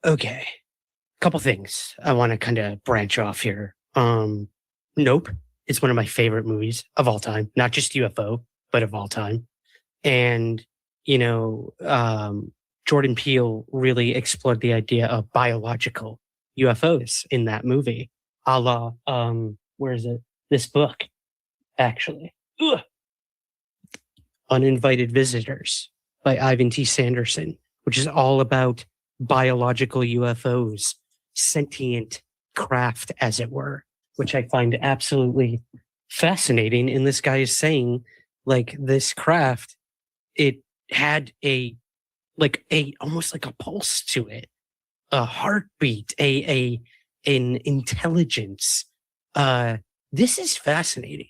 okay? Couple things I want to kind of branch off here. Nope. It's one of my favorite movies of all time, not just UFO, but of all time. And, you know, Jordan Peele really explored the idea of biological UFOs in that movie, a la, where is it? This book, actually. Ugh. Uninvited Visitors by Ivan T. Sanderson, which is all about biological UFOs, sentient craft, as it were, which I find absolutely fascinating. And this guy is saying, like, this craft, it had almost like a pulse to it, a heartbeat, an intelligence. This is fascinating.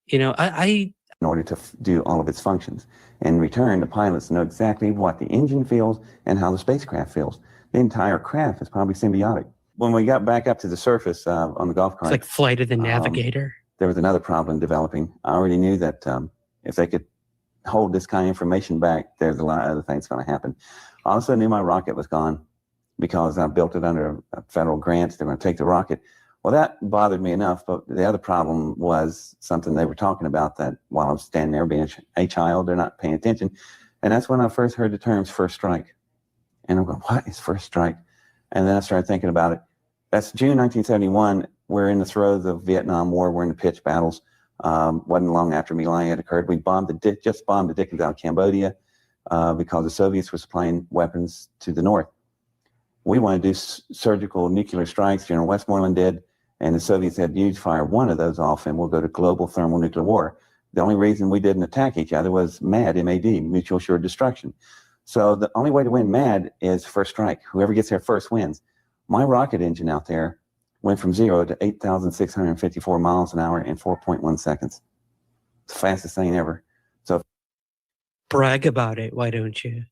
You know, in order to do all of its functions. In return, the pilots know exactly what the engine feels and how the spacecraft feels. The entire craft is probably symbiotic. When we got back up to the surface on the golf cart, it's like Flight of the Navigator. There was another problem developing. I already knew that if they could hold this kind of information back, there's a lot of other things going to happen. I also knew my rocket was gone because I built it under a federal grant. They're going to take the rocket. Well, that bothered me enough, but the other problem was something they were talking about that while I was standing there being a child, they're not paying attention. And that's when I first heard the terms first strike. And I'm going, what is first strike? And then I started thinking about it. That's June 1971. We're in the throes of Vietnam War. We're in the pitched battles. Wasn't long after My Lai had occurred. We just bombed the dickens out of Cambodia because the Soviets were supplying weapons to the north. We want to do surgical nuclear strikes. General Westmoreland did. And the Soviets said, you fire one of those off and we'll go to global thermonuclear war. The only reason we didn't attack each other was MAD, M-A-D, mutual assured destruction. So the only way to win MAD is first strike. Whoever gets there first wins. My rocket engine out there went from 0 to 8,654 miles an hour in 4.1 seconds. It's the fastest thing ever. So brag about it, why don't you?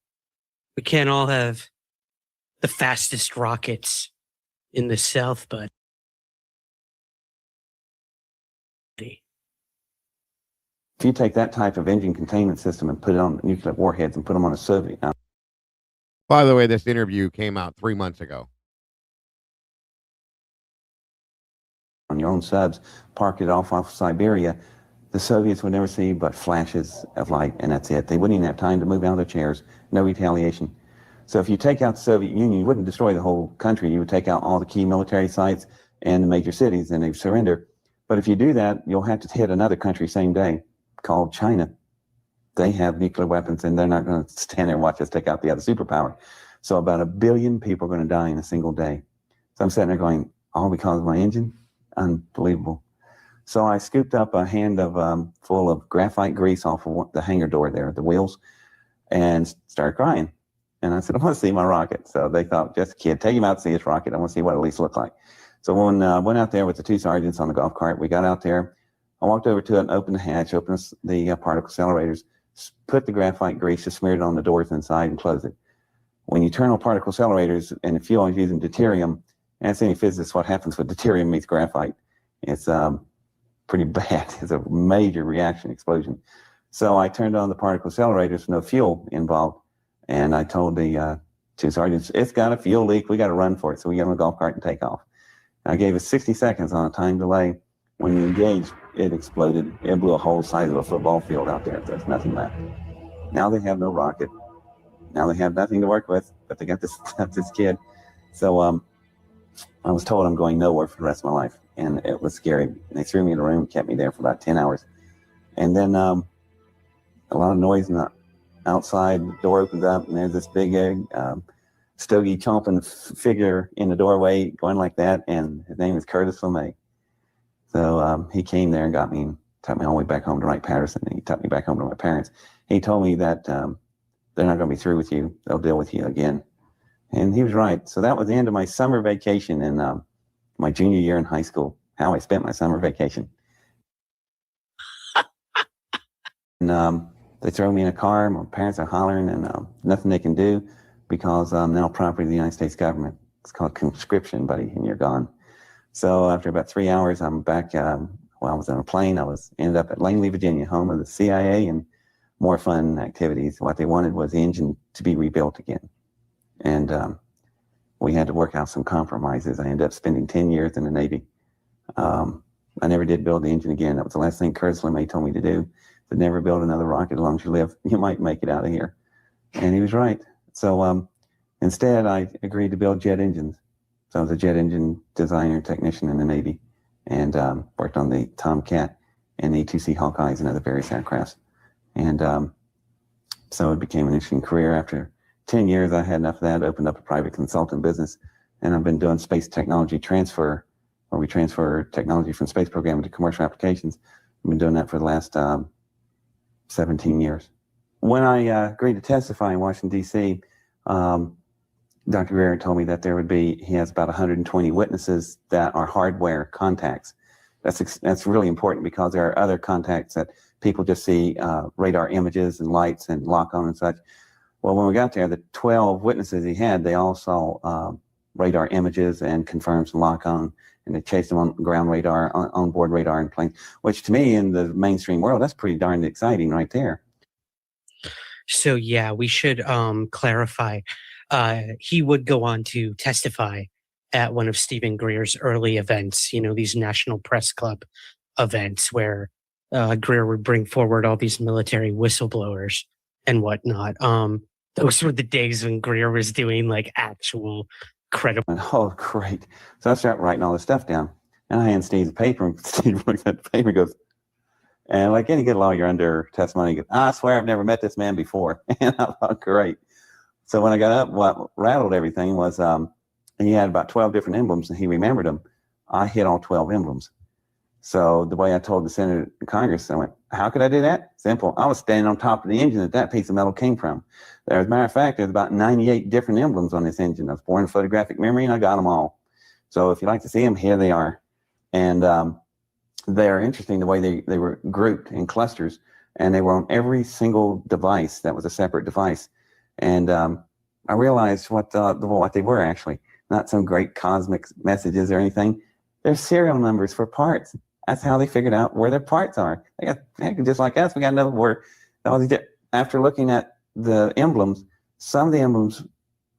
We can't all have the fastest rockets in the South, but if you take that type of engine containment system and put it on nuclear warheads and put them on a Soviet. By the way, this interview came out 3 months ago. On your own subs, park it off Siberia, the Soviets would never see but flashes of light, and that's it. They wouldn't even have time to move out of their chairs. No retaliation. So if you take out the Soviet Union, you wouldn't destroy the whole country. You would take out all the key military sites and the major cities, and they surrender. But if you do that, you'll have to hit another country same day called China. They have nuclear weapons, and they're not going to stand there and watch us take out the other superpower. So about 1 billion people are going to die in a single day. So I'm sitting there going, all because of my engine? Unbelievable. So I scooped up a hand of full of graphite grease off of the hangar door there, the wheels, and started crying. And I said, I want to see my rocket. So they thought, just a kid, take him out to see his rocket. I want to see what it at least looked like. So when I went out there with the 2 sergeants on the golf cart, we got out there. I walked over to it and opened the hatch, opened the particle accelerators, put the graphite grease, just smeared it on the doors inside and closed it. When you turn on particle accelerators and the fuel is using deuterium, ask any physicist what happens with deuterium meets graphite. It's pretty bad. It's a major reaction explosion. So I turned on the particle accelerators, no fuel involved. And I told the 2 sergeants, it's got a fuel leak. We got to run for it. So we got on the golf cart and take off. I gave it 60 seconds on a time delay. When you engaged, it exploded. It blew a whole size of a football field out there. There's nothing left. Now they have no rocket. Now they have nothing to work with, but they got this kid. So I was told I'm going nowhere for the rest of my life. And it was scary. And they threw me in a room, kept me there for about 10 hours. And then a lot of noise in the outside, the door opens up, and there's this big stogie chomping figure in the doorway going like that, and his name is Curtis LeMay. So he came there and got me and took me all the way back home to Wright-Patterson, and he took me back home to my parents. He told me that they're not going to be through with you. They'll deal with you again. And he was right. So that was the end of my summer vacation in my junior year in high school, how I spent my summer vacation. And they throw me in a car. My parents are hollering, and nothing they can do because I'm now property of the United States government. It's called conscription, buddy, and you're gone. So after about 3 hours, I'm back. I was on a plane. Ended up at Langley, Virginia, home of the CIA and more fun activities. What they wanted was the engine to be rebuilt again. And we had to work out some compromises. I ended up spending 10 years in the Navy. I never did build the engine again. That was the last thing Curtis LeMay told me to do. To never build another rocket as long as you live. You might make it out of here. And he was right. So instead, I agreed to build jet engines. So I was a jet engine designer and technician in the Navy, and worked on the Tomcat and the E-2C Hawkeyes and other various aircrafts. And so it became an interesting career. After 10 years, I had enough of that, opened up a private consulting business, and I've been doing space technology transfer, where we transfer technology from space program to commercial applications. I've been doing that for the last 17 years. When I agreed to testify in Washington, D.C., Dr. Greer told me that he has about 120 witnesses that are hardware contacts. That's really important because there are other contacts that people just see radar images and lights and lock on and such. Well, when we got there, the 12 witnesses he had, they all saw radar images and confirmed some lock on, and they chased them on ground radar, onboard radar and planes, which to me in the mainstream world, that's pretty darn exciting right there. So yeah, we should clarify. He would go on to testify at one of Stephen Greer's early events, these National Press Club events where Greer would bring forward all these military whistleblowers and whatnot. Those were the days when Greer was doing like actual credible. Oh, great. So I start writing all this stuff down. And I hand Steve the paper, and Steve looks at the paper and goes, and like any good lawyer under testimony, he goes, I swear I've never met this man before. And I thought, great. So when I got up, what rattled everything was he had about 12 different emblems, and he remembered them. I hit all 12 emblems. So the way I told the Senate and Congress, I went, how could I do that? Simple. I was standing on top of the engine that piece of metal came from. As a matter of fact, there's about 98 different emblems on this engine. I was born in photographic memory, and I got them all. So if you'd like to see them, here they are. And they're interesting the way they were grouped in clusters, and they were on every single device that was a separate device. And I realized what they were actually. Not some great cosmic messages or anything. They're serial numbers for parts. That's how they figured out where their parts are. They got, just like us, we got to know where all these. After looking at the emblems, some of the emblems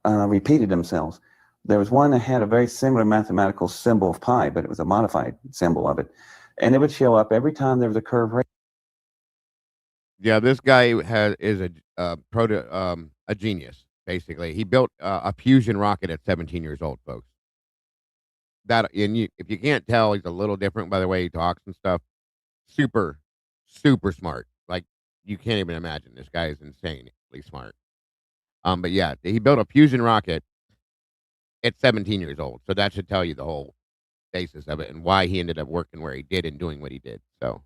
repeated themselves. There was one that had a very similar mathematical symbol of pi, but it was a modified symbol of it. And it would show up every time there was a curve rate. Yeah, this guy is a genius. basically. He built a fusion rocket at 17 years old, folks. If you can't tell, he's a little different by the way he talks and stuff. Super, super smart. Like, you can't even imagine. This guy is insanely smart. But yeah, he built a fusion rocket at 17 years old. So that should tell you the whole basis of it and why he ended up working where he did and doing what he did. So,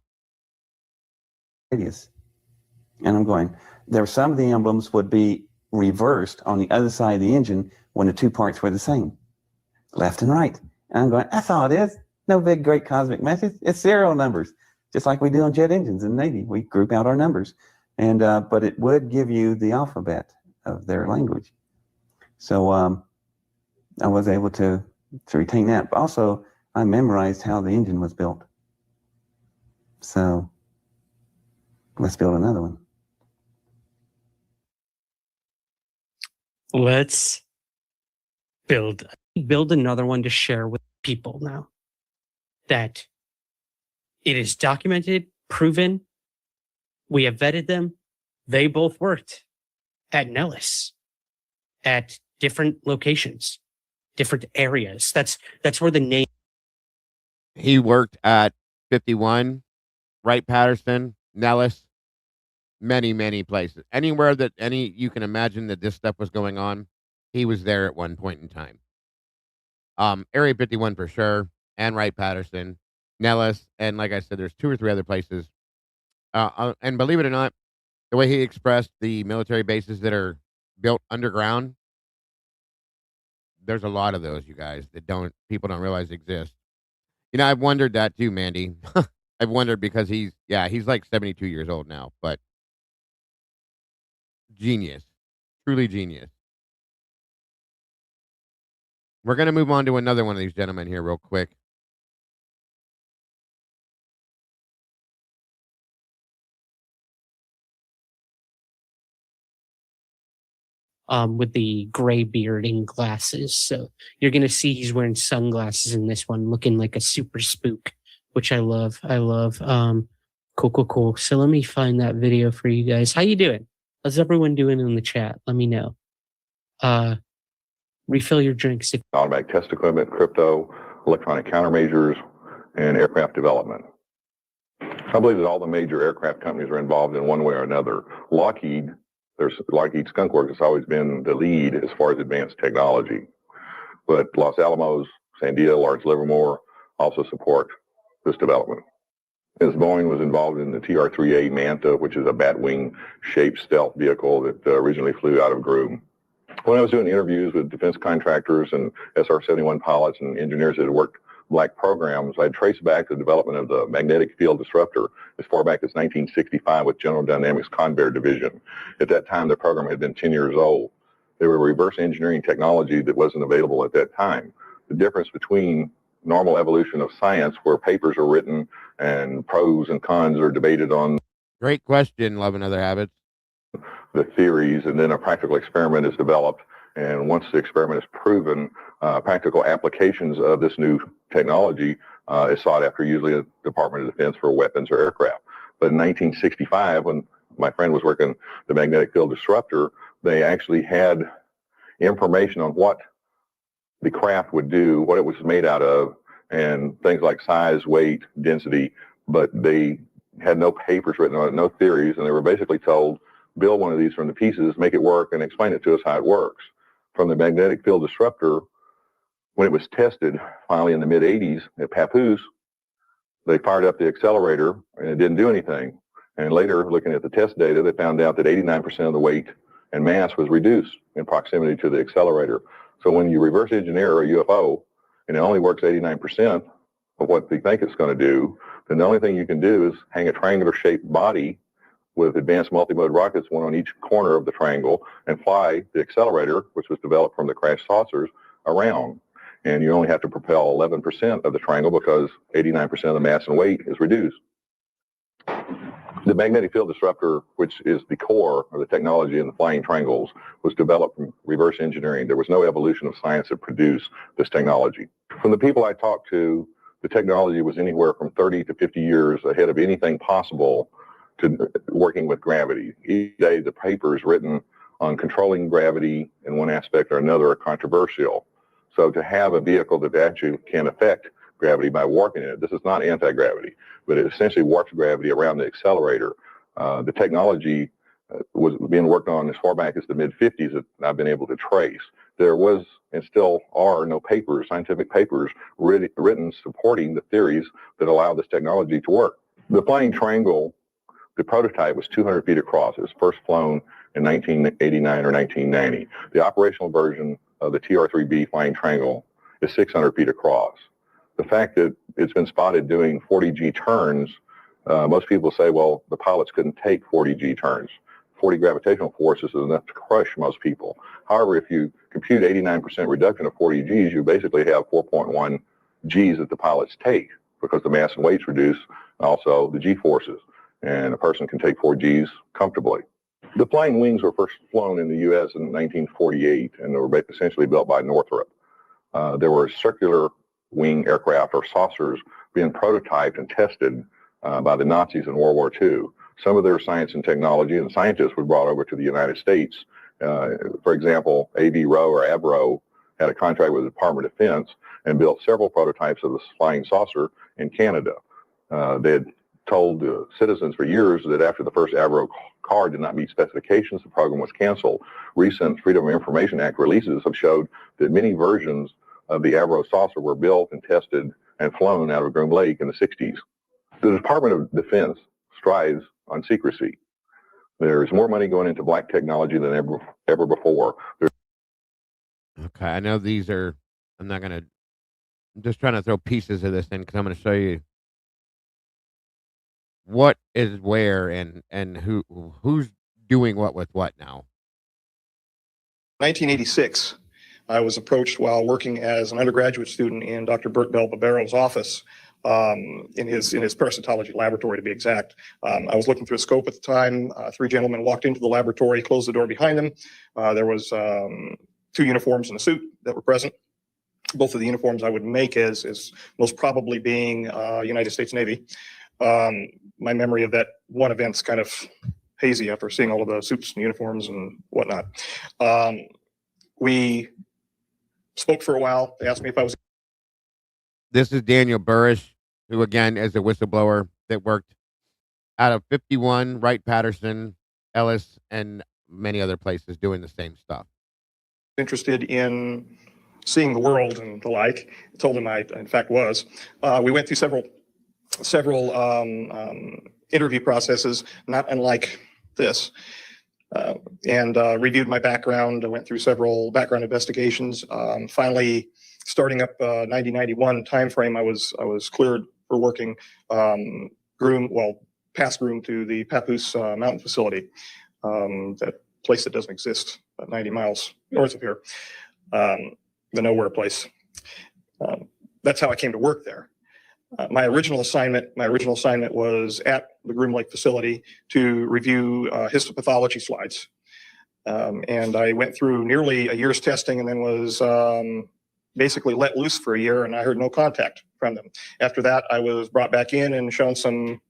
radius. And I'm going, there some of the emblems would be reversed on the other side of the engine when the two parts were the same, left and right. And I'm going, that's all it is. No big, great cosmic message. It's serial numbers, just like we do on jet engines in the Navy. We group out our numbers. And but it would give you the alphabet of their language. So I was able to retain that. But also, I memorized how the engine was built. So let's build another one. Let's build another one to share with people now that it is documented, proven. We have vetted them. They both worked at Nellis at different locations, different areas. That's where the name. he worked at 51, Wright-Patterson, Nellis, many places. Anywhere that you can imagine that this stuff was going on, he was there at one point in time. Area 51 for sure, and Wright-Patterson, Nellis, and like I said, there's 2 or 3 other places. And believe it or not, the way he expressed the military bases that are built underground, there's a lot of those, you guys, that people don't realize exist. You know, I've wondered that too, Mandy. I've wondered because he's like 72 years old now, but genius, truly genius. We're going to move on to another one of these gentlemen here real quick. With the gray beard and glasses. So you're going to see he's wearing sunglasses in this one, looking like a super spook, which I love. Cool. So let me find that video for you guys. How you doing? How's everyone doing in the chat? Let me know. Refill your drinks. Automatic test equipment, crypto, electronic countermeasures, and aircraft development. I believe that all the major aircraft companies are involved in one way or another. Lockheed Skunk Works has always been the lead as far as advanced technology. But Los Alamos, Sandia, Lawrence Livermore also support this development. As Boeing was involved in the TR-3A Manta, which is a batwing-shaped stealth vehicle that originally flew out of Groom. When I was doing interviews with defense contractors and SR-71 pilots and engineers that had worked black programs, I'd trace back the development of the magnetic field disruptor as far back as 1965 with General Dynamics Convair Division. At that time, the program had been 10 years old. They were reverse engineering technology that wasn't available at that time. The difference between normal evolution of science, where papers are written and pros and cons are debated on. Great question, Love and Other Habits. The theories, and then a practical experiment is developed. And once the experiment is proven, practical applications of this new technology is sought after, usually the Department of Defense for weapons or aircraft. But in 1965, when my friend was working the magnetic field disruptor, they actually had information on what the craft would do, what it was made out of, and things like size, weight, density, but they had no papers written on it, no theories, and they were basically told, build one of these from the pieces, make it work, and explain it to us how it works. From the magnetic field disruptor, when it was tested finally in the mid-'80s at Papoose, they fired up the accelerator and it didn't do anything. And later, looking at the test data, they found out that 89% of the weight and mass was reduced in proximity to the accelerator. So when you reverse engineer a UFO and it only works 89% of what they think it's going to do, then the only thing you can do is hang a triangular shaped body with advanced multimode rockets, one on each corner of the triangle, and fly the accelerator, which was developed from the crash saucers, around. And you only have to propel 11% of the triangle because 89% of the mass and weight is reduced. The magnetic field disruptor, which is the core of the technology in the flying triangles, was developed from reverse engineering. There was no evolution of science that produced this technology. From the people I talked to, the technology was anywhere from 30 to 50 years ahead of anything possible to working with gravity. Each day, the papers written on controlling gravity in one aspect or another are controversial. So to have a vehicle that actually can affect gravity by warping it, this is not anti-gravity, but it essentially warps gravity around the accelerator. The technology was being worked on as far back as the mid-50s that I've been able to trace. There was and still are no papers, scientific papers written supporting the theories that allow this technology to work. The flying triangle, the prototype was 200 feet across. It was first flown in 1989 or 1990. The operational version of the TR-3B flying triangle is 600 feet across. The fact that it's been spotted doing 40G turns, most people say, well, the pilots couldn't take 40G turns. 40 gravitational forces is enough to crush most people. However, if you compute 89% reduction of 40 Gs, you basically have 4.1 Gs that the pilots take because the mass and weight's reduced, and also the G forces, and a person can take 4 Gs comfortably. The flying wings were first flown in the U.S. in 1948, and they were essentially built by Northrop. There were circular wing aircraft, or saucers, being prototyped and tested by the Nazis in World War II. Some of their science and technology and scientists were brought over to the United States. For example, Avro had a contract with the Department of Defense and built several prototypes of the flying saucer in Canada. They had told citizens for years that after the first Avro car did not meet specifications, the program was canceled. Recent Freedom of Information Act releases have showed that many versions of the Avro saucer were built and tested and flown out of Groom Lake in the 60s. The Department of Defense strives on secrecy. There's more money going into black technology than ever before. Okay, I know these are, I'm just trying to throw pieces of this in because I'm going to show you what is where and who's doing what with what now. 1986, I was approached while working as an undergraduate student in Dr. Bert Bell-Babero's office, in his parasitology laboratory, to be exact. I was looking through a scope at the time. Three gentlemen walked into the laboratory, closed the door behind them. There was 2 uniforms and a suit that were present. Both of the uniforms I would make as most probably being United States Navy. My memory of that one event's kind of hazy after seeing all of the suits and uniforms and whatnot. We spoke for a while. They asked me if I was. This is Daniel Burrish, who again is a whistleblower that worked out of 51, Wright-Patterson, Ellis, and many other places doing the same stuff. Interested in seeing the world and the like. I told him I, in fact, was. We went through several interview processes, not unlike this, and reviewed my background. I went through several background investigations. Finally, starting up 90-91 timeframe, I was cleared for working past Groom to the Papoose Mountain facility, that place that doesn't exist, about 90 miles north of here, the nowhere place. That's how I came to work there. My original assignment was at the Groom Lake facility to review histopathology slides. And I went through nearly a year's testing and then was basically let loose for a year, and I heard no contact from them. After that, I was brought back in and shown some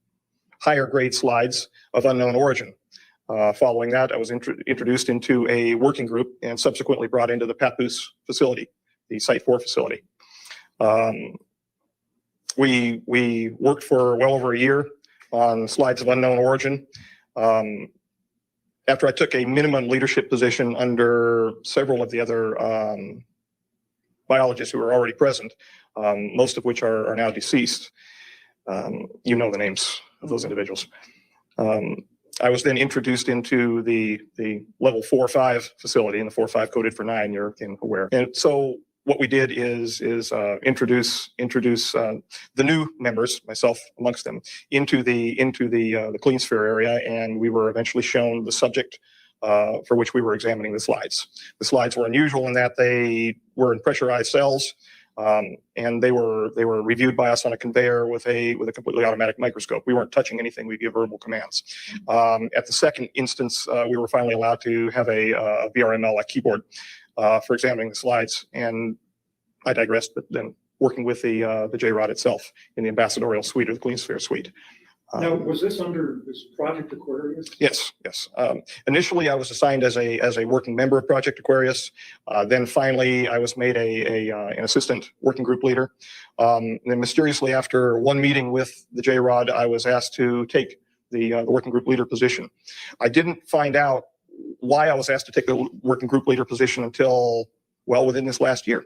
higher grade slides of unknown origin. Following that, I was introduced into a working group and subsequently brought into the Papoose facility, the Site 4 facility. We worked for well over a year on slides of unknown origin. After I took a minimum leadership position under several of the other biologists who were already present, most of which are now deceased. You know the names of those individuals. I was then introduced into the level 4-5 facility, and the 4-5 coded for 9, you're aware. And so what we did is introduce the new members, myself amongst them, into the clean sphere area, and we were eventually shown the subject for which we were examining the slides. The slides were unusual in that they were in pressurized cells, and they were reviewed by us on a conveyor with a completely automatic microscope. We weren't touching anything. We give verbal commands. At the second instance, we were finally allowed to have a VRML, a keyboard, for examining the slides. And I digressed, but then working with the JROD itself in the ambassadorial suite or the clean sphere suite. Now, was this under this Project Aquarius? Yes, yes. Initially, I was assigned as a working member of Project Aquarius. Then finally, I was made an assistant working group leader. Then mysteriously, after one meeting with the J-Rod, I was asked to take the working group leader position. I didn't find out why I was asked to take the working group leader position until, well, within this last year.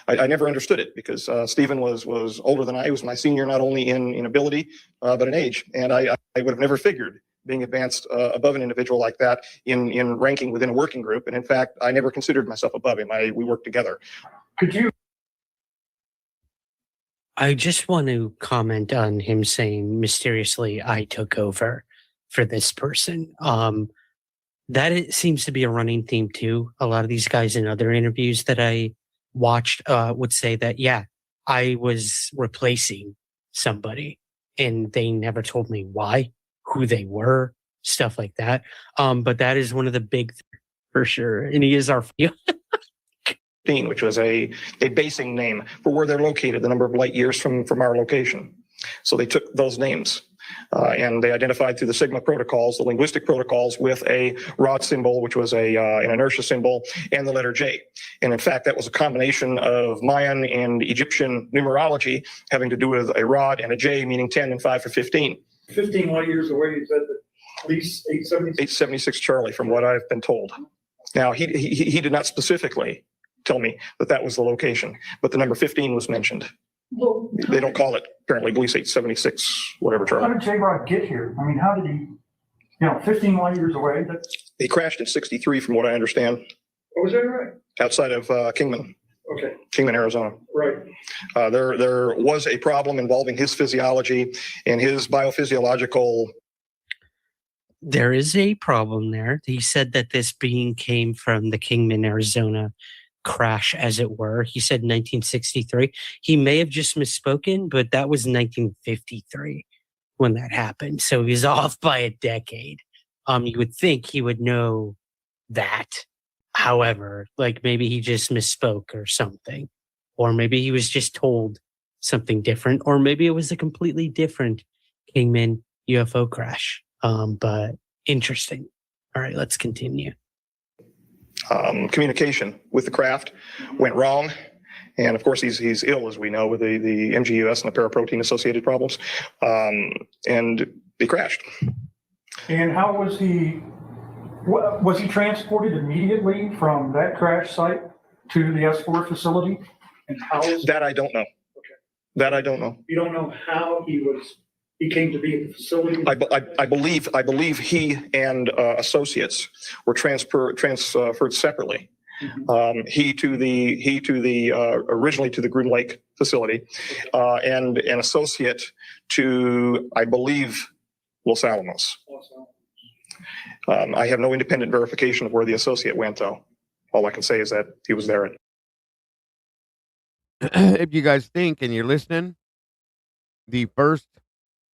I never understood it because Stephen was older than I. He was my senior, not only in ability, but in age. And I would have never figured being advanced above an individual like that in ranking within a working group. And in fact, I never considered myself above him. We worked together. Could you? I just want to comment on him saying mysteriously, I took over for this person. That it seems to be a running theme too. A lot of these guys in other interviews that I watched would say that, yeah, I was replacing somebody and they never told me why, who they were, stuff like that. But that is one of the big for sure. And he is our which was a basing name for where they're located, the number of light years from our location. So they took those names and they identified through the Sigma protocols, the linguistic protocols, with a rod symbol, which was an inertia symbol, and the letter J. And in fact, that was a combination of Mayan and Egyptian numerology having to do with a rod and a J, meaning 10 and 5 for 15. 15 light years away, is that at least 876? 876 Charlie, from what I've been told. Now, he did not specifically tell me that was the location, but the number 15 was mentioned. Well, they don't call it apparently Police 876, whatever. Charlie. How did J-Rod get here? I mean, how did he, 15 light years away? He crashed in 63, from what I understand. Oh, was that right? Outside of Kingman. Okay. Kingman, Arizona. Right. There was a problem involving his physiology and his biophysiological. There is a problem there. He said that this being came from the Kingman, Arizona crash, as it were. He said 1963. He may have just misspoken, but that was 1953 when that happened. So he's off by a decade. You would think he would know that. However, like maybe he just misspoke or something, or maybe he was just told something different, or maybe it was a completely different Kingman UFO crash. But interesting. All right, let's continue. Communication with the craft went wrong. And of course, he's ill, as we know, with the MGUS and the paraprotein associated problems. And he crashed. And how was he? Was he transported immediately from that crash site to the S4 facility? And how that I don't know. Okay. That I don't know. You don't know how he came to be at the facility? I believe he and associates were transferred separately. Mm-hmm. He to the originally to the Groom Lake facility, and an associate to, I believe, Los Alamos. I have no independent verification of where the associate went, though. All I can say is that he was there. If you guys think and you're listening, the first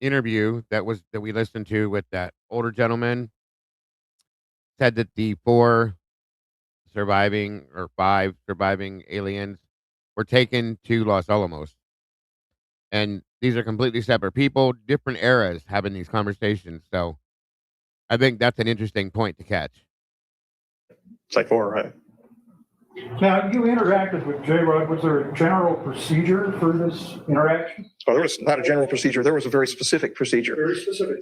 interview that we listened to with that older gentleman said that the 5 surviving aliens were taken to Los Alamos. And these are completely separate people, different eras having these conversations. So I think that's an interesting point to catch. Site 4, right? Now, you interacted with J-Rod. Was there a general procedure for this interaction? Oh, there was not a general procedure. There was a very specific procedure. Very specific,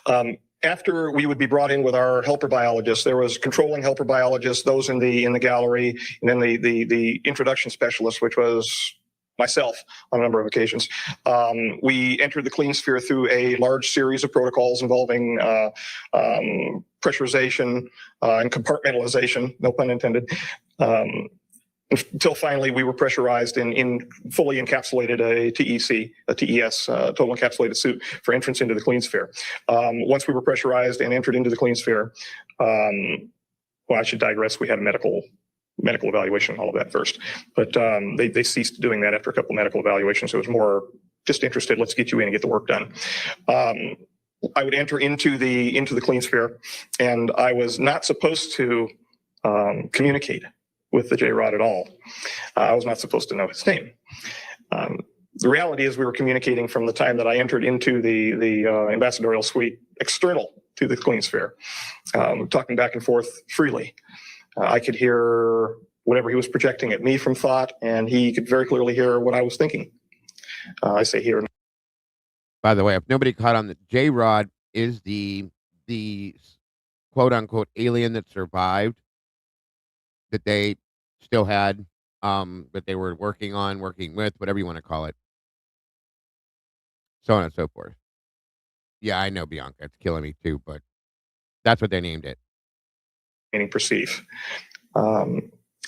okay. After we would be brought in with our helper biologists, there was controlling helper biologists, those in the gallery, and then the introduction specialist, which was myself on a number of occasions. We entered the clean sphere through a large series of protocols involving pressurization and compartmentalization, no pun intended, until finally we were pressurized in fully encapsulated a TES, total encapsulated suit for entrance into the clean sphere. Once we were pressurized and entered into the clean sphere, well, I should digress. We had a medical evaluation, all of that first, but they ceased doing that after a couple of medical evaluations. It was more just interested, let's get you in and get the work done. I would enter into the clean sphere, and I was not supposed to communicate with the J-Rod at all. I was not supposed to know his name. The reality is we were communicating from the time that I entered into the ambassadorial suite external to the clean sphere, talking back and forth freely. I could hear whatever he was projecting at me from thought, and he could very clearly hear what I was thinking. I say here. By the way, if nobody caught on, J-Rod is the quote unquote alien that survived, that they still had, that they were working with, whatever you want to call it, so on and so forth. Yeah, I know, Bianca, it's killing me too, but that's what they named it. Meaning perceive.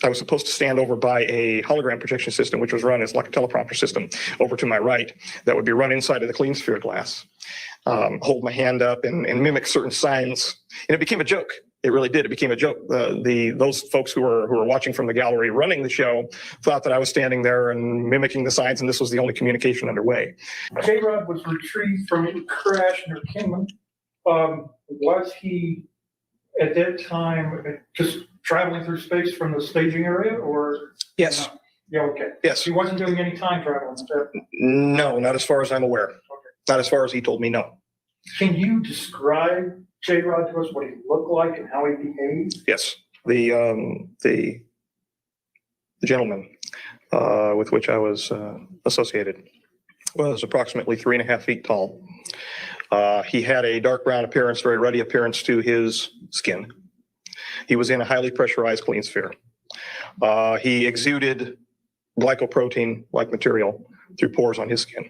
I was supposed to stand over by a hologram projection system, which was run as like a teleprompter system over to my right, that would be run inside of the clean sphere glass. Hold my hand up and mimic certain signs. And it became a joke. It really did. It became a joke. Those folks who were watching from the gallery running the show thought that I was standing there and mimicking the signs, and this was the only communication underway. J-Rod was retrieved from a crash near Kingman. Was he at that time just traveling through space from the staging area, or? Yes. No? Yeah, okay. Yes. He wasn't doing any time travel. No, not as far as I'm aware. Okay. Not as far as he told me, no. Can you describe J-Rod to us, what he looked like and how he behaved? Yes. The gentleman with which I was associated was approximately 3.5 feet tall. He had a dark brown appearance, very ruddy appearance to his skin. He was in a highly pressurized clean sphere. He exuded glycoprotein-like material through pores on his skin,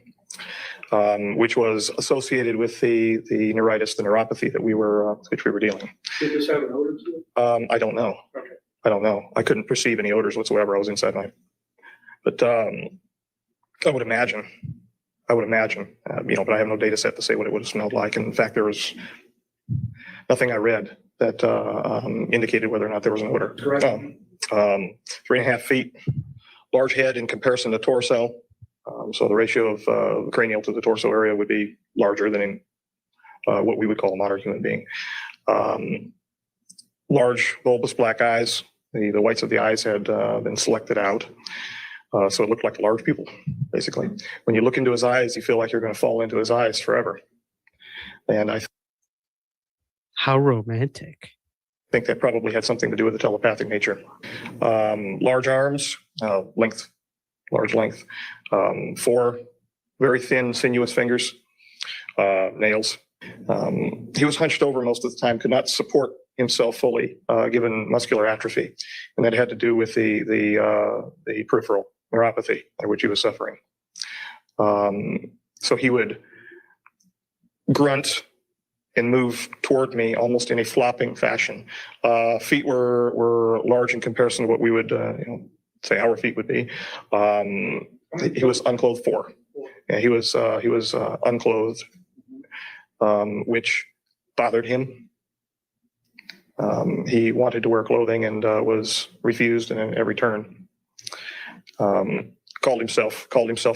which was associated with the neuritis, the neuropathy that we were dealing. Did this have an odor to it? I don't know. Okay. I don't know. I couldn't perceive any odors whatsoever. I was inside my, but I would imagine, but I have no data set to say what it would have smelled like. And in fact, there was nothing I read that indicated whether or not there was an odor. 3.5 feet, large head in comparison to torso. So the ratio of the cranial to the torso area would be larger than in what we would call a modern human being. Large bulbous black eyes. The whites of the eyes had been selected out. So it looked like large people, basically. When you look into his eyes, you feel like you're going to fall into his eyes forever. And how romantic. I think that probably had something to do with the telepathic nature. Large arms, large length. 4 very thin, sinuous fingers, nails. He was hunched over most of the time, could not support himself fully, given muscular atrophy. And that had to do with the peripheral neuropathy by which he was suffering. So he would grunt and move toward me almost in a flopping fashion. Feet were large in comparison to what we would say our feet would be. He was unclothed 4. Yeah, he was unclothed, which bothered him. He wanted to wear clothing and was refused in every turn. Called himself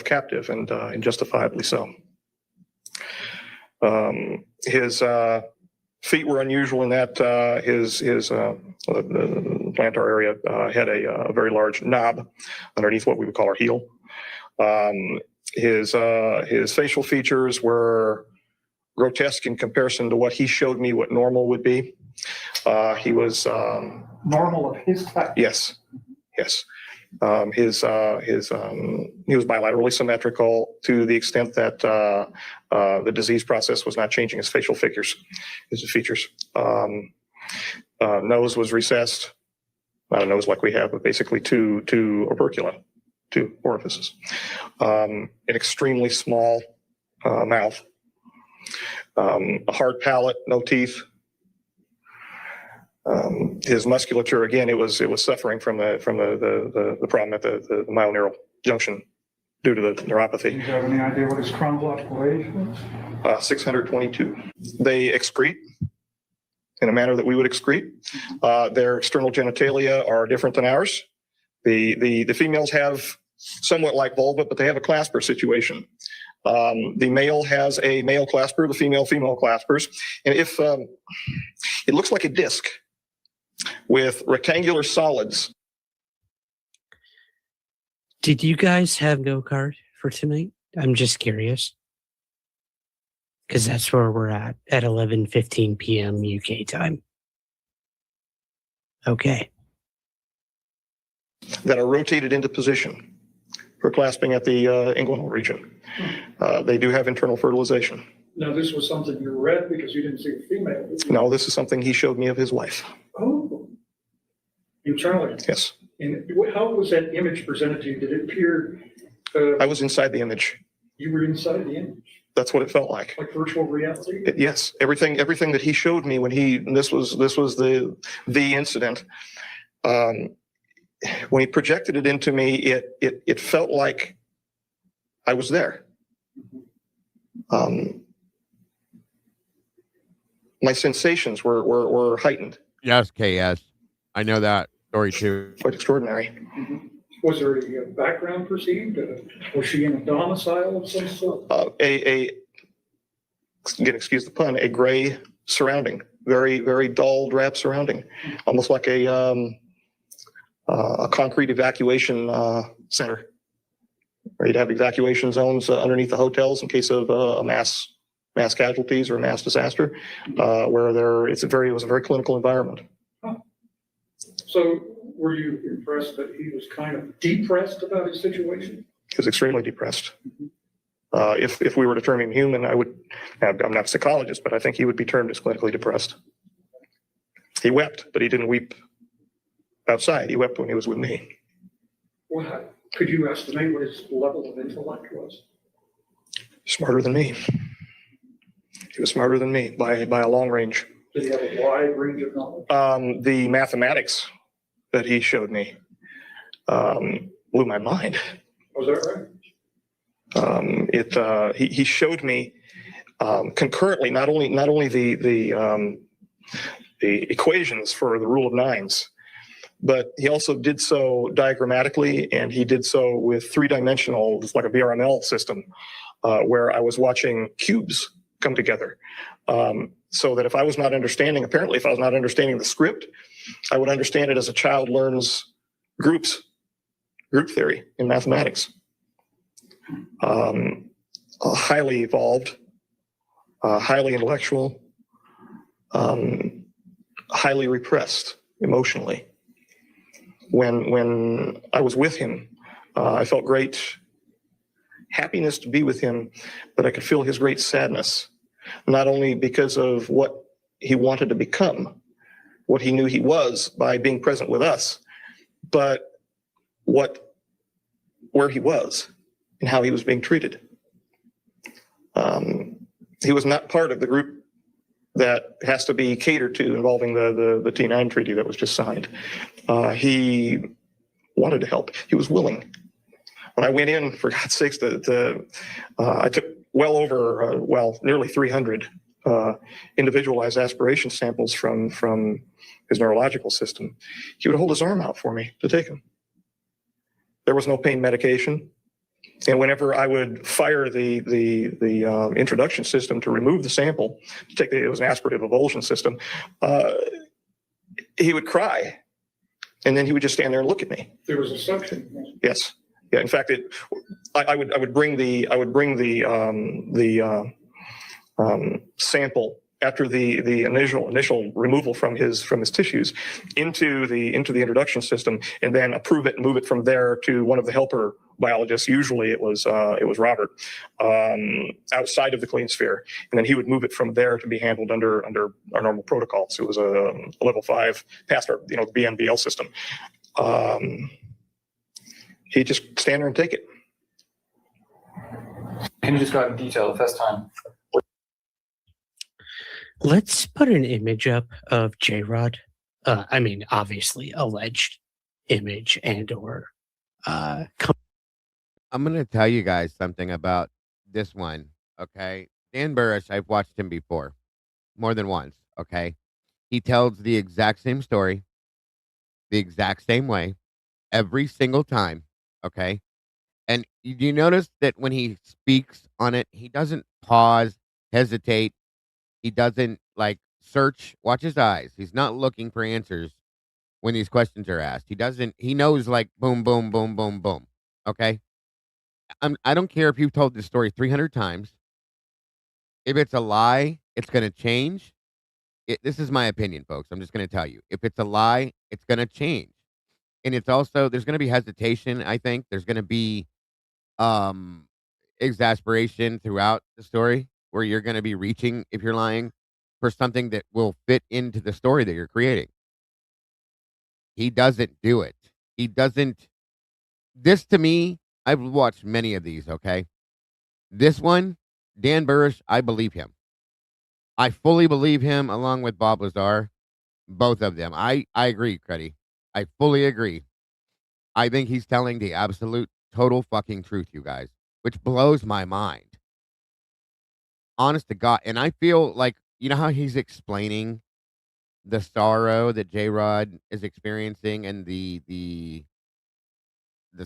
captive, and justifiably so. His feet were unusual in that his the plantar area had a very large knob underneath what we would call our heel. His facial features were grotesque in comparison to what he showed me what normal would be. He was normal of his type. Yes. He was bilaterally symmetrical to the extent that the disease process was not changing his facial features. Nose was recessed, not a nose like we have, but basically two opercula, 2 orifices. An extremely small mouth, a hard palate, no teeth. His musculature, again, it was suffering from the problem at the myoneural junction due to the neuropathy. Do you have any idea what his chronological age was? 622. They excrete in a manner that we would excrete. Their external genitalia are different than ours. The females have somewhat like vulva, but they have a clasper situation. The male has a male clasper, the female claspers. And if it looks like a disc with rectangular solids. Did you guys have no card for tonight? I'm just curious. Because that's where we're at 11:15 p.m. UK time. Okay. That are rotated into position for clasping at the inguinal region. They do have internal fertilization. Now, this was something you read because you didn't see a female. Did you? No, this is something he showed me of his wife. Oh, internally. Yes. And how was that image presented to you? Did it appear? I was inside the image. You were inside the image. That's what it felt like. Like virtual reality. Yes, everything that he showed me when this was the incident. When he projected it into me, it felt like I was there. My sensations were heightened. Yes, KS. I know that story too. Quite extraordinary. Mm-hmm. Was there a background perceived? Was she in a domicile of some sort? Again, excuse the pun, a gray surrounding, very, very dull drab surrounding, almost like a concrete evacuation center, where you'd have evacuation zones underneath the hotels in case of mass casualties or a mass disaster, where it was a very clinical environment. Huh. So were you impressed that he was kind of depressed about his situation? He was extremely depressed. If we were to term him human, I'm not a psychologist, but I think he would be termed as clinically depressed. He wept, but he didn't weep outside. He wept when he was with me. Well, could you estimate what his level of intellect was? Smarter than me. He was smarter than me by a long range. Did he have a wide range of knowledge? The mathematics that he showed me blew my mind. Was that right? He showed me concurrently not only the equations for the rule of nines, but he also did so diagrammatically, and he did so with three-dimensional, like a VRML system, where I was watching cubes come together. So that if I was not understanding the script, I would understand it as a child learns group theory in mathematics. Highly evolved, highly intellectual, highly repressed emotionally. When I was with him, I felt great happiness to be with him, but I could feel his great sadness, not only because of what he wanted to become, what he knew he was by being present with us, but where he was and how he was being treated. He was not part of the group that has to be catered to involving the T9 treaty that was just signed. He wanted to help. He was willing. When I went in, for God's sakes, I took well over, nearly 300 individualized aspiration samples from his neurological system. He would hold his arm out for me to take them. There was no pain medication. And whenever I would fire the introduction system to remove the sample, it was an aspirative avulsion system, he would cry. And then he would just stand there and look at me. There was a suction. Yes. Yeah. In fact, I would bring the sample after the initial removal from his tissues into the introduction system, and then approve it and move it from there to one of the helper biologists. Usually it was Robert, outside of the clean sphere, and then he would move it from there to be handled under our normal protocols. It was a level 5 past our the BNBL system. He'd just stand there and take it. Can you describe in detail the first time? Let's put an image up of J-Rod. Obviously alleged image and or I'm going to tell you guys something about this one, okay? Dan Burrish, I've watched him before, more than once, okay? He tells the exact same story, the exact same way, every single time, okay? And you notice that when he speaks on it, he doesn't pause, hesitate. He doesn't, search, watch his eyes. He's not looking for answers when these questions are asked. He knows, boom, boom, boom, boom, boom, okay? I don't care if you've told this story 300 times. If it's a lie, it's going to change. This is my opinion, folks. I'm just going to tell you. If it's a lie, it's going to change. And it's also, there's going to be hesitation, I think. There's going to be um exasperation throughout the story where you're going to be reaching, if you're lying, for something that will fit into the story that you're creating. He doesn't do it. He doesn't. This to me, I've watched many of these, okay? This one, Dan Burrish, I believe him. I fully believe him along with Bob Lazar. Both of them. I agree, Creddy. I fully agree. I think he's telling the absolute total fucking truth, you guys, which blows my mind. Honest to God. And I feel like, you know how he's explaining the sorrow that J-Rod is experiencing and the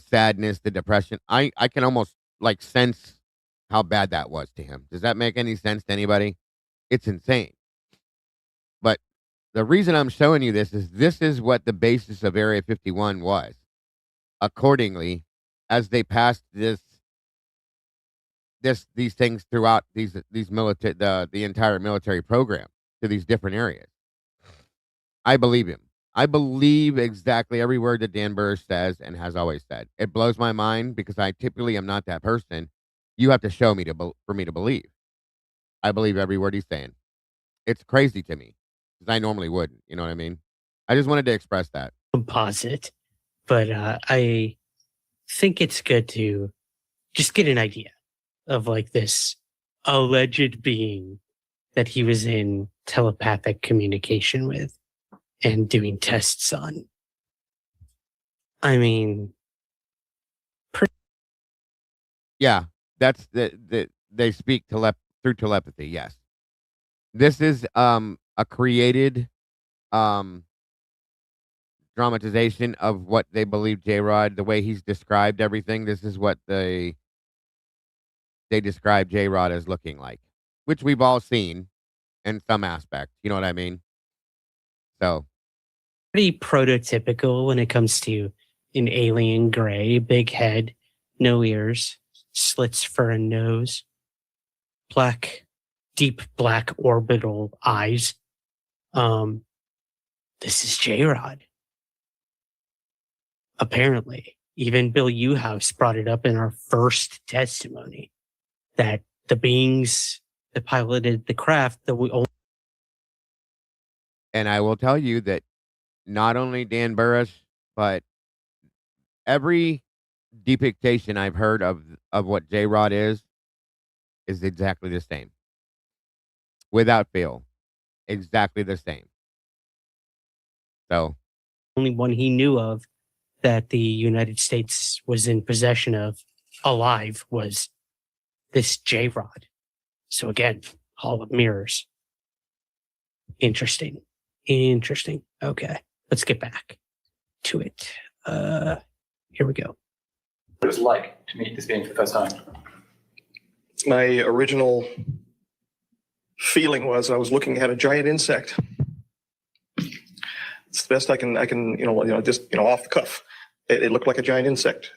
sadness, the depression. I can almost like sense how bad that was to him. Does that make any sense to anybody? It's insane. But the reason I'm showing you this is what the basis of Area 51 was. Accordingly, as they passed these things throughout these military the entire military program to these different areas. I believe him. I believe exactly every word that Dan Burrish says and has always said. It blows my mind because I typically am not that person. You have to show me for me to believe. I believe every word he's saying. It's crazy to me because I normally wouldn't. You know what I mean? I just wanted to express that. Composite, but I think it's good to just get an idea of like this alleged being that he was in telepathic communication with and doing tests on. I mean, yeah, that's they speak through telepathy. Yes, this is a created dramatization of what they believe J-Rod, the way he's described everything. This is what they describe J-Rod as looking like, which we've all seen in some aspect. You know what I mean? So pretty prototypical when it comes to an alien gray, big head, no ears, slits for a nose, deep black orbital eyes. This is J-Rod. Apparently, even Bill Uhouse brought it up in our first testimony that the beings that piloted the craft that we only. And I will tell you that not only Dan Burrish, but every depiction I've heard of what J-Rod is exactly the same. Without fail. Exactly the same. So. Only one he knew of that the United States was in possession of alive was this J-Rod. So again, Hall of Mirrors. Interesting. Okay, let's get back to it. Here we go. What it was like to meet this being for the first time? My original feeling was I was looking at a giant insect. It's the best I can just off the cuff. It looked like a giant insect,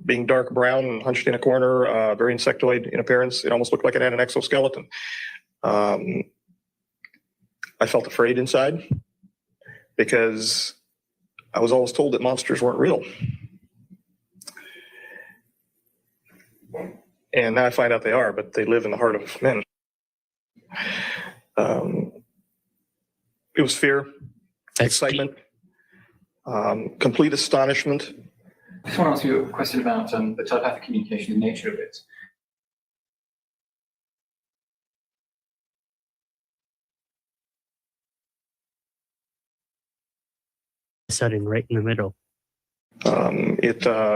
being dark brown and hunched in a corner, very insectoid in appearance. It almost looked like it had an exoskeleton. I felt afraid inside because I was always told that monsters weren't real. And now I find out they are, but they live in the heart of men. It was fear, excitement, complete astonishment. I just want to ask you a question about the telepathic communication, the nature of it. Sudden, right in the middle.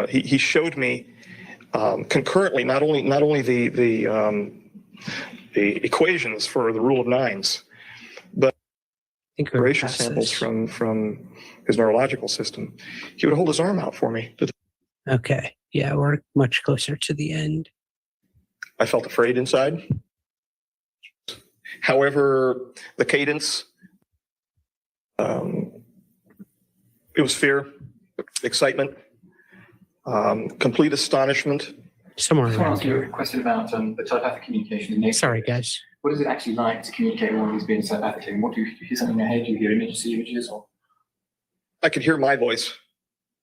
He showed me concurrently not only the equations for the rule of nines, but vibration samples from his neurological system. He would hold his arm out for me. Okay, yeah, we're much closer to the end. I felt afraid inside. However, the cadence, it was fear, excitement, complete astonishment, somewhere I just want around to ask you a here. question about the telepathic communication in nature. Sorry, guys. What is it actually like to communicate with one of these beings telepathically? And what do you hear something in your head? Do you hear images, see images, or? I can hear my voice.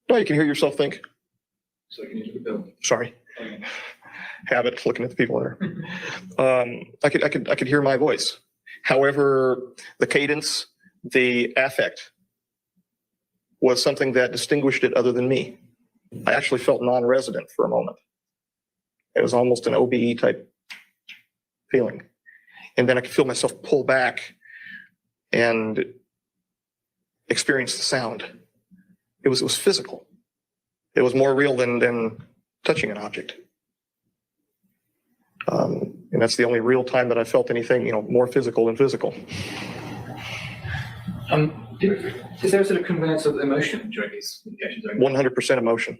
No, you can hear yourself think. So you can hear the bill. Sorry. Okay. Habit looking at the people there. I could hear my voice. However, the cadence, the affect was something that distinguished it other than me. I actually felt non-resident for a moment. It was almost an OBE type feeling. And then I could feel myself pull back and experience the sound. It was physical. It was more real than touching an object. And that's the only real time that I felt anything, more physical than physical. Is there a sort of conveyance of emotion during these communications? 100% emotion.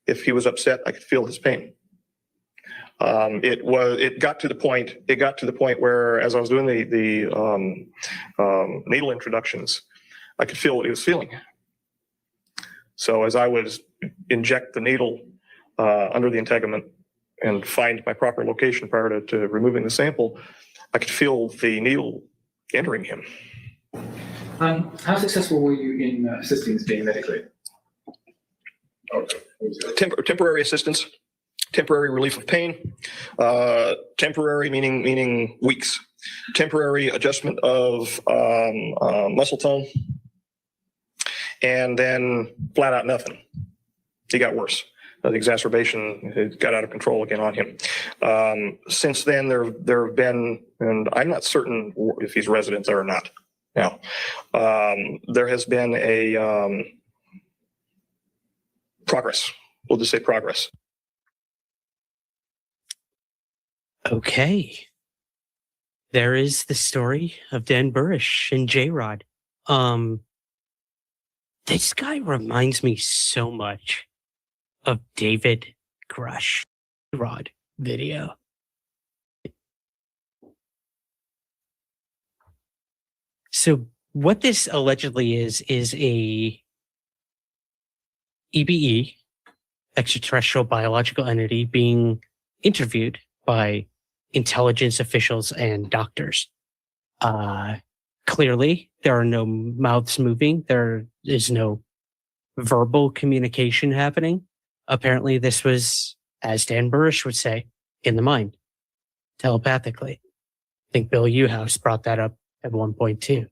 If he was upset, I could feel his pain. It got to the point where, as I was doing the needle introductions, I could feel what he was feeling. So as I would inject the needle under the integument and find my proper location prior to removing the sample, I could feel the needle entering him. How successful were you in assisting this being medically? Temporary assistance, temporary relief of pain, temporary meaning weeks, temporary adjustment of muscle tone, and then flat out nothing. He got worse. The exacerbation, it got out of control again on him. Since then, there have been, and I'm not certain if he's resident there or not now, there has been a progress. We'll just say progress. Okay. There is the story of Dan Burrish and J-Rod. This guy reminds me so much of David Grush Rod video. So what this allegedly is a EBE, extraterrestrial biological entity, being interviewed by intelligence officials and doctors. Clearly, there are no mouths moving. There is no verbal communication happening. Apparently, this was, as Dan Burrish would say, in the mind, telepathically. I think Bill Uhouse brought that up at one point too.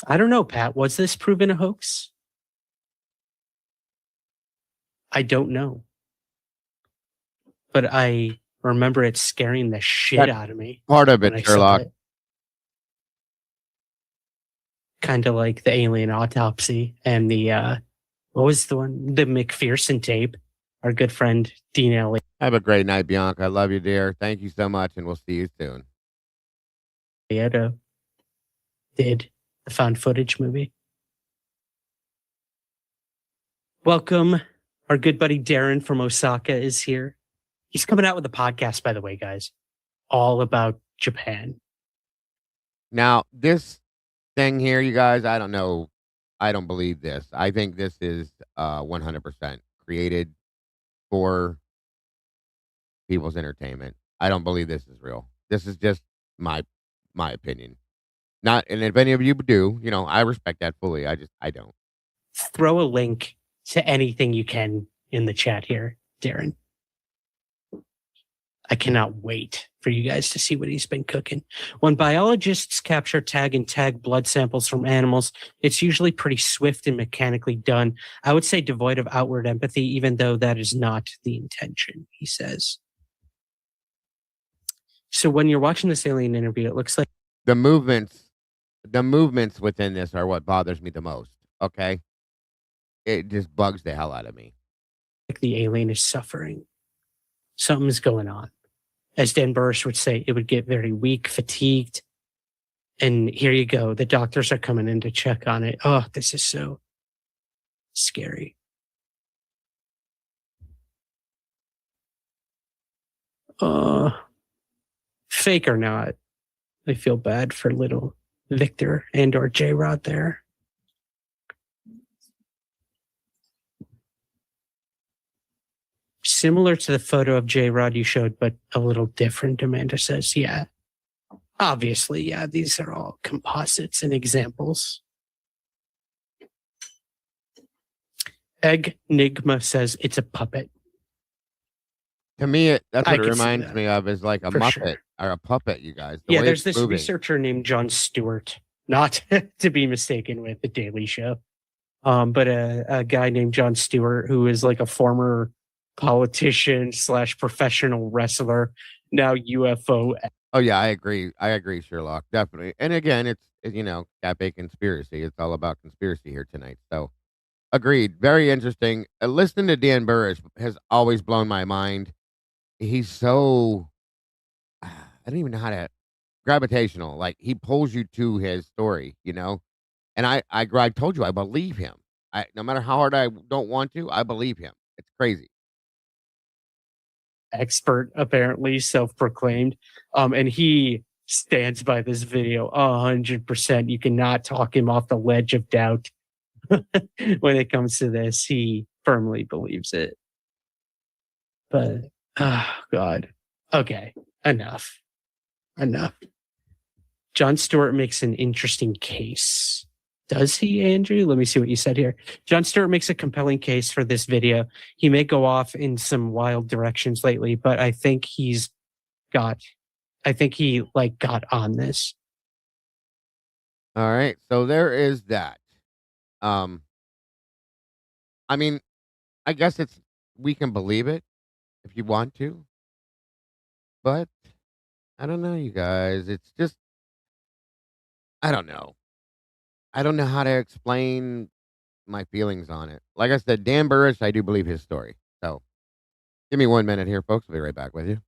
I don't know, Pat. Was this proven a hoax? I don't know. But I remember it scaring the shit out of me. Part of it, Sherlock. Kind of like the alien autopsy and the, what was the one? The McPherson tape. Our good friend, Dean Elliott. Have a great night, Bianca. I love you, dear. Thank you so much, and we'll see you soon. Did the found footage movie. Welcome. Our good buddy Darren from Osaka is here. He's coming out with a podcast, by the way, guys, all about Japan. Now, this thing here, you guys, I don't know. I don't believe this. I think this is 100% created for people's entertainment. I don't believe this is real. This is just my opinion. Not, and if any of you do, I respect that fully. I don't. Throw a link to anything you can in the chat here, Darren. I cannot wait for you guys to see what he's been cooking. When biologists capture, tag, and tag blood samples from animals, it's usually pretty swift and mechanically done. I would say devoid of outward empathy, even though that is not the intention, he says. So when you're watching this alien interview, it looks like the movements within this are what bothers me the most. Okay. It just bugs the hell out of me. Like the alien is suffering. Something's going on. As Dan Burrish would say, it would get very weak, fatigued. And here you go. The doctors are coming in to check on it. Oh, this is so scary. Fake or not, I feel bad for little Victor and or J-Rod there. similar to the photo of J-Rod you showed, but a little different, Amanda says. Yeah. Obviously, yeah, these are all composites and examples. Enigma says it's a puppet. To me, that's I what it could see reminds that, me of, is like a for Muppet sure. or a puppet, you guys. The Yeah, way there's it's this moving. researcher named Jon Stewart, not to be mistaken with The Daily Show, but a guy named Jon Stewart, who is like a former politician / professional wrestler, now UFO. Oh yeah, I agree. I agree, Sherlock, definitely. And again, it's Cafe Conspiracy. It's all about conspiracy here tonight. So agreed. Very interesting. Listening to Dan Burris has always blown my mind. He's so I don't even know how to gravitational. Like he pulls you to his story, And I told you I believe him. No matter how hard I don't want to, I believe him. It's crazy. Expert, apparently self-proclaimed, and he stands by this video 100%. You cannot talk him off the ledge of doubt. When it comes to this, he firmly believes it. But oh god, okay, enough. Jon Stewart makes an interesting case. Does he, Andrew? Let me see what you said here. Jon Stewart makes a compelling case for this video. He may go off in some wild directions lately, but I think he got on this. All right. So there is that. I mean, I guess we can believe it if you want to. But I don't know, you guys. It's just I don't know. I don't know how to explain my feelings on it. Like I said, Dan Burris, I do believe his story. So give me 1 minute here, folks. I'll be right back with you.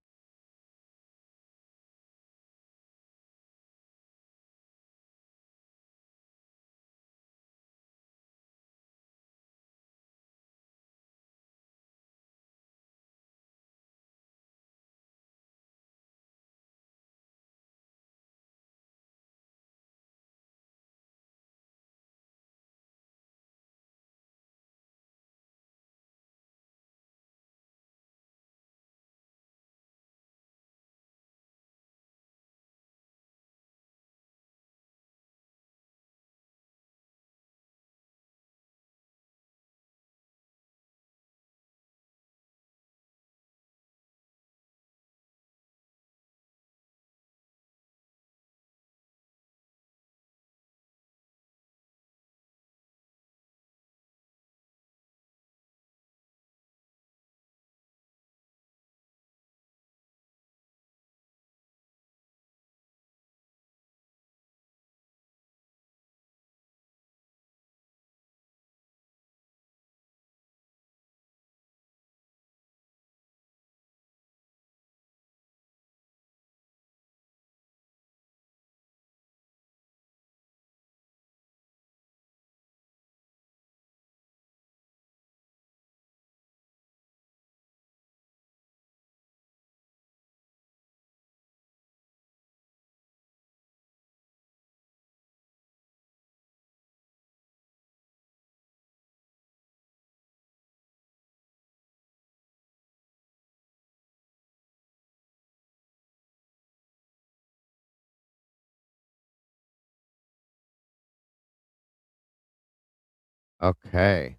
Okay.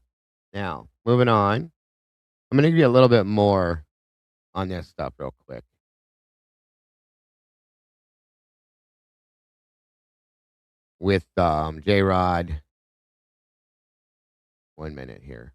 Now, moving on. I'm going to give you a little bit more on this stuff real quick. With J-Rod. 1 minute here.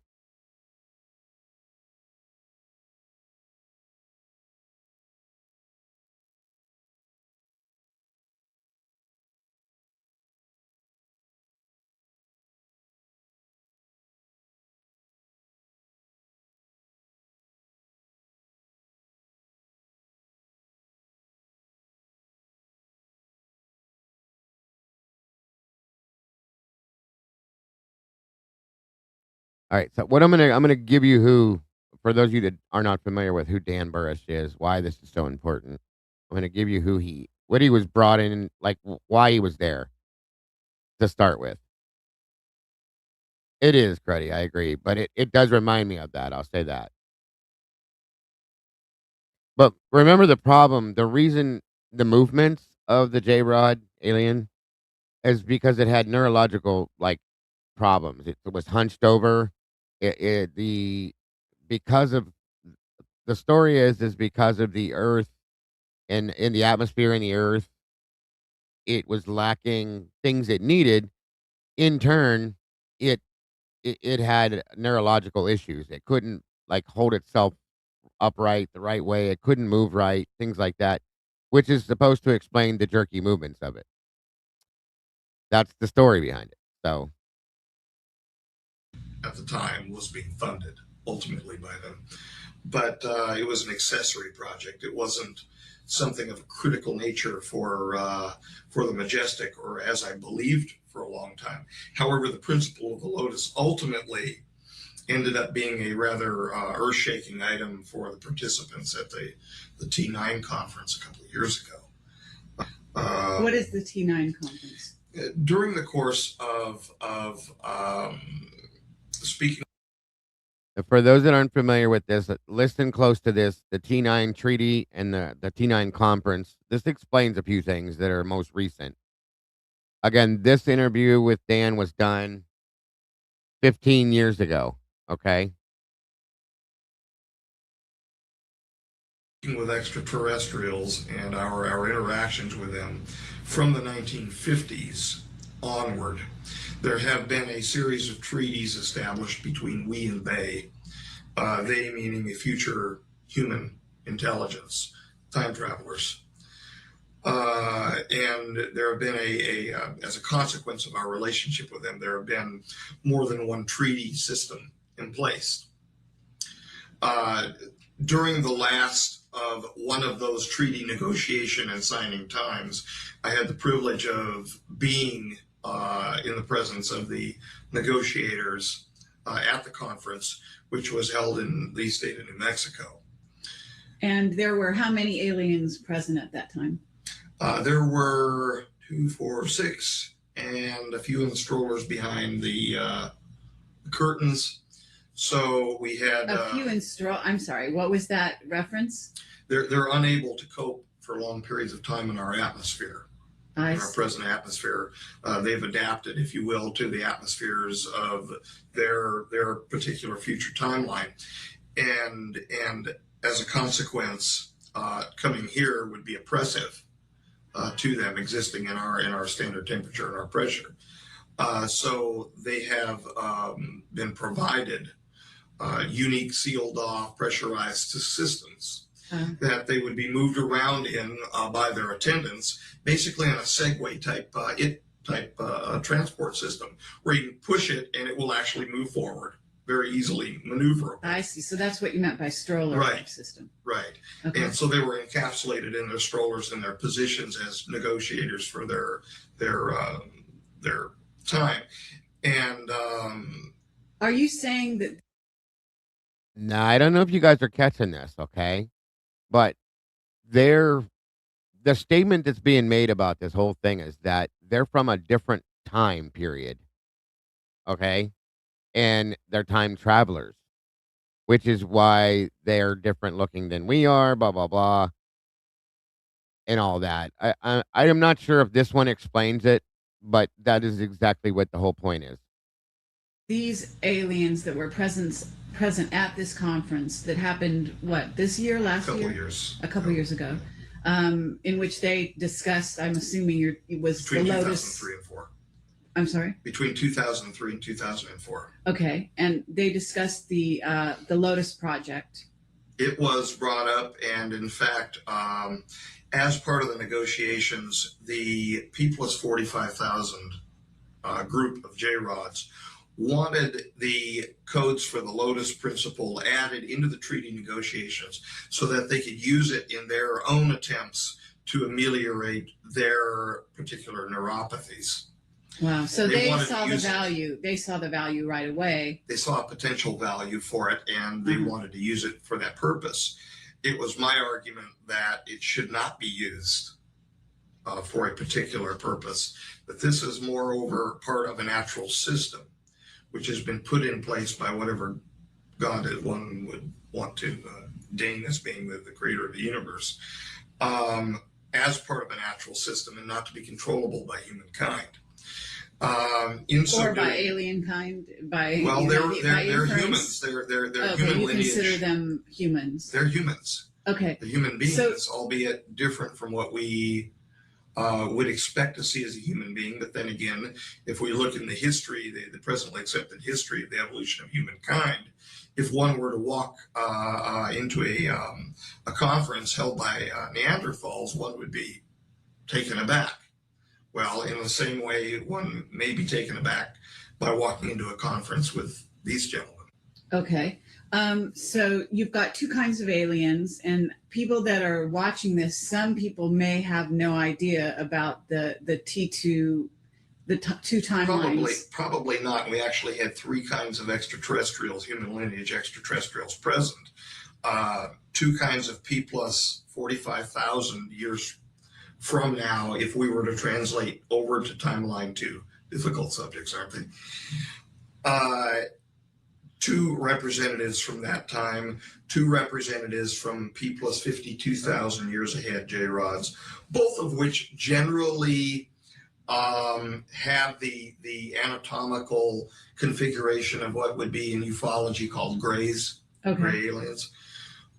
All right. So what I'm gonna give you who, for those of you that are not familiar with who Dan Burris is, why this is so important. I'm gonna give you what he was brought in, like why he was there to start with. It is cruddy, I agree, but it does remind me of that. I'll say that. But remember the problem, the reason the movements of the J-Rod alien is because it had neurological, like, problems. It was hunched over. Because of the story is because of the Earth and in the atmosphere in the Earth, it was lacking things it needed. In turn, it it had neurological issues. It couldn't, like, hold itself upright the right way. It couldn't move right, things like that, which is supposed to explain the jerky movements of it. That's the story behind it. So, at the time was being funded ultimately by them. But it was an accessory project. It wasn't something of a critical nature for the Majestic, or as I believed for a long time. However, the principle of the Lotus ultimately ended up being a rather earth-shaking item for the participants at the T9 conference a couple of years ago. What is the T9 conference? During the course of speaking. For those that aren't familiar with this, listen close to this. The T9 Treaty and the T9 Conference. This explains a few things that are most recent. Again, this interview with Dan was done 15 years ago. Okay. With extraterrestrials and our interactions with them from the 1950s onward, there have been a series of treaties established between we and they meaning a future human intelligence, time travelers. And there have been as a consequence of our relationship with them, there have been more than one treaty system in place. During the last of one of those treaty negotiation and signing times, I had the privilege of being in the presence of the negotiators at the conference, which was held in the state of New Mexico. And there were how many aliens present at that time? There were 2, 4, 6, and a few in the strollers behind the curtains. So we had a few in I'm sorry, what was that reference? They're unable to cope for long periods of time in our atmosphere. In our present atmosphere. They've adapted, if you will, to the atmospheres of their particular future timeline. And as a consequence, coming here would be oppressive to them, existing in our standard temperature and our pressure. So they have been provided unique sealed off pressurized systems that they would be moved around in by their attendants, basically on a Segway type transport system, where you can push it and it will actually move forward very easily, maneuverable. I see. So that's what you meant by stroller right. system. Right. Okay. And so they were encapsulated in their strollers and their positions as negotiators for their time. And are you saying that? Now, I don't know if you guys are catching this, okay? But the statement that's being made about this whole thing is that they're from a different time period, okay? And they're time travelers, which is why they're different looking than we are, blah, blah, blah, and all that. I am not sure if this one explains it, but that is exactly what the whole point is. These aliens that were present at this conference that happened, what, this year, last year? A couple years ago, in which they discussed, I'm assuming it was between the Lotus. 2003 and 4. I'm sorry? Between 2003 and 2004. Okay, and they discussed the Lotus project. It was brought up, and in fact, as part of the negotiations, the People's 45,000 group of J-Rods wanted the codes for the Lotus principle added into the treaty negotiations so that they could use it in their own attempts to ameliorate their particular neuropathies. Wow. So they saw the value. They saw the value right away. They saw a potential value for it, and they wanted to use it for that purpose. It was my argument that it should not be used for a particular purpose, that this is moreover part of a natural system, which has been put in place by whatever God one would want to Dane as being the creator of the universe, as part of a natural system and not to be controllable by humankind. Or by alien kind, by well, you know, by they're inference? humans. They're Okay, human you lineage. consider them humans. They're humans. Okay. They're human beings, So, albeit different from what we would expect to see as a human being. But then again, if we look in the history, the presently accepted history of the evolution of humankind, if one were to walk into a conference held by Neanderthals, one would be taken aback. Well, in the same way, one may be taken aback by walking into a conference with these gentlemen. okay. So you've got two kinds of aliens, and people that are watching this, some people may have no idea about the T2, two timelines. Probably not. We actually had three kinds of extraterrestrials, human lineage extraterrestrials present. Two kinds of P plus 45,000 years from now, if we were to translate over to timeline 2. Difficult subjects, aren't they? Two representatives from that time, two representatives from P plus 52,000 years ahead, J-rods, both of which generally have the anatomical configuration of what would be in ufology called grays, gray aliens,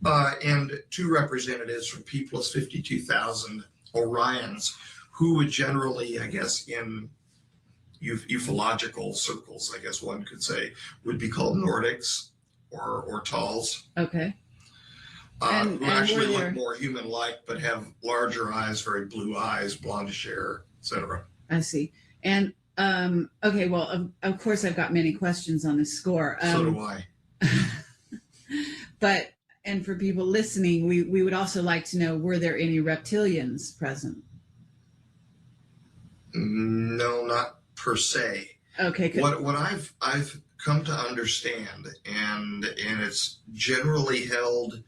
and two representatives from P plus 52,000 Orions, who would generally, I guess, in ufological circles, I guess one could say, would be called Nordics or Tals. Okay. Who actually look more human-like, but have larger eyes, very blue eyes, blondish hair, etc. I see. And okay, well, of course, I've got many questions on this score. So do I. But, and for people listening, we would also like to know, were there any reptilians present? No, not per se. Okay. What I've come to understand, and it's generally held,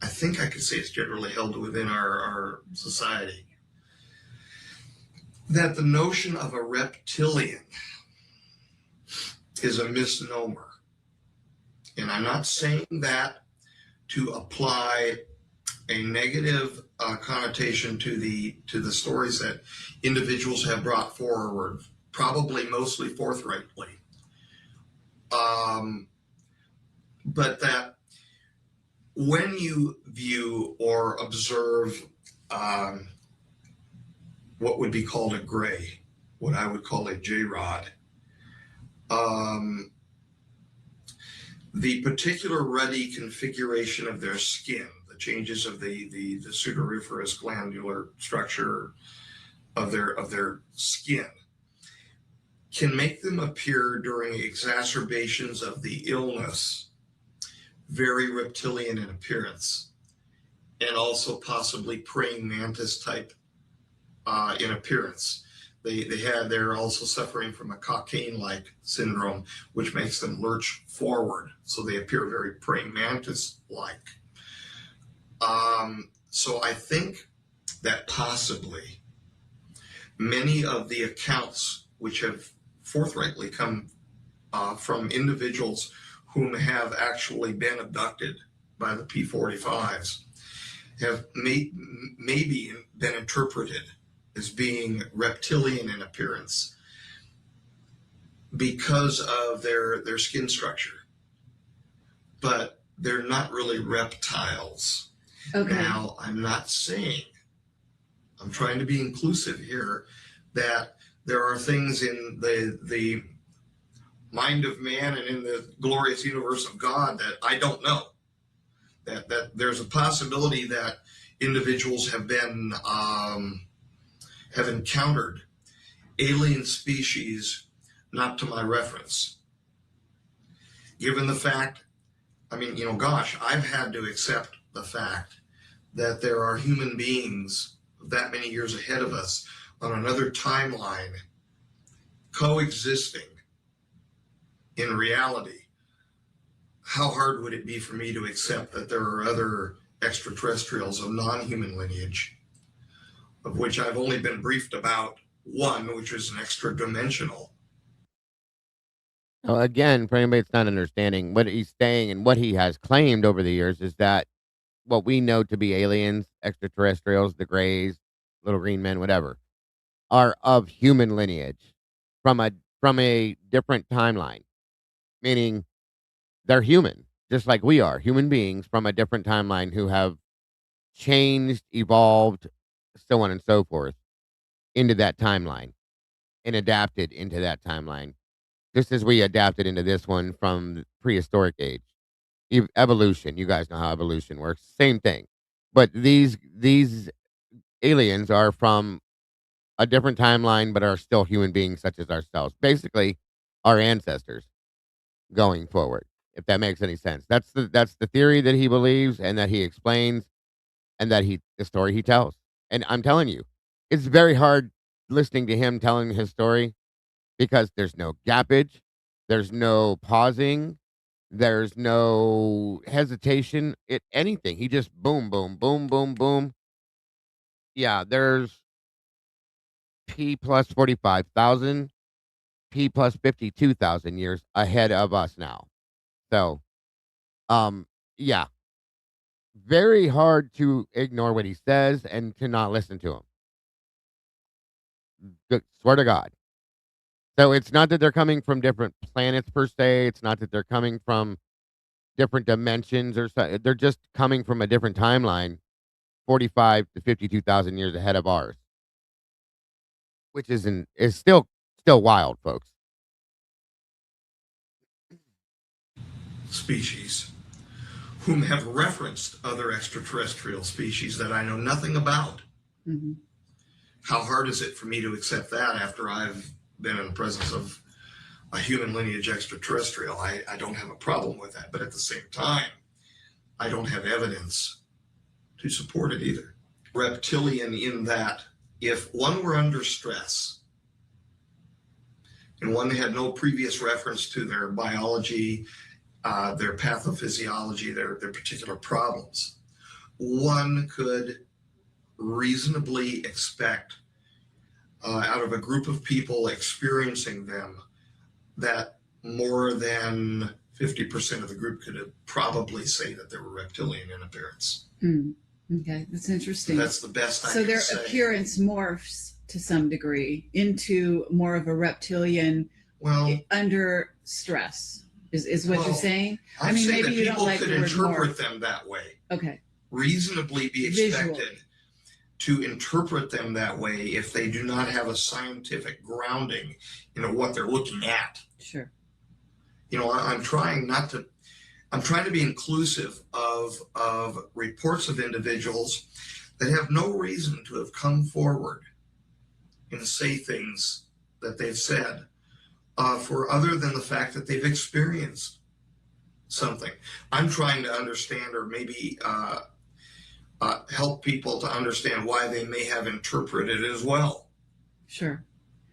I think I could say it's generally held within our society, that the notion of a reptilian is a misnomer. And I'm not saying that to apply a negative connotation to the stories that individuals have brought forward, probably mostly forthrightly. But that when you view or observe what would be called a gray, what I would call a J-rod, the particular ruddy configuration of their skin, the changes of the sudoriferous glandular structure of their skin, can make them appear during exacerbations of the illness very reptilian in appearance, and also possibly praying mantis type in appearance. They're also suffering from a cocaine-like syndrome, which makes them lurch forward, so they appear very praying mantis-like. So I think that possibly many of the accounts which have forthrightly come from individuals whom have actually been abducted by the P-45s have maybe been interpreted as being reptilian in appearance because of their skin structure, but they're not really reptiles. Okay. Now, I'm not saying, I'm trying to be inclusive here, that there are things in the mind of man and in the glorious universe of God that I don't know. That there's a possibility that individuals have been have encountered alien species not to my reference. Given the fact, I mean, gosh, I've had to accept the fact that there are human beings that many years ahead of us on another timeline coexisting in reality. How hard would it be for me to accept that there are other extraterrestrials of non-human lineage, of which I've only been briefed about one, which is an extra-dimensional? Well, again, for anybody that's not understanding what he's saying and what he has claimed over the years is that what we know to be aliens, extraterrestrials, the Greys, little green men, whatever, are of human lineage from a different timeline, meaning they're human, just like we are, human beings from a different timeline who have changed, evolved, so on and so forth into that timeline and adapted into that timeline, just as we adapted into this one from the prehistoric age. Evolution, you guys know how evolution works. Same thing. But these aliens are from a different timeline, but are still human beings such as ourselves. Basically, our ancestors going forward, if that makes any sense. That's the theory that he believes and that he explains and that the story he tells. And I'm telling you, it's very hard listening to him telling his story because there's no gappage, there's no pausing, there's no hesitation, anything. He just boom, boom, boom, boom, boom. Yeah, there's P plus 45,000, P plus 52,000 years ahead of us now. So, yeah, very hard to ignore what he says and to not listen to him. Swear to God. So it's not that they're coming from different planets per se. It's not that they're coming from different dimensions or so. They're just coming from a different timeline, 45 to 52,000 years ahead of ours, which is still wild, folks. Species whom have referenced other extraterrestrial species that I know nothing about. Mm-hmm. How hard is it for me to accept that after I've been in the presence of a human lineage extraterrestrial? I don't have a problem with that, but at the same time, I don't have evidence to support it either. Reptilian in that if one were under stress and one had no previous reference to their biology, their pathophysiology, their particular problems, one could reasonably expect out of a group of people experiencing them that more than 50% of the group could probably say that they were reptilian in appearance. Okay, that's interesting. That's the best I So can their say. appearance morphs to some degree into more of a reptilian under stress. Is what you're saying? I mean, maybe that you don't people like could the word interpret morph. them that way. Okay. Reasonably be expected Visually. to interpret them that way if they do not have a scientific grounding in what they're looking at. Sure. I'm trying to be inclusive of reports of individuals that have no reason to have come forward and say things that they've said for other than the fact that they've experienced something. I'm trying to understand or maybe help people to understand why they may have interpreted it as well. Sure.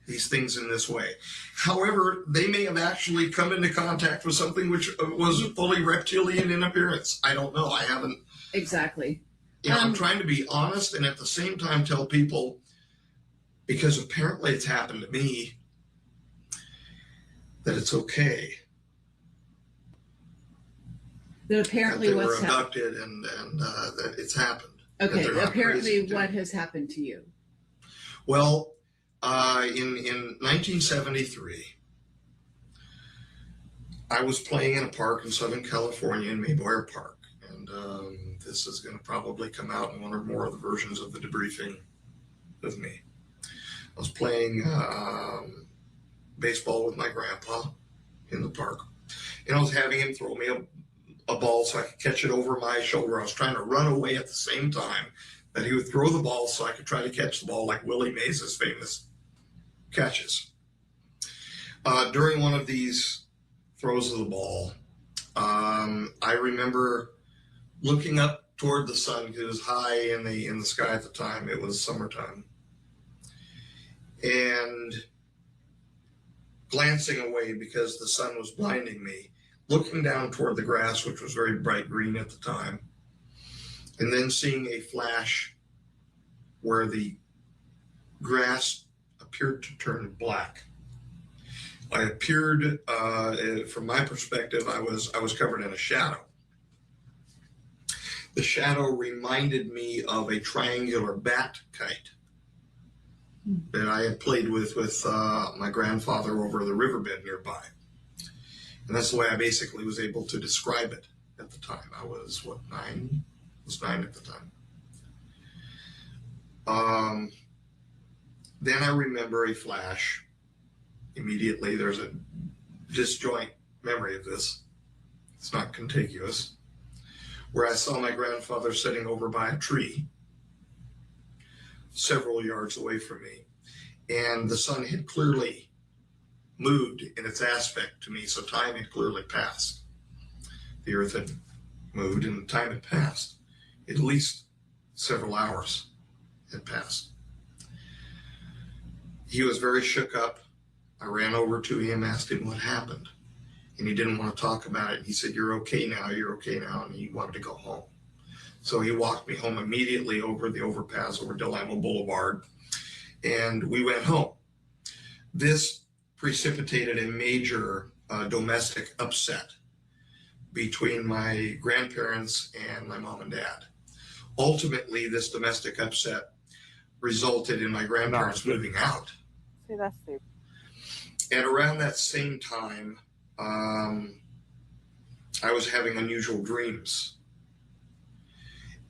These things in this way. However, they may have actually come into contact with something which was fully reptilian in appearance. I don't know. I haven't. Exactly. I'm trying to be honest and at the same time tell people, because apparently it's happened to me, that it's okay. That apparently that they were what's happened. abducted and that it's happened. Okay, That they're not apparently crazy what has happened to you? Well, in 1973, I was playing in a park in Southern California in Mayboyer Park. And this is going to probably come out in one or more of the versions of the debriefing with me. I was playing baseball with my grandpa in the park. And I was having him throw me a ball so I could catch it over my shoulder. I was trying to run away at the same time that he would throw the ball so I could try to catch the ball like Willie Mays' famous catches. During one of these throws of the ball, I remember looking up toward the sun because it was high in the sky at the time. It was summertime. And glancing away because the sun was blinding me, looking down toward the grass, which was very bright green at the time, and then seeing a flash where the grass appeared to turn black. I appeared, from my perspective, I was covered in a shadow. The shadow reminded me of a triangular bat kite that I had played with my grandfather over the riverbed nearby. And that's the way I basically was able to describe it at the time. I was, what, 9? I was 9 at the time. Then I remember a flash. Immediately, there's a disjoint memory of this. It's not contiguous. Where I saw my grandfather sitting over by a tree several yards away from me. And the sun had clearly moved in its aspect to me, so time had clearly passed. The earth had moved and time had passed. At least several hours had passed. He was very shook up. I ran over to him, asked him what happened. And he didn't want to talk about it. He said, you're okay now, and he wanted to go home. So he walked me home immediately over the overpass over Del Amo Boulevard, and we went home. This precipitated a major domestic upset between my grandparents and my mom and dad. Ultimately, this domestic upset resulted in my grandparents moving out. See, that's super. And around that same time, I was having unusual dreams.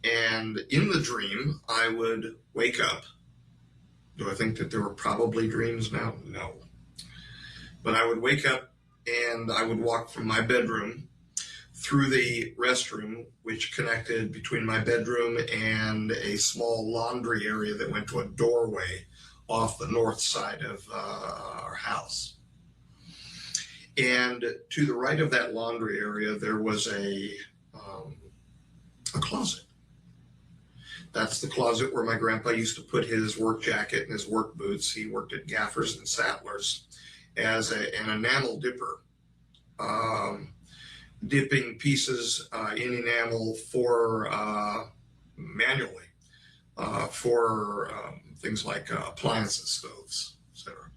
And in the dream, I would wake up. Do I think that there were probably dreams now? No. But I would wake up and I would walk from my bedroom through the restroom, which connected between my bedroom and a small laundry area that went to a doorway off the north side of our house. And to the right of that laundry area, there was a closet. That's the closet where my grandpa used to put his work jacket and his work boots. He worked at Gaffers and Sattlers as an enamel dipper, dipping pieces in enamel for manually for things like appliances, stoves, etc.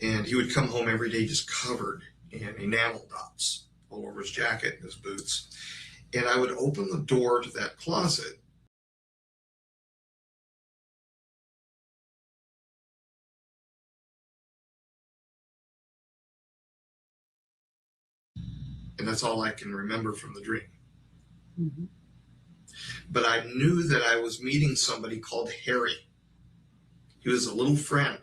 And he would come home every day just covered in enamel dots all over his jacket and his boots. And I would open the door to that closet. And that's all I can remember from the dream. Mm-hmm. But I knew that I was meeting somebody called Harry. He was a little friend.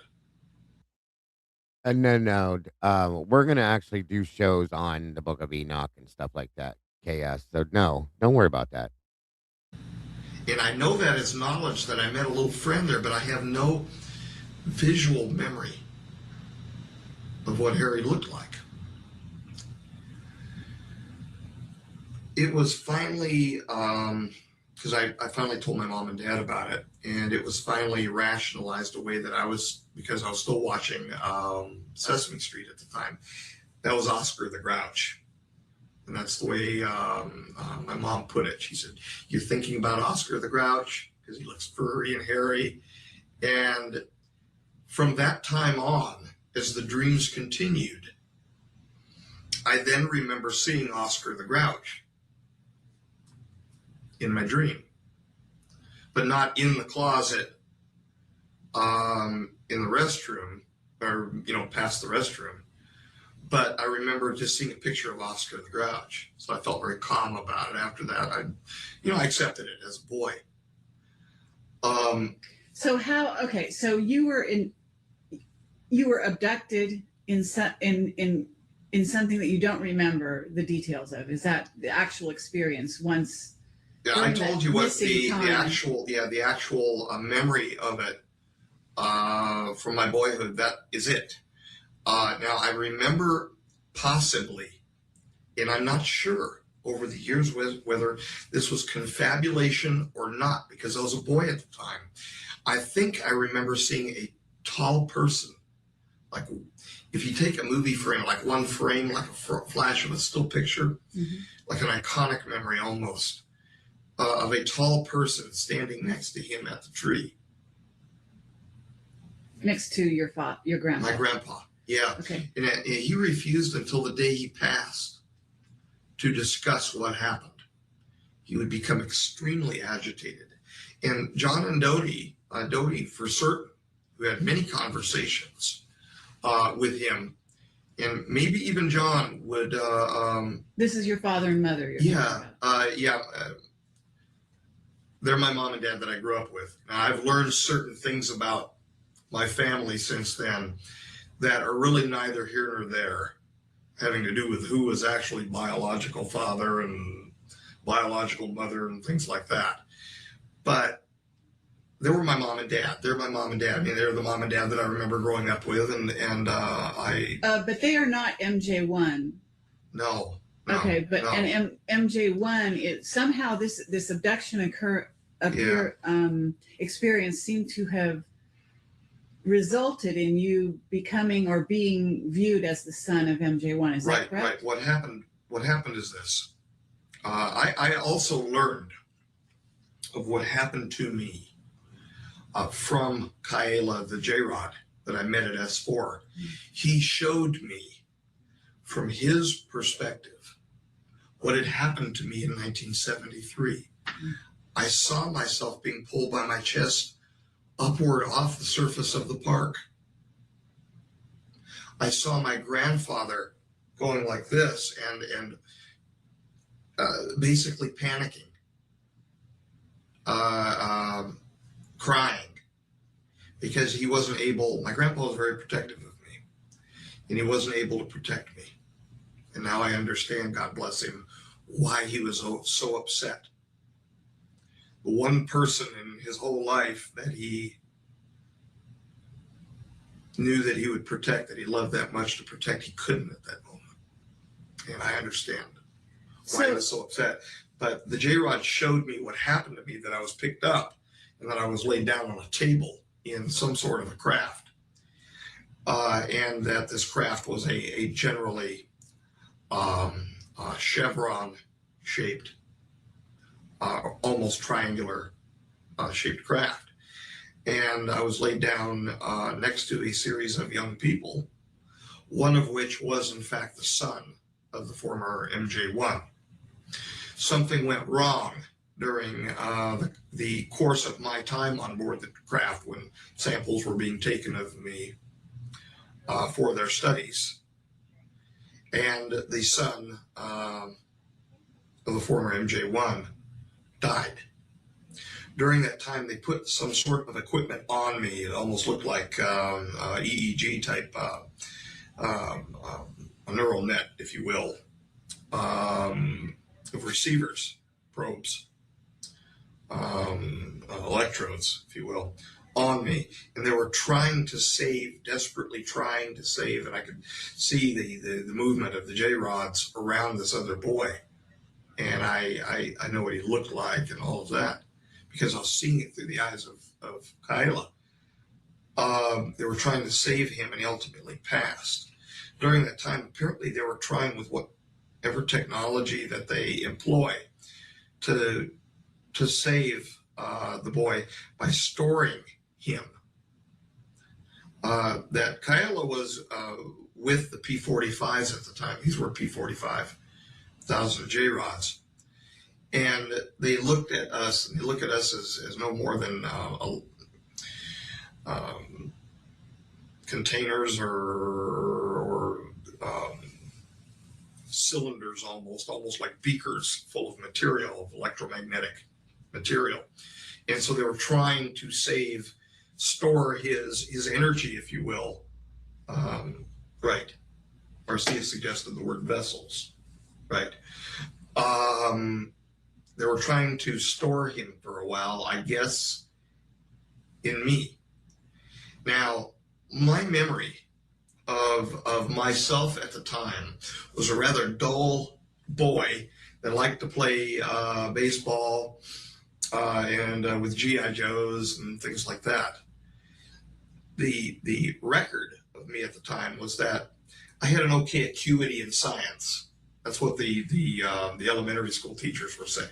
No. We're going to actually do shows on the Book of Enoch and stuff like that. KS. So no, don't worry about that. And I know that as knowledge that I met a little friend there, but I have no visual memory of what Harry looked like. It was finally, because I finally told my mom and dad about it, and it was finally rationalized away that because I was still watching Sesame Street at the time, that was Oscar the Grouch. And that's the way my mom put it. She said, you're thinking about Oscar the Grouch because he looks furry and hairy. And from that time on, as the dreams continued, I then remember seeing Oscar the Grouch in my dream, but not in the closet, in the restroom, or, past the restroom. But I remember just seeing a picture of Oscar the Grouch. So I felt very calm about it. After that, I accepted it as a boy. So you were abducted in something that you don't remember the details of. Is that the actual experience once? Yeah, I told you what the actual memory of it from my boyhood. That is it. Now I remember possibly, and I'm not sure over the years whether this was confabulation or not, because I was a boy at the time. I think I remember seeing a tall person, like if you take a movie frame, like one frame, like a flash of a still picture, like an iconic memory almost, of a tall person standing next to him at the tree. Next to your grandpa. My grandpa, yeah. Okay. And he refused until the day he passed to discuss what happened. he would become extremely agitated. And John and Dodie for certain, who had many conversations with him, and maybe even John would. This is your father and mother. They're my mom and dad that I grew up with. Now, I've learned certain things about my family since then that are really neither here nor there, having to do with who was actually biological father and biological mother and things like that. But they were my mom and dad. They're my mom and dad. I mean, they're the mom and dad that I remember growing up with, and I. But they are not MJ1. No. Okay, but no. and MJ1, it somehow this abduction experience seemed to have resulted in you becoming or being viewed as the son of MJ1. Is that correct? Right. What happened is this. I also learned of what happened to me from Kaela, the J-Rod that I met at S4. He showed me from his perspective what had happened to me in 1973. I saw myself being pulled by my chest upward off the surface of the park. I saw my grandfather going like this and basically panicking, crying, because he wasn't able. My grandpa was very protective of me, and he wasn't able to protect me. And now I understand, God bless him, why he was so upset. The one person in his whole life that he knew that he would protect, that he loved that much to protect, he couldn't at that moment. And I understand why he was so upset. But the J-Rod showed me what happened to me, that I was picked up and that I was laid down on a table in some sort of a craft. And that this craft was a generally chevron-shaped, almost triangular shaped craft. And I was laid down next to a series of young people, one of which was in fact the son of the former MJ1. Something went wrong during the course of my time on board the craft when samples were being taken of me for their studies. And the son of the former MJ1 died. During that time, they put some sort of equipment on me. It almost looked like EEG type, a neural net, if you will, of receivers, probes, electrodes, if you will, on me. And they were trying to save, desperately trying to save, and I could see the movement of the J-rods around this other boy. And I know what he looked like and all of that, because I was seeing it through the eyes of Kaela. They were trying to save him, and he ultimately passed. During that time, apparently they were trying with whatever technology that they employ to save the boy by storing him. That Kaela was with the P-45s at the time. These were P-45,000 J-rods. And they looked at us, and they look at us as no more than containers or cylinders, almost like beakers full of material, of electromagnetic material. And so they were trying to store his energy, if you will. Right. Marcia suggested the word vessels. Right. They were trying to store him for a while, I guess, in me. Now, my memory of myself at the time was a rather dull boy that liked to play baseball and with G.I. Joes and things like that. The record of me at the time was that I had an okay acuity in science. That's what the elementary school teachers were saying.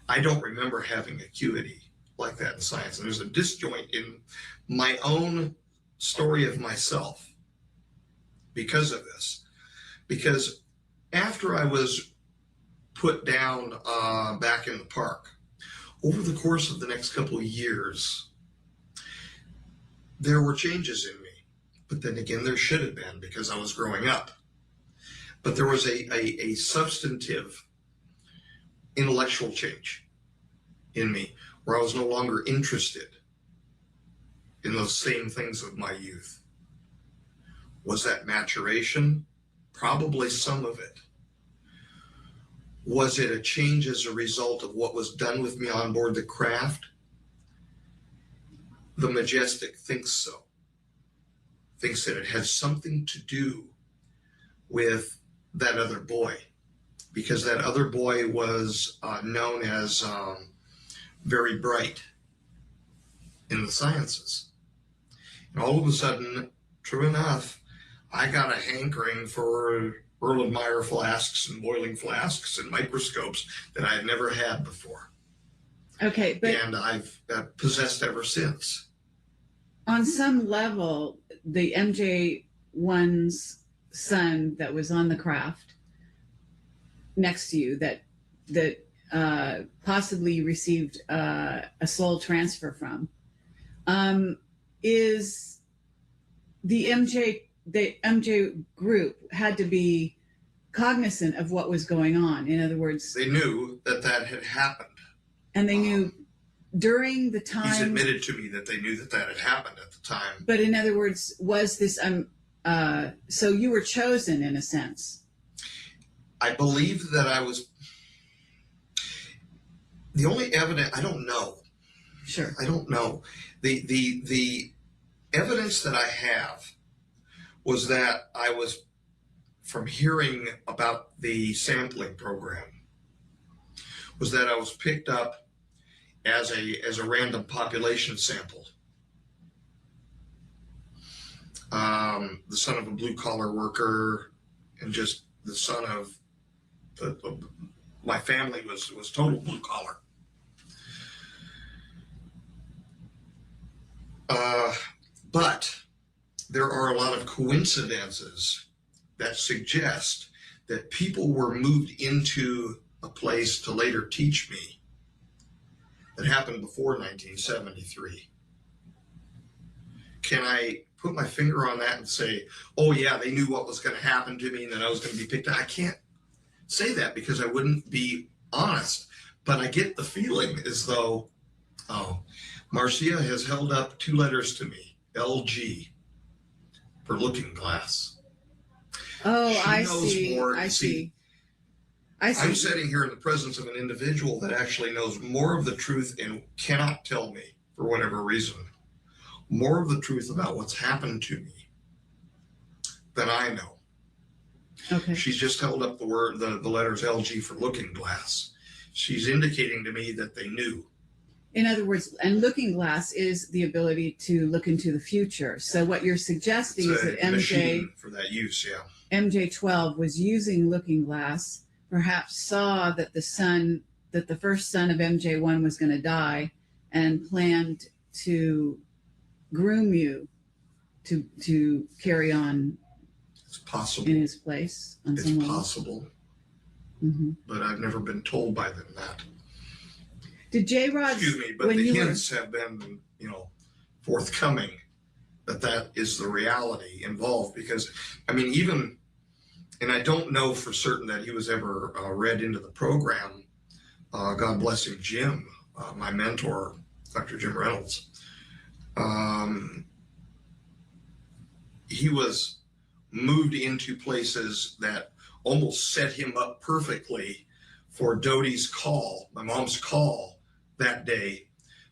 I don't remember having acuity like that in science. And there's a disjoint in my own story of myself because of this. Because after I was put down back in the park. Over the course of the next couple of years, there were changes in me. But then again, there should have been because I was growing up. But there was a substantive intellectual change in me where I was no longer interested in those same things of my youth. Was that maturation? Probably some of it. Was it a change as a result of what was done with me on board the craft? The Majestic thinks so. Thinks that it has something to do with that other boy, because that other boy was known as very bright in the sciences. And all of a sudden, true enough, I got a hankering for Erlenmeyer flasks and boiling flasks and microscopes that I had never had before. Okay, but and I've possessed ever since. On some level, the MJ1's son that was on the craft next to you that possibly you received a soul transfer from, is the MJ group had to be cognizant of what was going on. In other words, they knew that had happened. And they knew during the time. He's admitted to me that they knew that had happened at the time. But in other words, was this, so you were chosen in a sense? I believe that I was, the only evidence, I don't know. Sure. I don't know. The evidence that I have was that I was, from hearing about the sampling program, was that I was picked up as a random population sample. The son of a blue collar worker, and just the son of my family was total blue collar. But there are a lot of coincidences that suggest that people were moved into a place to later teach me that happened before 1973. Can I put my finger on that and say, oh yeah, they knew what was going to happen to me and that I was going to be picked up? I can't say that because I wouldn't be honest, but I get the feeling as though, Marcia has held up 2 letters to me, LG, for Looking Glass. Oh, She I knows see. more. I see. I'm sitting here in the presence of an individual that actually knows more of the truth and cannot tell me, for whatever reason, more of the truth about what's happened to me than I know. Okay. She's just held up the letters LG for Looking Glass. She's indicating to me that they knew. In other words, and Looking Glass is the ability to look into the future. So what you're suggesting is that machine for that use, yeah. MJ12 was using Looking Glass, perhaps saw that the first son of MJ1 was going to die, and planned to groom you to carry on. It's possible. In his place. It's possible. Mm-hmm. But I've never been told by them that. Did J-Rod, excuse me, but the hints have been, forthcoming that is the reality involved. Because, I mean, even, and I don't know for certain that he was ever read into the program. God bless him, Jim, my mentor, Dr. Jim Reynolds. He was moved into places that almost set him up perfectly for Dodie's call, my mom's call that day,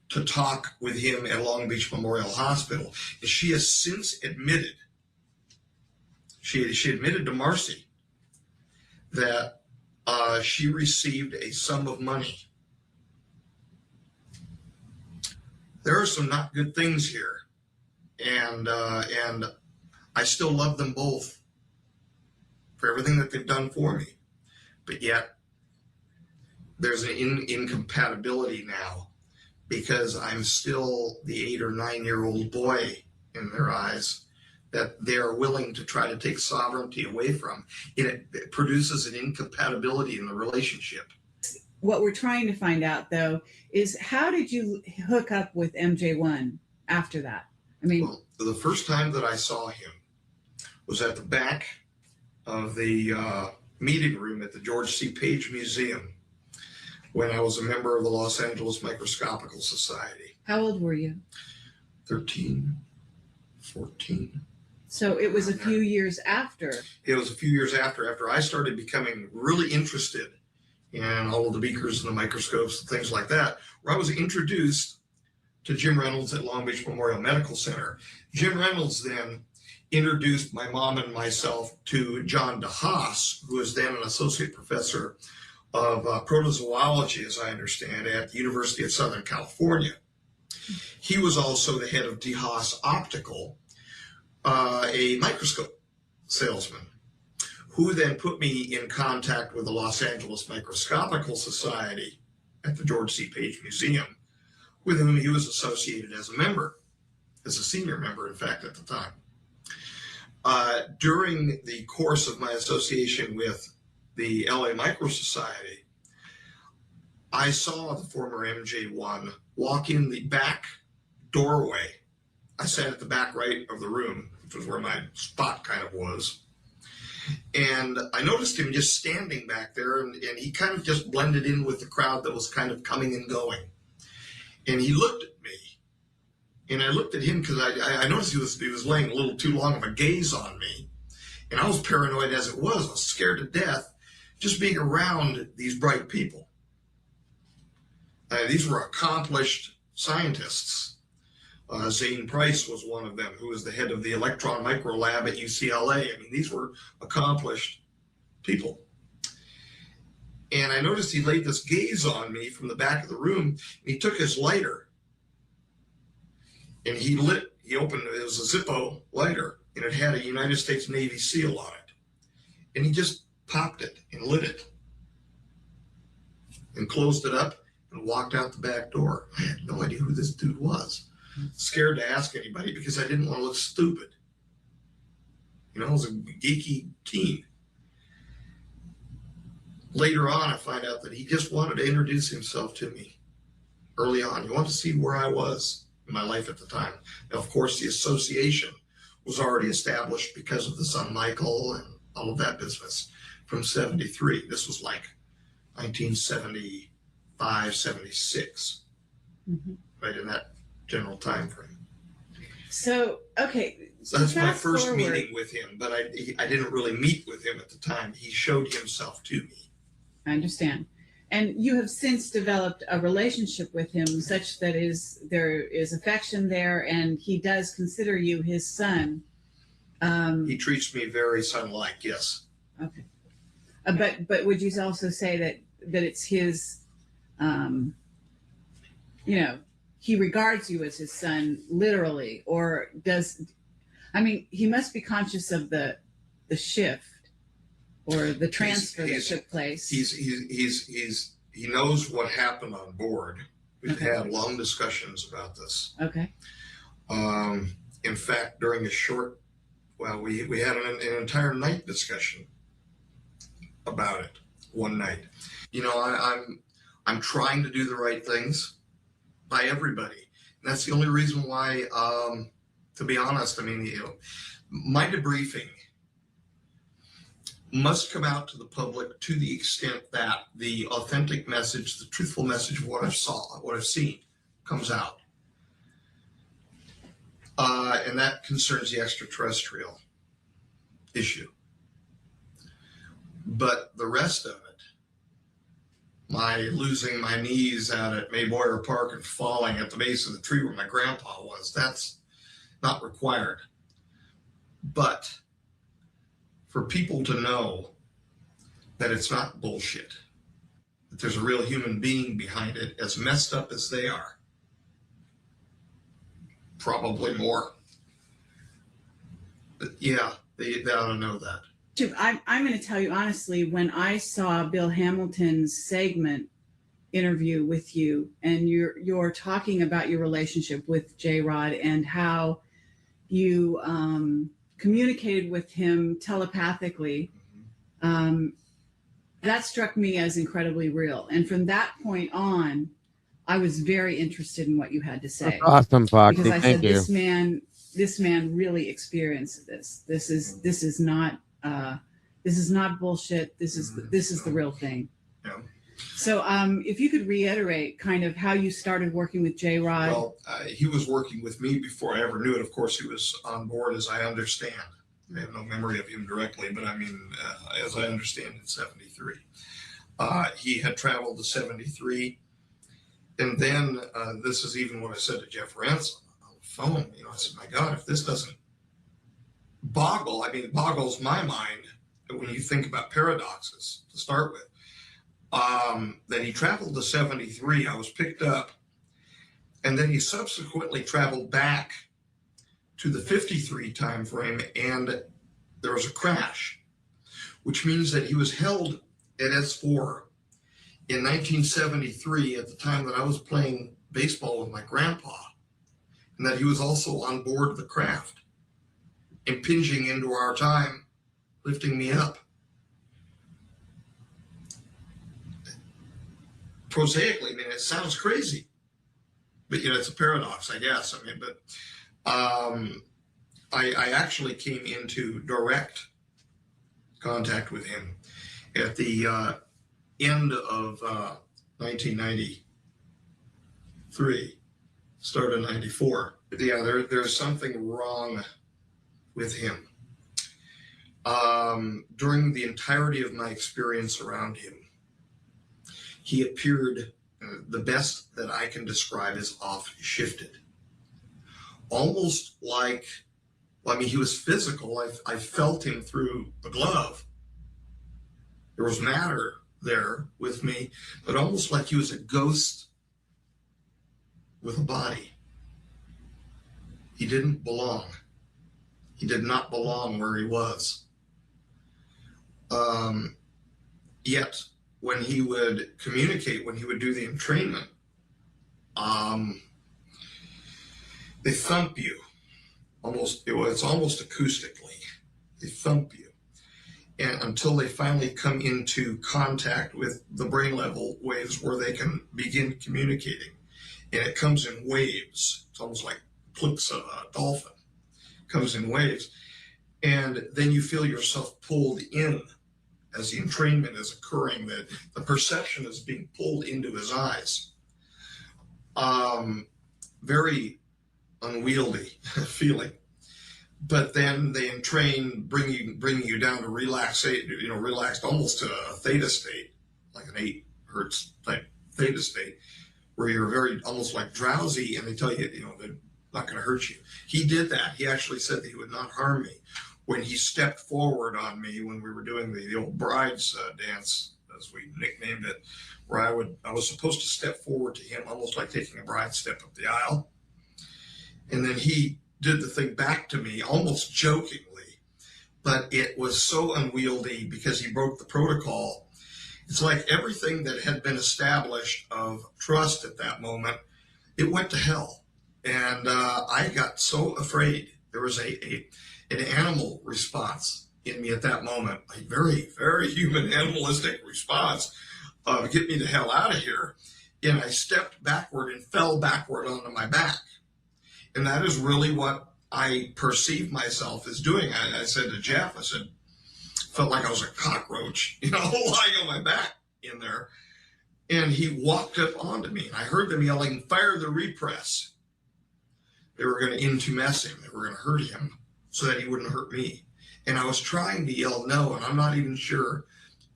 to talk with him at Long Beach Memorial Hospital. And she has since admitted, she admitted to Marcy that she received a sum of money. There are some not good things here, and I still love them both for everything that they've done for me, but yet there's an incompatibility now because I'm still the 8 or 9 year old boy in their eyes that they are willing to try to take sovereignty away from. It produces an incompatibility in the relationship. What we're trying to find out, though, is how did you hook up with MJ1 after that? I mean, well, the first time that I saw him was at the back of the meeting room at the George C. Page Museum when I was a member of the Los Angeles Microscopical Society. How old were you? 13, 14. So it was a few years after. It was a few years after I started becoming really interested in all of the beakers and the microscopes and things like that, where I was introduced to Jim Reynolds at Long Beach Memorial Medical Center. Jim Reynolds then introduced my mom and myself to John DeHaas, who was then an associate professor of protozoology, as I understand, at the University of Southern California. He was also the head of DeHaas Optical, a microscope salesman, who then put me in contact with the Los Angeles Microscopical Society at the George C. Page Museum, with whom he was associated as a member, as a senior member, in fact, at the time. During the course of my association with the LA Micro Society, I saw the former MJ1 walk in the back doorway. I sat at the back right of the room, which was where my spot kind of was. And I noticed him just standing back there, and he kind of just blended in with the crowd that was kind of coming and going. And he looked at me, and I looked at him because I noticed he was laying a little too long of a gaze on me. And I was paranoid as it was. I was scared to death just being around these bright people. These were accomplished scientists. Zane Price was one of them, who was the head of the electron micro lab at UCLA. I mean, these were accomplished people. And I noticed he laid this gaze on me from the back of the room, and he took his lighter and he opened, it was a Zippo lighter, and it had a United States Navy seal on it. And he just popped it and lit it and closed it up and walked out the back door. I had no idea who this dude was. Scared to ask anybody because I didn't want to look stupid. You know, I was a geeky teen. Later on, I find out that he just wanted to introduce himself to me early on. He wanted to see where I was in my life at the time. Now, of course, the association was already established because of the son Michael and all of that business from 73. This was like 1975, 76, right in that general time frame. So, okay. So that's my first meeting with him, but I didn't really meet with him at the time. He showed himself to me. I understand. And you have since developed a relationship with him such that there is affection there, and he does consider you his son. He treats me very son-like, yes. Okay. But would you also say that it's his, he regards you as his son literally, or he must be conscious of the shift or the transfer that took place. He knows what happened on board. We've had long discussions about this. Okay. In fact, during we had an entire night discussion about it one night. You know, I'm trying to do the right things by everybody. And that's the only reason why, to be honest, I mean, my debriefing must come out to the public to the extent that the authentic message, the truthful message of what I've seen comes out. And that concerns the extraterrestrial issue. But the rest of it, my losing my knees out at Mayboyer Park and falling at the base of the tree where my grandpa was, that's not required. But for people to know that it's not bullshit, that there's a real human being behind it, as messed up as they are, probably more. But yeah, they ought to know that. I'm going to tell you honestly, when I saw Bill Hamilton's segment interview with you, and you're talking about your relationship with J-Rod and how you communicated with him telepathically. That struck me as incredibly real. And from that point on, I was very interested in what you had to say. That's awesome, Foxy. Because I Thank said, you. this man really experienced this. This is not bullshit. This is the real thing. Yeah. So if you could reiterate kind of how you started working with J. Rod. Well, he was working with me before I ever knew it. Of course, he was on board, as I understand. I have no memory of him directly, but I mean, as I understand, in 73. He had traveled to 73. And then this is even what I said to Jeff Ransom on the phone. I said, my God, if this doesn't boggle, it boggles my mind when you think about paradoxes to start with. That he traveled to 73, I was picked up, and then he subsequently traveled back to the 53 time frame, and there was a crash, which means that he was held at S4 in 1973 at the time that I was playing baseball with my grandpa, and that he was also on board the craft, impinging into our time, lifting me up. Prosaically, it sounds crazy, but it's a paradox, I guess. But I actually came into direct contact with him at the end of 1993, start of 94. Yeah, there's something wrong with him. During the entirety of my experience around him, he appeared, the best that I can describe is off-shifted. Almost like, he was physical. I felt him through the glove. There was matter there with me, but almost like he was a ghost with a body. He didn't belong. He did not belong where he was. Yet, when he would communicate, when he would do the entrainment, they thump you. It's almost acoustically. They thump you. And until they finally come into contact with the brain level waves where they can begin communicating. And it comes in waves. It's almost like clicks of a dolphin. It comes in waves. And then you feel yourself pulled in as the entrainment is occurring, that the perception is being pulled into his eyes. Very unwieldy feeling. But then they entrain, bringing you down to relaxed almost to a theta state, like an 8 hertz type theta state, where you're very almost like drowsy, and they tell you, they're not going to hurt you. He did that. He actually said that he would not harm me. When he stepped forward on me when we were doing the old bride's dance, as we nicknamed it, where I was supposed to step forward to him, almost like taking a bride step up the aisle. And then he did the thing back to me, almost jokingly, but it was so unwieldy because he broke the protocol. It's like everything that had been established of trust at that moment, it went to hell. And I got so afraid. There was an animal response in me at that moment, a very, very human animalistic response of get me the hell out of here. And I stepped backward and fell backward onto my back. And that is really what I perceived myself as doing. I said to Jeff, felt like I was a cockroach, lying on my back in there. And he walked up onto me, and I heard them yelling, "Fire the repress." They were going to intumesce him. They were going to hurt him so that he wouldn't hurt me. And I was trying to yell no, and I'm not even sure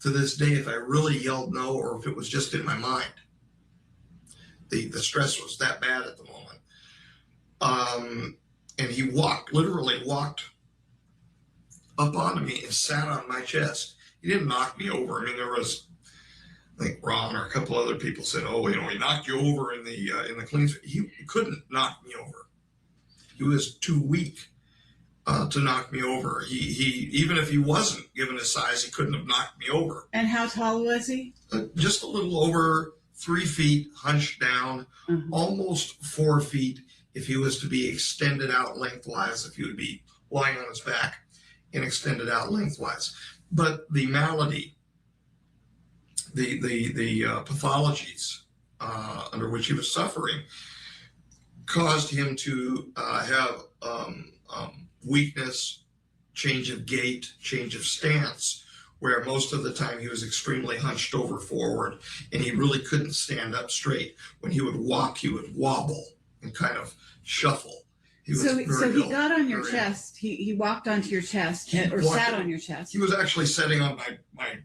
to this day if I really yelled no or if it was just in my mind. The stress was that bad at the moment. And he literally walked up onto me and sat on my chest. He didn't knock me over. There was, I think Ron or a couple other people said, he knocked you over in the cleans. He couldn't knock me over. He was too weak to knock me over. He even if he wasn't given his size, he couldn't have knocked me over. And how tall was he? Just a little over 3 feet, hunched down, almost 4 feet if he was to be extended out lengthwise, if he would be lying on his back and extended out lengthwise. But the malady, the pathologies under which he was suffering caused him to have weakness, change of gait, change of stance, where most of the time he was extremely hunched over forward and he really couldn't stand up straight. When he would walk, he would wobble and kind of shuffle. So he got on your chest. He walked onto your chest or sat on your chest. He was actually sitting on my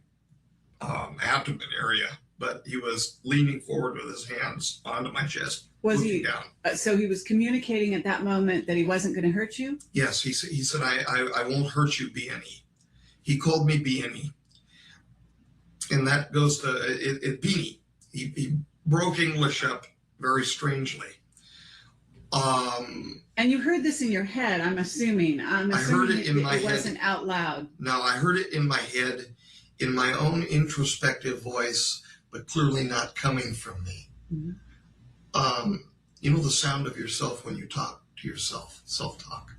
abdomen area, but he was leaning forward with his hands onto my chest. Was he down? So he was communicating at that moment that he wasn't going to hurt you? Yes, he said, I won't hurt you, Beanie. He called me Beanie. And that goes to Beanie. He broke English up very strangely. And you heard this in your head, I'm assuming. I heard it in my head. It wasn't out loud. No, I heard it in my head, in my own introspective voice, but clearly not coming from me. Mm-hmm. You know the sound of yourself when you talk to yourself, self-talk.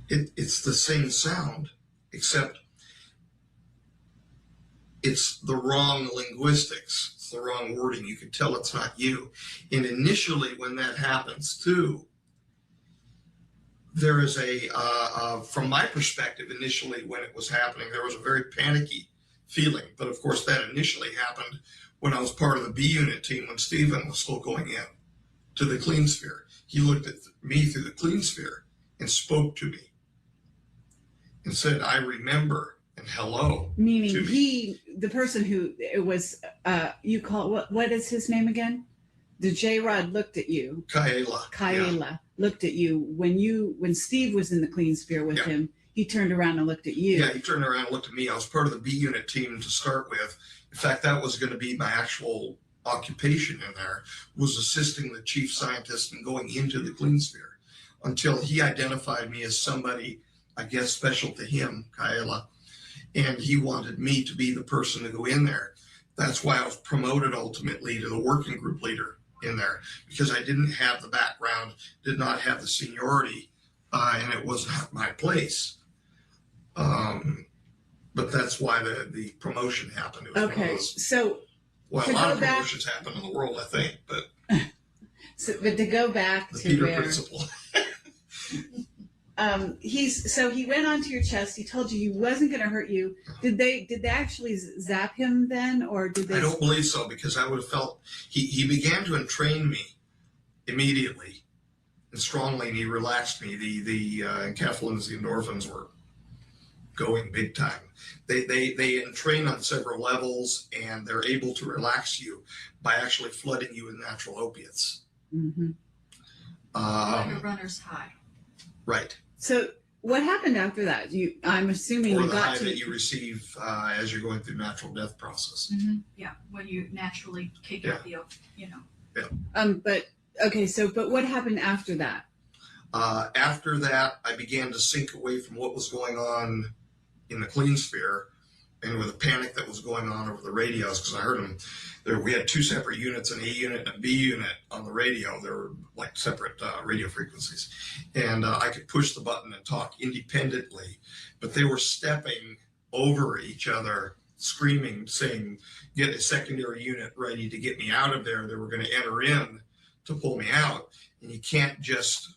It's the same sound, except it's the wrong linguistics. It's the wrong wording. You can tell it's not you. And initially when that happens too, there is from my perspective, initially when it was happening, there was a very panicky feeling. But of course that initially happened when I was part of the B unit team when Stephen was still going in to the clean sphere. He looked at me through the clean sphere and spoke to me and said, I remember, and hello. Meaning the person who it was, you call, what is his name again? The J-Rod looked at you. Kaela looked at you when Steve was in the clean sphere with him. He turned around and looked at you. Yeah, he turned around and looked at me. I was part of the B unit team to start with. In fact, that was going to be my actual occupation in there, was assisting the chief scientist in going into the clean sphere, until he identified me as somebody, I guess, special to him, Kaela, and he wanted me to be the person to go in there. That's why I was promoted ultimately to the working group leader in there, because I didn't have the background, did not have the seniority, and it was not my place. But that's why the promotion happened. It was okay, so well, a lot of promotions happen in the world, I think, but but to go back the to Peter where principle. He went onto your chest. He told you he wasn't going to hurt you. Did they actually zap him then, or did they? I don't believe so, because I would have felt he began to entrain me immediately and strongly, and he relaxed me. The enkephalins, the endorphins were going big time. They entrain on several levels, and they're able to relax you by actually flooding you with natural opiates. Mm-hmm. Like a runner's high. Right. So what happened after that? I'm assuming or you the got high to that you receive as you're going through natural death process. Mm-hmm. Yeah, when you naturally kick out the, Yeah. But okay, but what happened after that? After that, I began to sink away from what was going on in the clean sphere, and with the panic that was going on over the radios, because I heard them. We had two separate units, an A unit and a B unit on the radio. They were like separate radio frequencies, and I could push the button and talk independently, but they were stepping over each other, screaming, saying, "Get a secondary unit ready to get me out of there." They were going to enter in to pull me out, and you can't just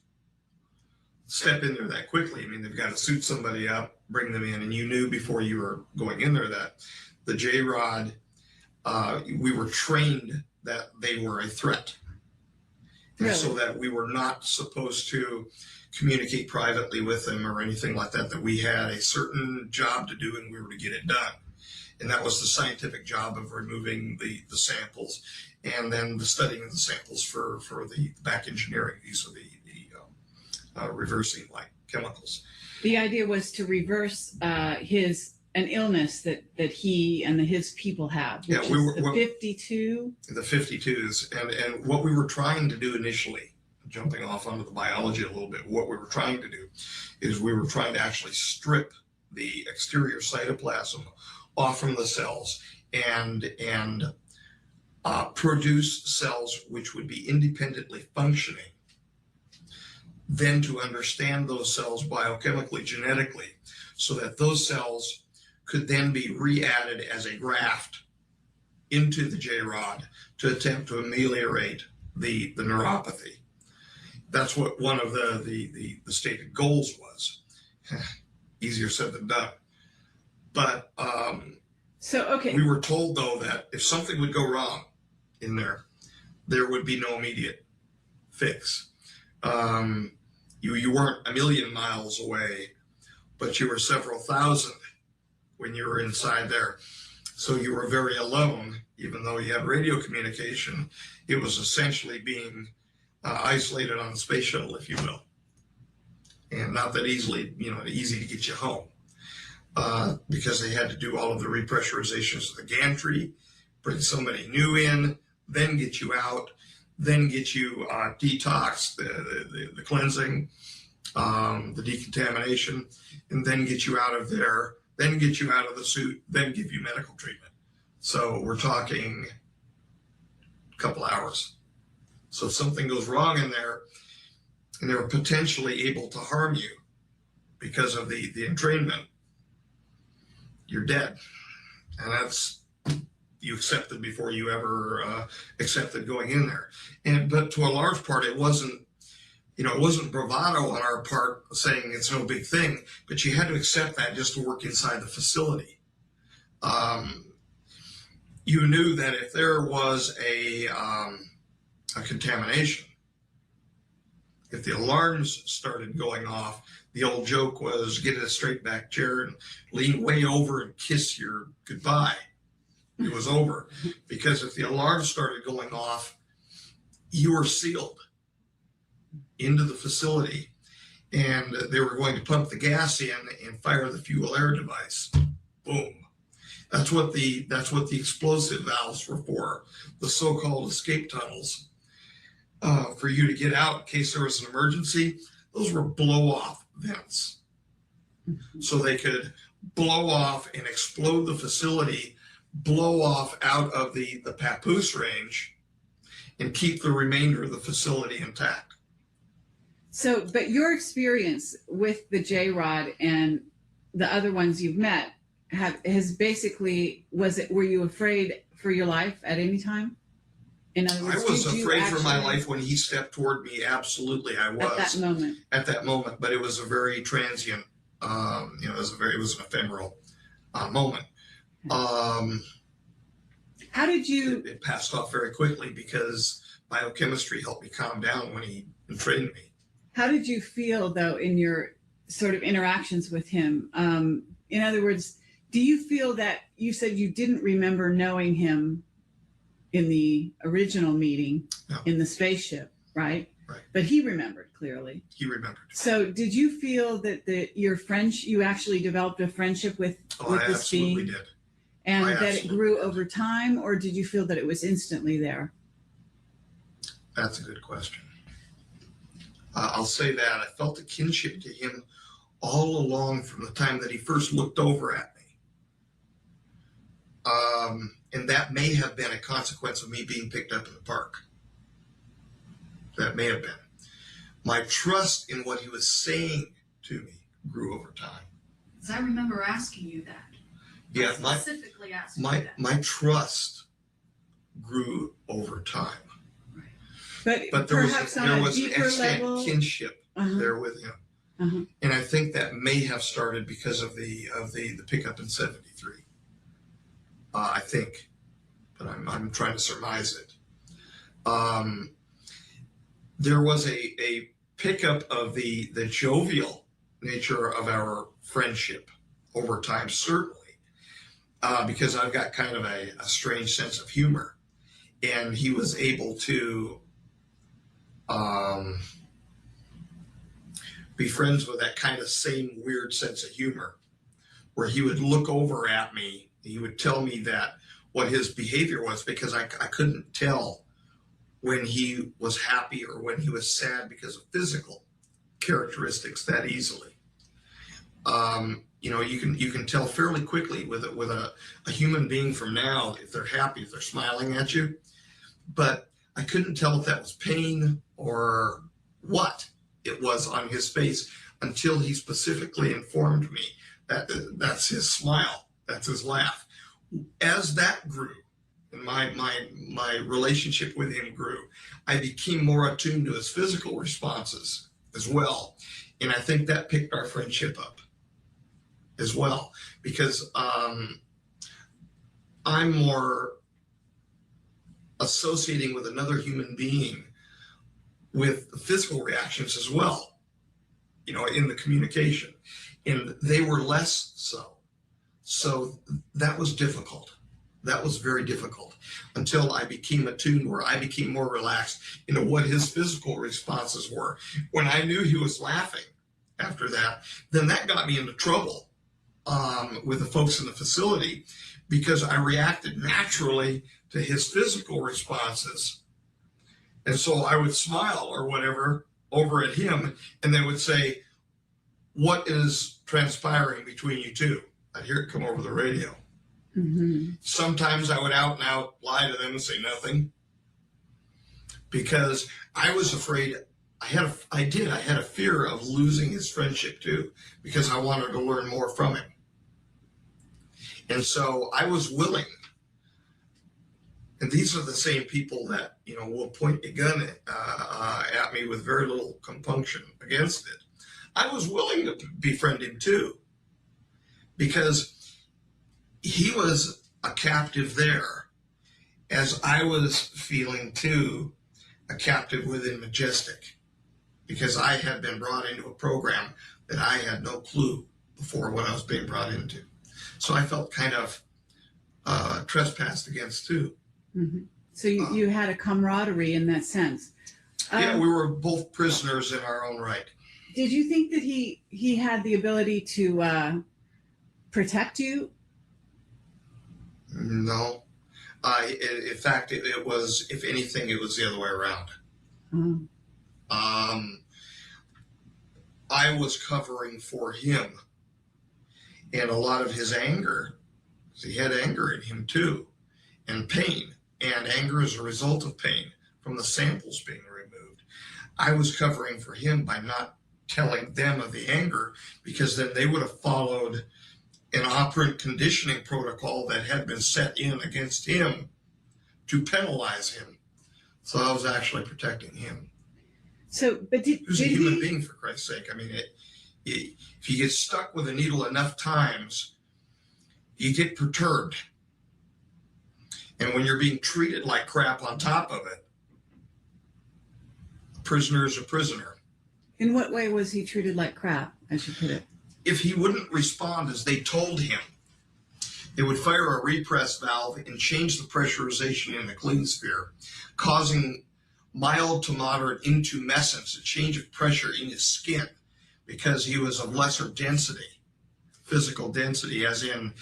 step in there that quickly. I mean, they've got to suit somebody up, bring them in, and you knew before you were going in there that the J-Rod, we were trained that they were a threat. And Really? so that we were not supposed to communicate privately with them or anything like that, that we had a certain job to do and we were to get it done. And that was the scientific job of removing the samples, and then the studying of the samples for the back engineering. These are the reversing like chemicals. The idea was to reverse an illness that he and his people have, which is the 52. The 52s, and what we were trying to do initially, jumping off onto the biology a little bit, what we were trying to do is we were trying to actually strip the exterior cytoplasm off from the cells and produce cells which would be independently functioning then to understand those cells biochemically, genetically, so that those cells could then be re-added as a graft into the J-rod to attempt to ameliorate the neuropathy. That's what one of the stated goals was. Easier said than done. But we were told, though, that if something would go wrong in there would be no immediate fix. You weren't a million miles away, but you were several thousand when you were inside there. So you were very alone, even though you had radio communication. It was essentially being isolated on the space shuttle, if you will. And not that easy to get you home, because they had to do all of the repressurizations of the gantry, bring somebody new in, then get you out, then get you detox, the cleansing, the decontamination, and then get you out of there, then get you out of the suit, then give you medical treatment. So we're talking a couple hours. So if something goes wrong in there, and they're potentially able to harm you because of the entrainment, you're dead. And that's, you accepted before you ever accepted going in there. But to a large part, it wasn't bravado on our part saying it's no big thing, but you had to accept that just to work inside the facility. You knew that if there was a contamination, if the alarms started going off, the old joke was get in a straight back chair and lean way over and kiss your goodbye. It was over. Because if the alarms started going off, you were sealed into the facility, and they were going to pump the gas in and fire the fuel air device. Boom. That's what the explosive valves were for, the so-called escape tunnels. For you to get out in case there was an emergency. Those were blow-off vents. So they could blow off and explode the facility, blow off out of the papoose range, and keep the remainder of the facility intact. So, but your experience with the J-Rod and the other ones you've met has basically, were you afraid for your life at any time? In other words, I was afraid for my life when he stepped toward me. Absolutely, I was. At that moment, but it was a very transient. It was an ephemeral moment. How did you? It passed off very quickly because biochemistry helped me calm down when he trained me. How did you feel, though, in your sort of interactions with him? In other words, do you feel that you said you didn't remember knowing him in the original meeting in the spaceship, right? Right. But he remembered clearly. He remembered. So did you feel that you actually developed a friendship with this being? I absolutely did. And that it grew over time, or did you feel that it was instantly there? That's a good question. I'll say that I felt a kinship to him all along from the time that he first looked over at me. And that may have been a consequence of me being picked up in the park. That may have been. My trust in what he was saying to me grew over time. Because I remember asking you that. Yeah, specifically asking you that. My trust grew over time. Right. But there was an extant kinship there with him. And I think that may have started because of the pickup in '73. I think, but I'm trying to surmise it. There was a pickup of the jovial nature of our friendship over time, certainly, because I've got kind of a strange sense of humor, and he was able to be friends with that kind of same weird sense of humor, where he would look over at me. He would tell me that what his behavior was, because I couldn't tell when he was happy or when he was sad because of physical characteristics that easily. You can tell fairly quickly with a human being from now if they're happy, if they're smiling at you. But I couldn't tell if that was pain or what. it was on his face until he specifically informed me that that's his smile, that's his laugh. As that grew, and my relationship with him grew, I became more attuned to his physical responses as well. And I think that picked our friendship up as well, because I'm more associating with another human being with physical reactions as well, you know, in the communication. And they were less so. So that was difficult. That was very difficult until I became attuned, where I became more relaxed into what his physical responses were. When I knew he was laughing after that, then that got me into trouble with the folks in the facility, because I reacted naturally to his physical responses. And so I would smile or whatever over at him, and they would say, "What is transpiring between you two?" I'd hear it come over the radio. Mm-hmm. Sometimes I would out and out lie to them and say nothing, because I was afraid. I had a fear of losing his friendship too, because I wanted to learn more from him. And so I was willing. And these are the same people that, you know, will point a gun at me with very little compunction against it. I was willing to befriend him too, because he was a captive there, as I was feeling too a captive within Majestic, because I had been brought into a program that I had no clue before what I was being brought into. So I felt kind of trespassed against too. Mm-hmm. So you had a camaraderie in that sense. Yeah, we were both prisoners in our own right. Did you think that he had the ability to protect you? No. In fact, it was, if anything, it was the other way around. Mm-hmm. I was covering for him, and a lot of his anger, he had anger in him too, and pain, and anger as a result of pain from the samples being removed. I was covering for him by not telling them of the anger, because then they would have followed an operant conditioning protocol that had been set in against him to penalize him. So I was actually protecting him. So, but he was a human being, for Christ's sake. I mean, if you get stuck with a needle enough times, you get perturbed. And when you're being treated like crap on top of it, a prisoner is a prisoner. In what way was he treated like crap, I should put it? If he wouldn't respond as they told him, they would fire a repress valve and change the pressurization in the clean sphere, causing mild to moderate intumescence, a change of pressure in his skin, because he was of lesser density, physical density, as in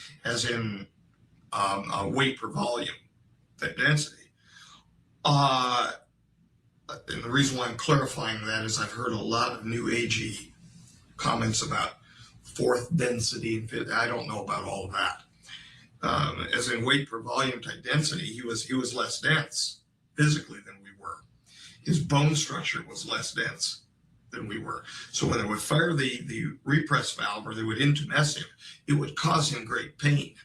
weight per volume, that density. And the reason why I'm clarifying that is I've heard a lot of new agey comments about fourth density. I don't know about all of that. As in weight per volume type density, he was less dense physically than we were. His bone structure was less dense than we were. So when they would fire the repress valve, or they would intumesce him, it would cause him great pain.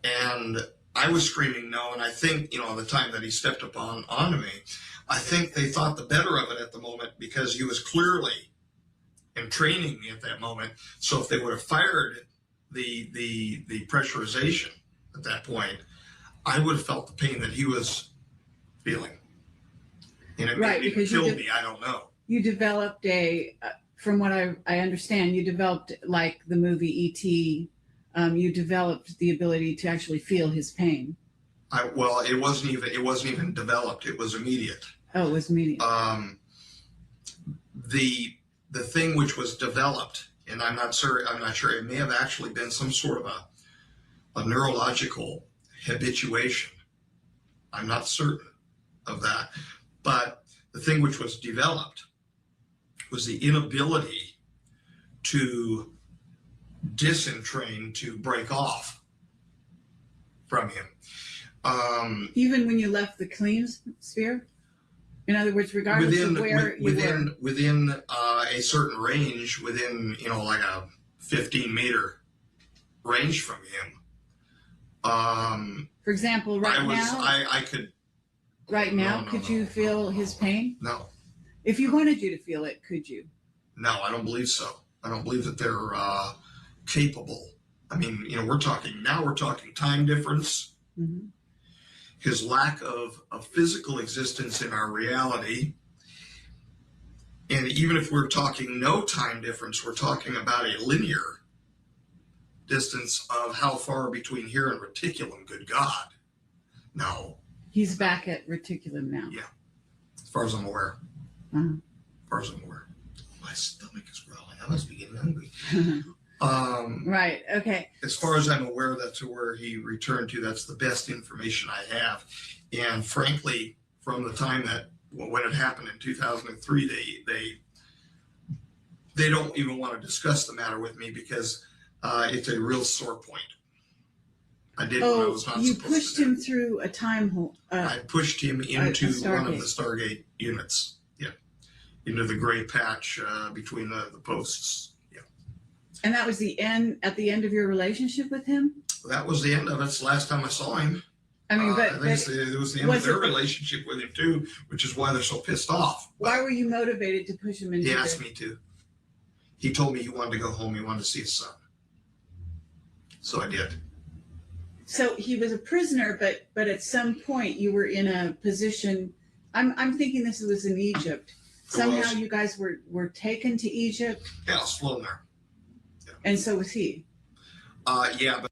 And I was screaming no, and I think, the time that he stepped up onto me, I think they thought the better of it at the moment, because he was clearly in training me at that moment. So if they would have fired the pressurization at that point, I would have felt the pain that he was feeling. And it Right, maybe because killed me, I don't know. You developed from what I understand, you developed, like the movie E.T., you developed the ability to actually feel his pain. Well, it wasn't even developed. It was immediate. Oh, it was immediate. The thing which was developed, and I'm not sure, it may have actually been some sort of a neurological habituation. I'm not certain of that. But the thing which was developed was the inability to disentrain, to break off from him. Even when you left the clean sphere? In other words, regardless of where you were. Within a certain range, within, like a 15-meter range from him. For example, I could. Right now, could you feel his pain? No. If you wanted you to feel it, could you? No, I don't believe so. I don't believe that they're capable. I mean, we're talking time difference. Mm-hmm. His lack of physical existence in our reality. And even if we're talking no time difference, we're talking about a linear distance of how far between here and reticulum, good God. No. He's back at reticulum now. Yeah. As far as I'm aware. Uh-huh. As far as I'm aware. My stomach is growling. I must be getting hungry. Right. Okay. As far as I'm aware, that's where he returned to. That's the best information I have. And frankly, from the time that when it happened in 2003, they don't even want to discuss the matter with me because it's a real sore point. I did what I was not supposed to do. You pushed him through a time hole. I pushed him into one of the Stargate units. Yeah, into the gray patch between the posts. And that was the end, at the end of your relationship with him? That was the end of it. It's the last time I saw him. I mean, I think it was the end of their relationship with him too, which is why they're so pissed off. Why were you motivated to push him into He asked me to. He told me he wanted to go home. He wanted to see his son. So I did. So he was a prisoner, but at some point you were in a position, I'm thinking this was in Egypt. Somehow you guys were taken to Egypt. Yeah, I was flown there. And so was he. Yeah, but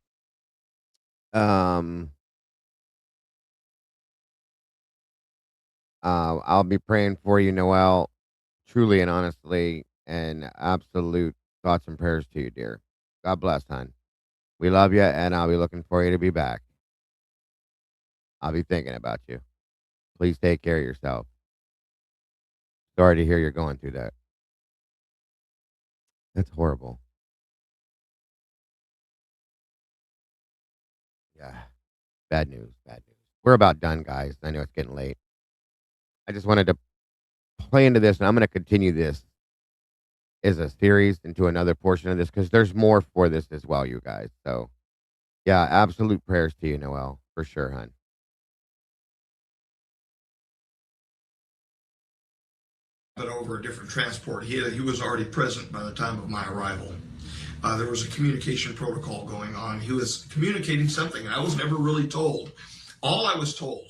I'll be praying for you, Noel, truly and honestly, and absolute thoughts and prayers to you, dear. God bless, hon. We love you, and I'll be looking for you to be back. I'll be thinking about you. Please take care of yourself. Sorry to hear you're going through that. That's horrible. Yeah. Bad news. We're about done, guys. I know it's getting late. I just wanted to play into this, and I'm going to continue this as a series into another portion of this because there's more for this as well, you guys. So, yeah, absolute prayers to you, Noel, for sure, hon. But over a different transport. He was already present by the time of my arrival. There was a communication protocol going on. He was communicating something, and I was never really told. All I was told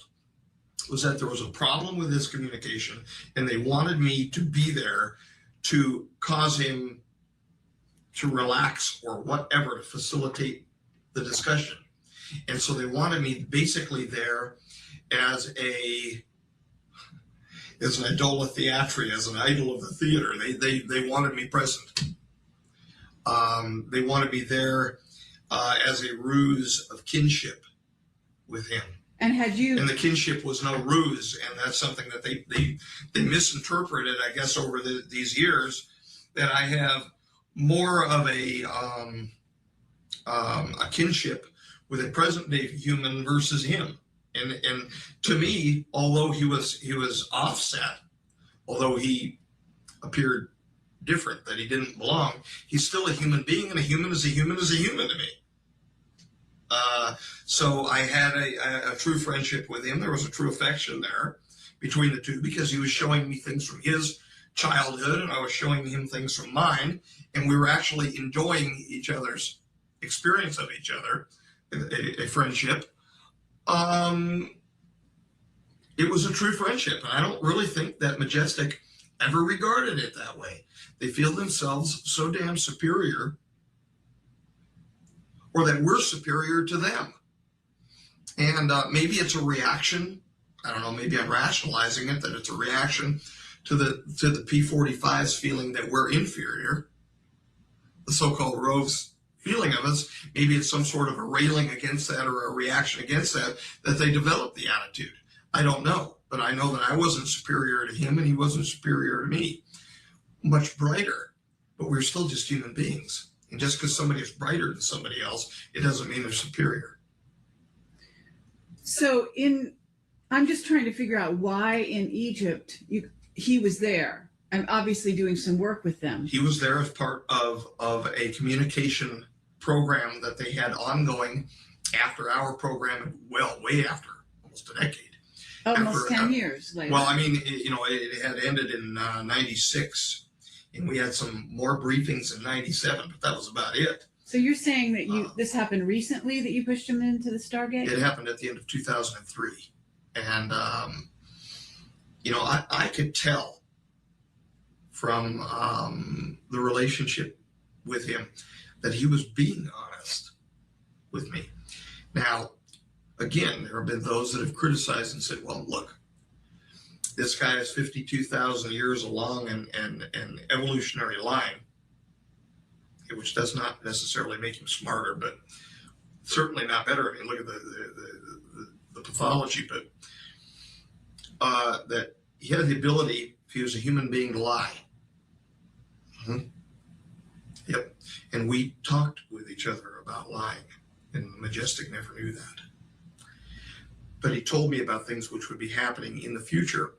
was that there was a problem with his communication, and they wanted me to be there to cause him to relax or whatever to facilitate the discussion. And so they wanted me basically there as an idola theatri, as an idol of the theater. They wanted me present. They wanted me there as a ruse of kinship with him. And the kinship was no ruse, and that's something that they misinterpreted, I guess, over these years, that I have more of a kinship with a present day human versus him. And to me, although he was offset, although he appeared different, that he didn't belong, he's still a human being, and a human is a human is a human to me. So I had a true friendship with him. There was a true affection there between the two because he was showing me things from his childhood and I was showing him things from mine, and we were actually enjoying each other's experience of each other, a friendship. It was a true friendship, and I don't really think that Majestic ever regarded it that way. They feel themselves so damn superior, or that we're superior to them. And maybe it's a reaction. I don't know, maybe I'm rationalizing it, that it's a reaction to the P-45's feeling that we're inferior. The so-called rogues' feeling of us, maybe it's some sort of a railing against that or a reaction against that they developed the attitude. I don't know, but I know that I wasn't superior to him and he wasn't superior to me. Much brighter, but we're still just human beings. And just because somebody is brighter than somebody else, it doesn't mean they're superior. So in I'm just trying to figure out why in Egypt he was there. I'm obviously doing some work with them. He was there as part of a communication program that they had ongoing after our program, well, way after, almost a decade. Almost 10 years later. Well, I mean, it had ended in 96, and we had some more briefings in 97, but that was about it. So you're saying that this happened recently, that you pushed him into the Stargate? It happened at the end of 2003. And, I could tell from the relationship with him that he was being honest with me. Now, again, there have been those that have criticized and said, well, look, this guy is 52,000 years along an evolutionary line, which does not necessarily make him smarter, but certainly not better. I mean, look at the pathology, but that he had the ability, if he was a human being, to lie. Mm-hmm. Yep. And we talked with each other about lying, and Majestic never knew that. But he told me about things which would be happening in the future,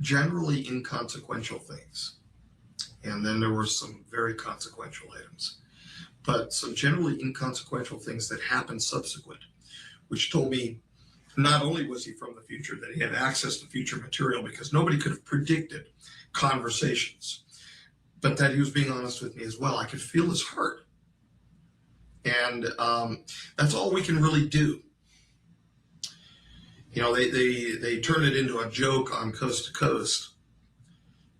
generally inconsequential things. And then there were some very consequential items, but some generally inconsequential things that happened subsequent, which told me not only was he from the future, that he had access to future material because nobody could have predicted conversations, but that he was being honest with me as well. I could feel his heart. And that's all we can really do. They turned it into a joke on Coast to Coast.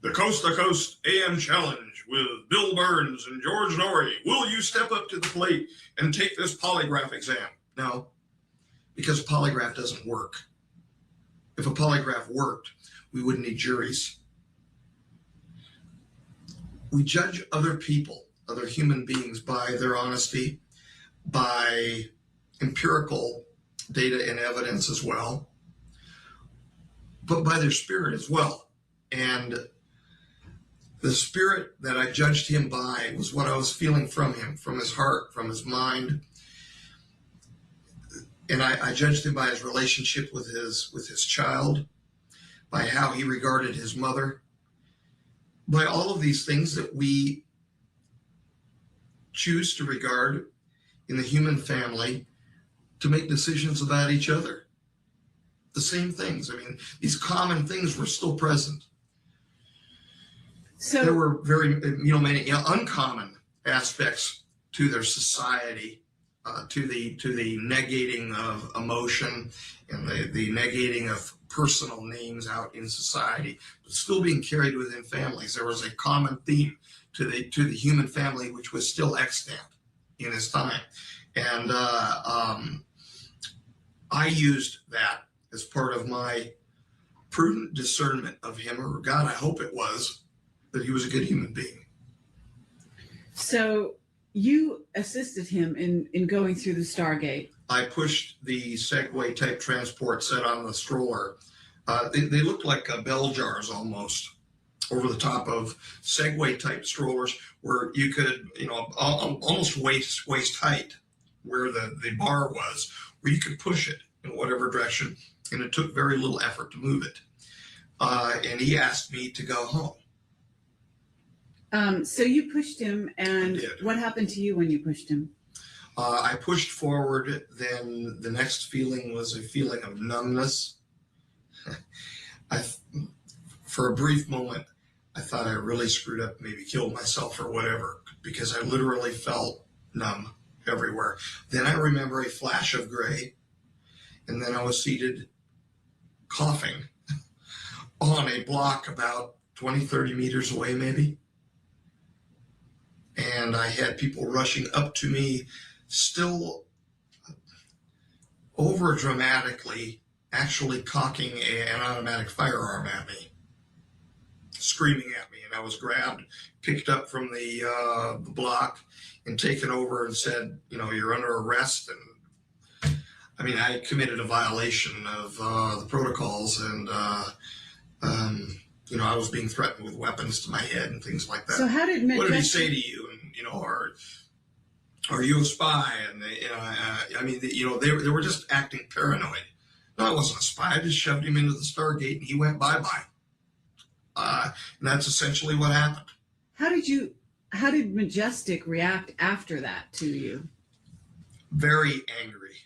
The Coast to Coast AM Challenge with Bill Burns and George Norrie. Will you step up to the plate and take this polygraph exam? No, because a polygraph doesn't work. If a polygraph worked, we wouldn't need juries. We judge other people, other human beings, by their honesty, by empirical data and evidence as well, but by their spirit as well. And the spirit that I judged him by was what I was feeling from him, from his heart, from his mind. And I judged him by his relationship with his child, by how he regarded his mother, by all of these things that we choose to regard in the human family to make decisions about each other. The same things. I mean, these common things were still present. So there were very, many uncommon aspects to their society, to the negating of emotion and the negating of personal names out in society, but still being carried within families. There was a common theme to the human family, which was still extant in his time. And I used that as part of my prudent discernment of him, or God, I hope it was, that he was a good human being. So you assisted him in going through the Stargate. I pushed the Segway type transport set on the stroller. They looked like bell jars almost, over the top of Segway type strollers, where you could, almost waist height, where the bar was, where you could push it in whatever direction, and it took very little effort to move it. And he asked me to go home. So you pushed him, and what happened to you when you pushed him? I pushed forward, then the next feeling was a feeling of numbness. For a brief moment, I thought I really screwed up, maybe killed myself or whatever, because I literally felt numb everywhere. Then I remember a flash of gray, and then I was seated coughing on a block about 20, 30 meters away maybe. And I had people rushing up to me, still over dramatically, actually cocking an automatic firearm at me, screaming at me. And I was grabbed, picked up from the block, and taken over and said, you're under arrest. And I mean, I committed a violation of the protocols, and I was being threatened with weapons to my head and things like that. So how did Majestic... What did he say to you? And are you a spy? And they were just acting paranoid. No, I wasn't a spy. I just shoved him into the Stargate and he went bye-bye. And that's essentially what happened. How did Majestic react after that to you? Very angry,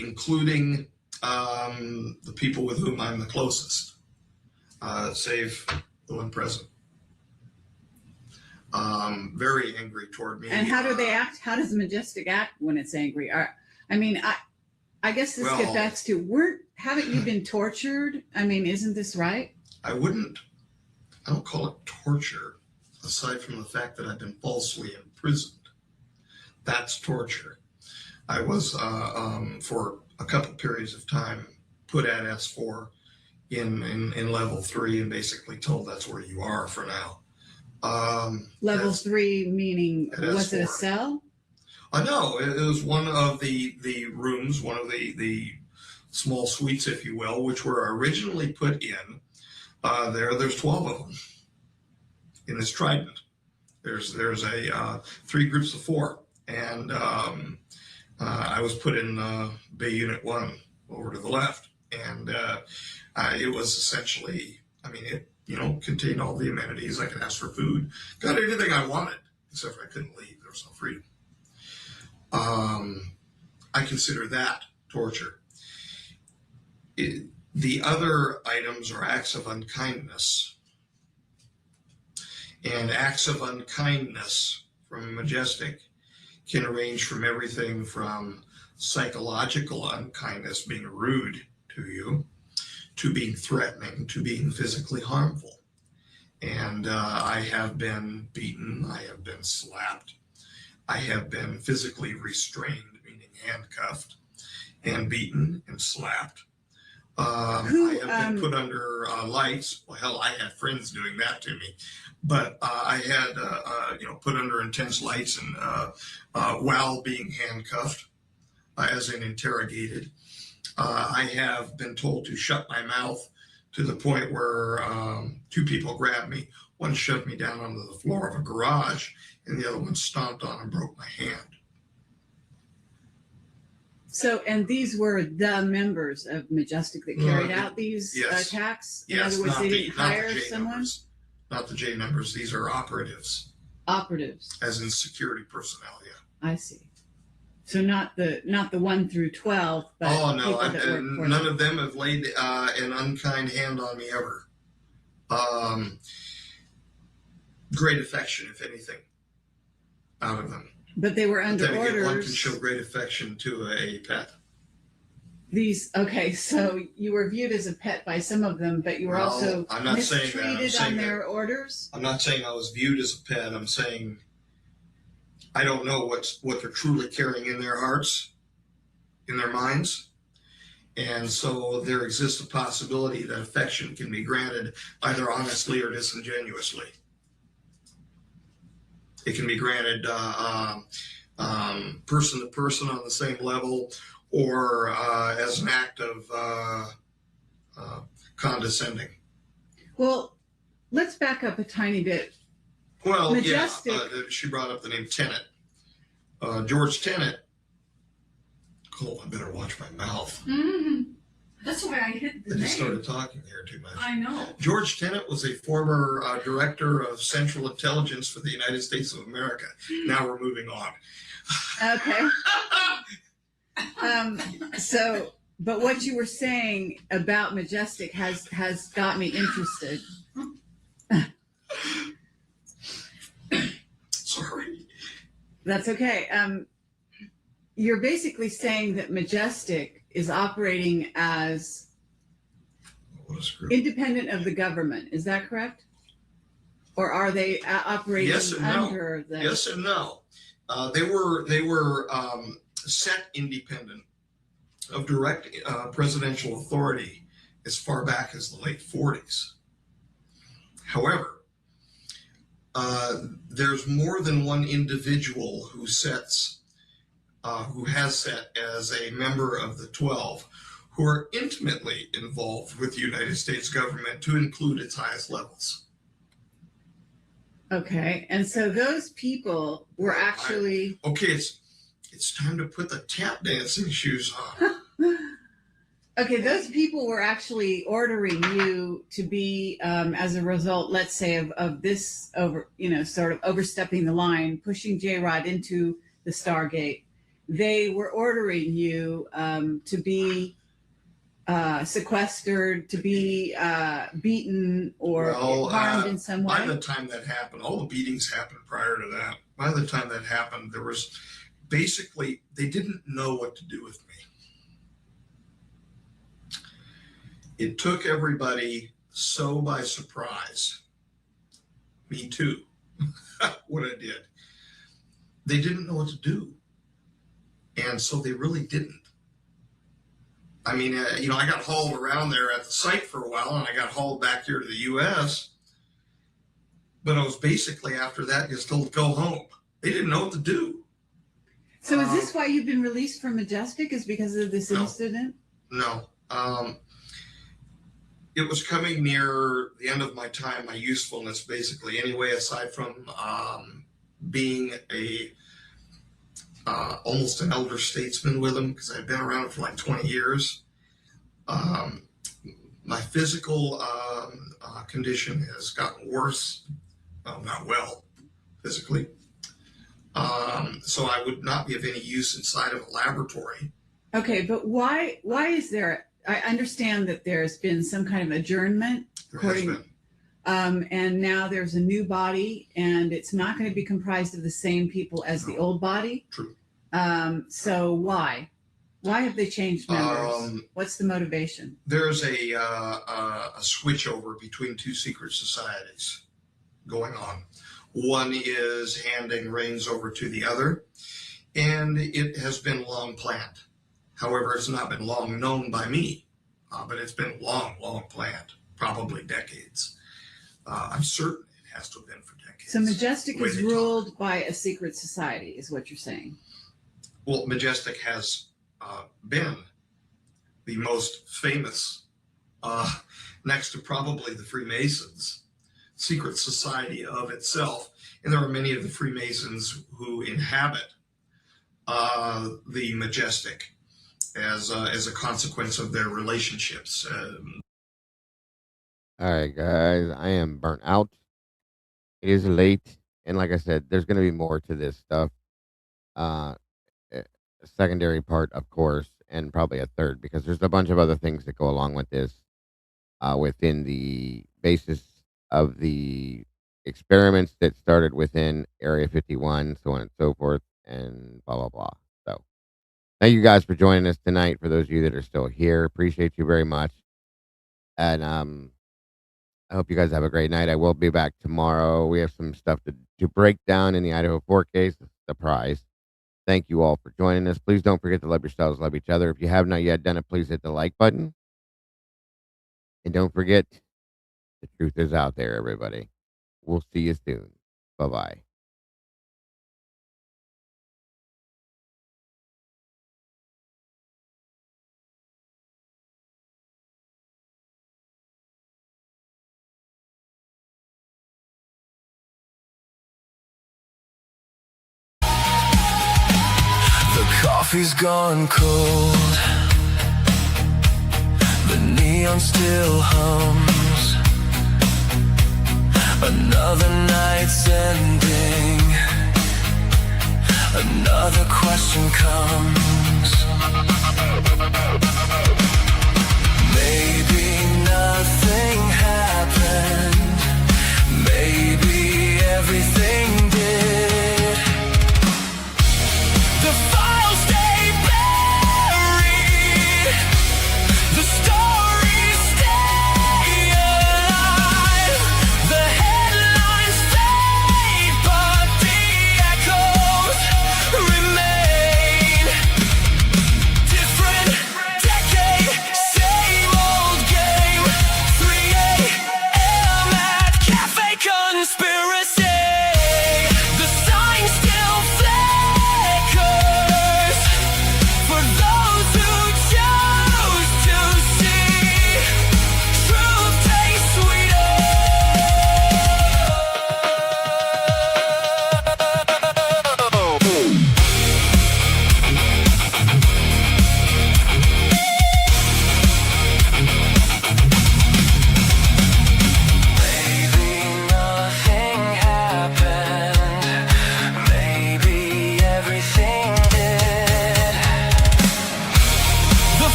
including the people with whom I'm the closest, save the one present. Very angry toward me. And how do they act? How does Majestic act when it's angry? I guess this gets back to haven't you been tortured? I mean, isn't this right? I don't call it torture, aside from the fact that I've been falsely imprisoned. That's torture. I was, for a couple periods of time, put at S4 in level 3 and basically told that's where you are for now. Level 3 meaning, was it a cell? No, it was one of the rooms, one of the small suites, if you will, which were originally put in. There's 12 of them in this trident. There's 3 groups of 4, and I was put in Bay Unit 1 over to the left, and it was essentially, it contained all the amenities. I could ask for food, got anything I wanted, except for I couldn't leave. There was no freedom. I consider that torture. The other items are acts of unkindness. And acts of unkindness from Majestic can range from everything from psychological unkindness, being rude to you, to being threatening, to being physically harmful. And I have been beaten, I have been slapped, I have been physically restrained, meaning handcuffed, and beaten and slapped. I have been put under lights. Well, hell, I had friends doing that to me. But I had, put under intense lights and while being handcuffed, as in interrogated. I have been told to shut my mouth to the point where 2 people grabbed me. One shoved me down onto the floor of a garage, and the other one stomped on and broke my hand. So, and these were the members of Majestic that carried out these attacks? In other words, they didn't hire someone? Members, not the J members. These are operatives. Operatives. As in security personnel, yeah. I see. So not the 1 through 12, but oh no, people that work for none of them have laid an unkind hand on me ever. Great affection, if anything, out of them. But they were under orders. Again, one can show great affection to a pet. So you were viewed as a pet by some of them, but you were also mistreated on their orders? I'm not saying I was viewed as a pet. I'm saying I don't know what they're truly carrying in their hearts, in their minds. And so there exists a possibility that affection can be granted either honestly or disingenuously. It can be granted person to person on the same level, or as an act of condescending. Well, let's back up a tiny bit. Well, Majestic. She brought up the name Tenet. George Tenet. Oh, I better watch my mouth. Mm-hmm. That's why I hit the name. I just started talking here too much. I know. George Tenet was a former director of Central Intelligence for the United States of America. Now we're moving on. Okay. But what you were saying about Majestic has got me interested. Sorry. That's okay. You're basically saying that Majestic is operating as independent of the government. Is that correct? Or are they operating under the... Yes and no. They were set independent of direct presidential authority as far back as the late 40s. However, there's more than one individual who has set as a member of the 12 who are intimately involved with the United States government to include its highest levels. Okay, and so those people were actually Okay, it's time to put the tap dancing shoes on. okay. Those people were actually ordering you to be, as a result, let's say, of this sort of overstepping the line, pushing J-Rod into the Stargate. They were ordering you to be sequestered, to be beaten or harmed in some way? By the time that happened, all the beatings happened prior to that. By the time that happened, there was basically, they didn't know what to do with me. It took everybody so by surprise. Me too. What I did. They didn't know what to do. And so they really didn't. I mean, I got hauled around there at the site for a while, and I got hauled back here to the U.S. But I was basically, after that, just told to go home. They didn't know what to do. So is this why you've been released from Majestic, is because of this incident? No. It was coming near the end of my time, my usefulness, basically, anyway, aside from being almost an elder statesman with them, because I've been around for like 20 years. My physical condition has gotten worse. Not well, physically. So I would not be of any use inside of a laboratory. Okay, but why is there, I understand that there's been some kind of adjournment. And now there's a new body, and it's not going to be comprised of the same people as the old body. True. So why? Why have they changed members? What's the motivation? There's a switchover between two secret societies going on. One is handing reins over to the other, and it has been long planned. However, it's not been long known by me, but it's been long planned, probably decades. I'm certain it has to have been for decades. So Majestic is ruled by a secret society, is what you're saying? Well, Majestic has been the most famous, next to probably the Freemasons, secret society of itself. And there are many of the Freemasons who inhabit the Majestic as a consequence of their relationships. All right, guys, I am burnt out. It is late, and like I said, there's going to be more to this stuff. A secondary part, of course, and probably a third, because there's a bunch of other things that go along with this within the basis of the experiments that started within Area 51, so on and so forth, and blah, blah, blah. So thank you guys for joining us tonight. For those of you that are still here, appreciate you very much. And I hope you guys have a great night. I will be back tomorrow. We have some stuff to break down in the Idaho 4 case. Surprise. Thank you all for joining us. Please don't forget to love yourselves, love each other. If you have not yet done it, please hit the like button. And don't forget, the truth is out there, everybody. We'll see you soon. Bye-bye. Coffee's gone cold. The neon still hums. Another night's ending. Another question comes. Maybe nothing happened. Maybe everything did. The files stay buried. The stories stay alive. The headlines fade, but the echoes remain.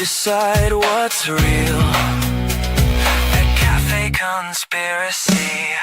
decide what's real at Cafe Conspiracy.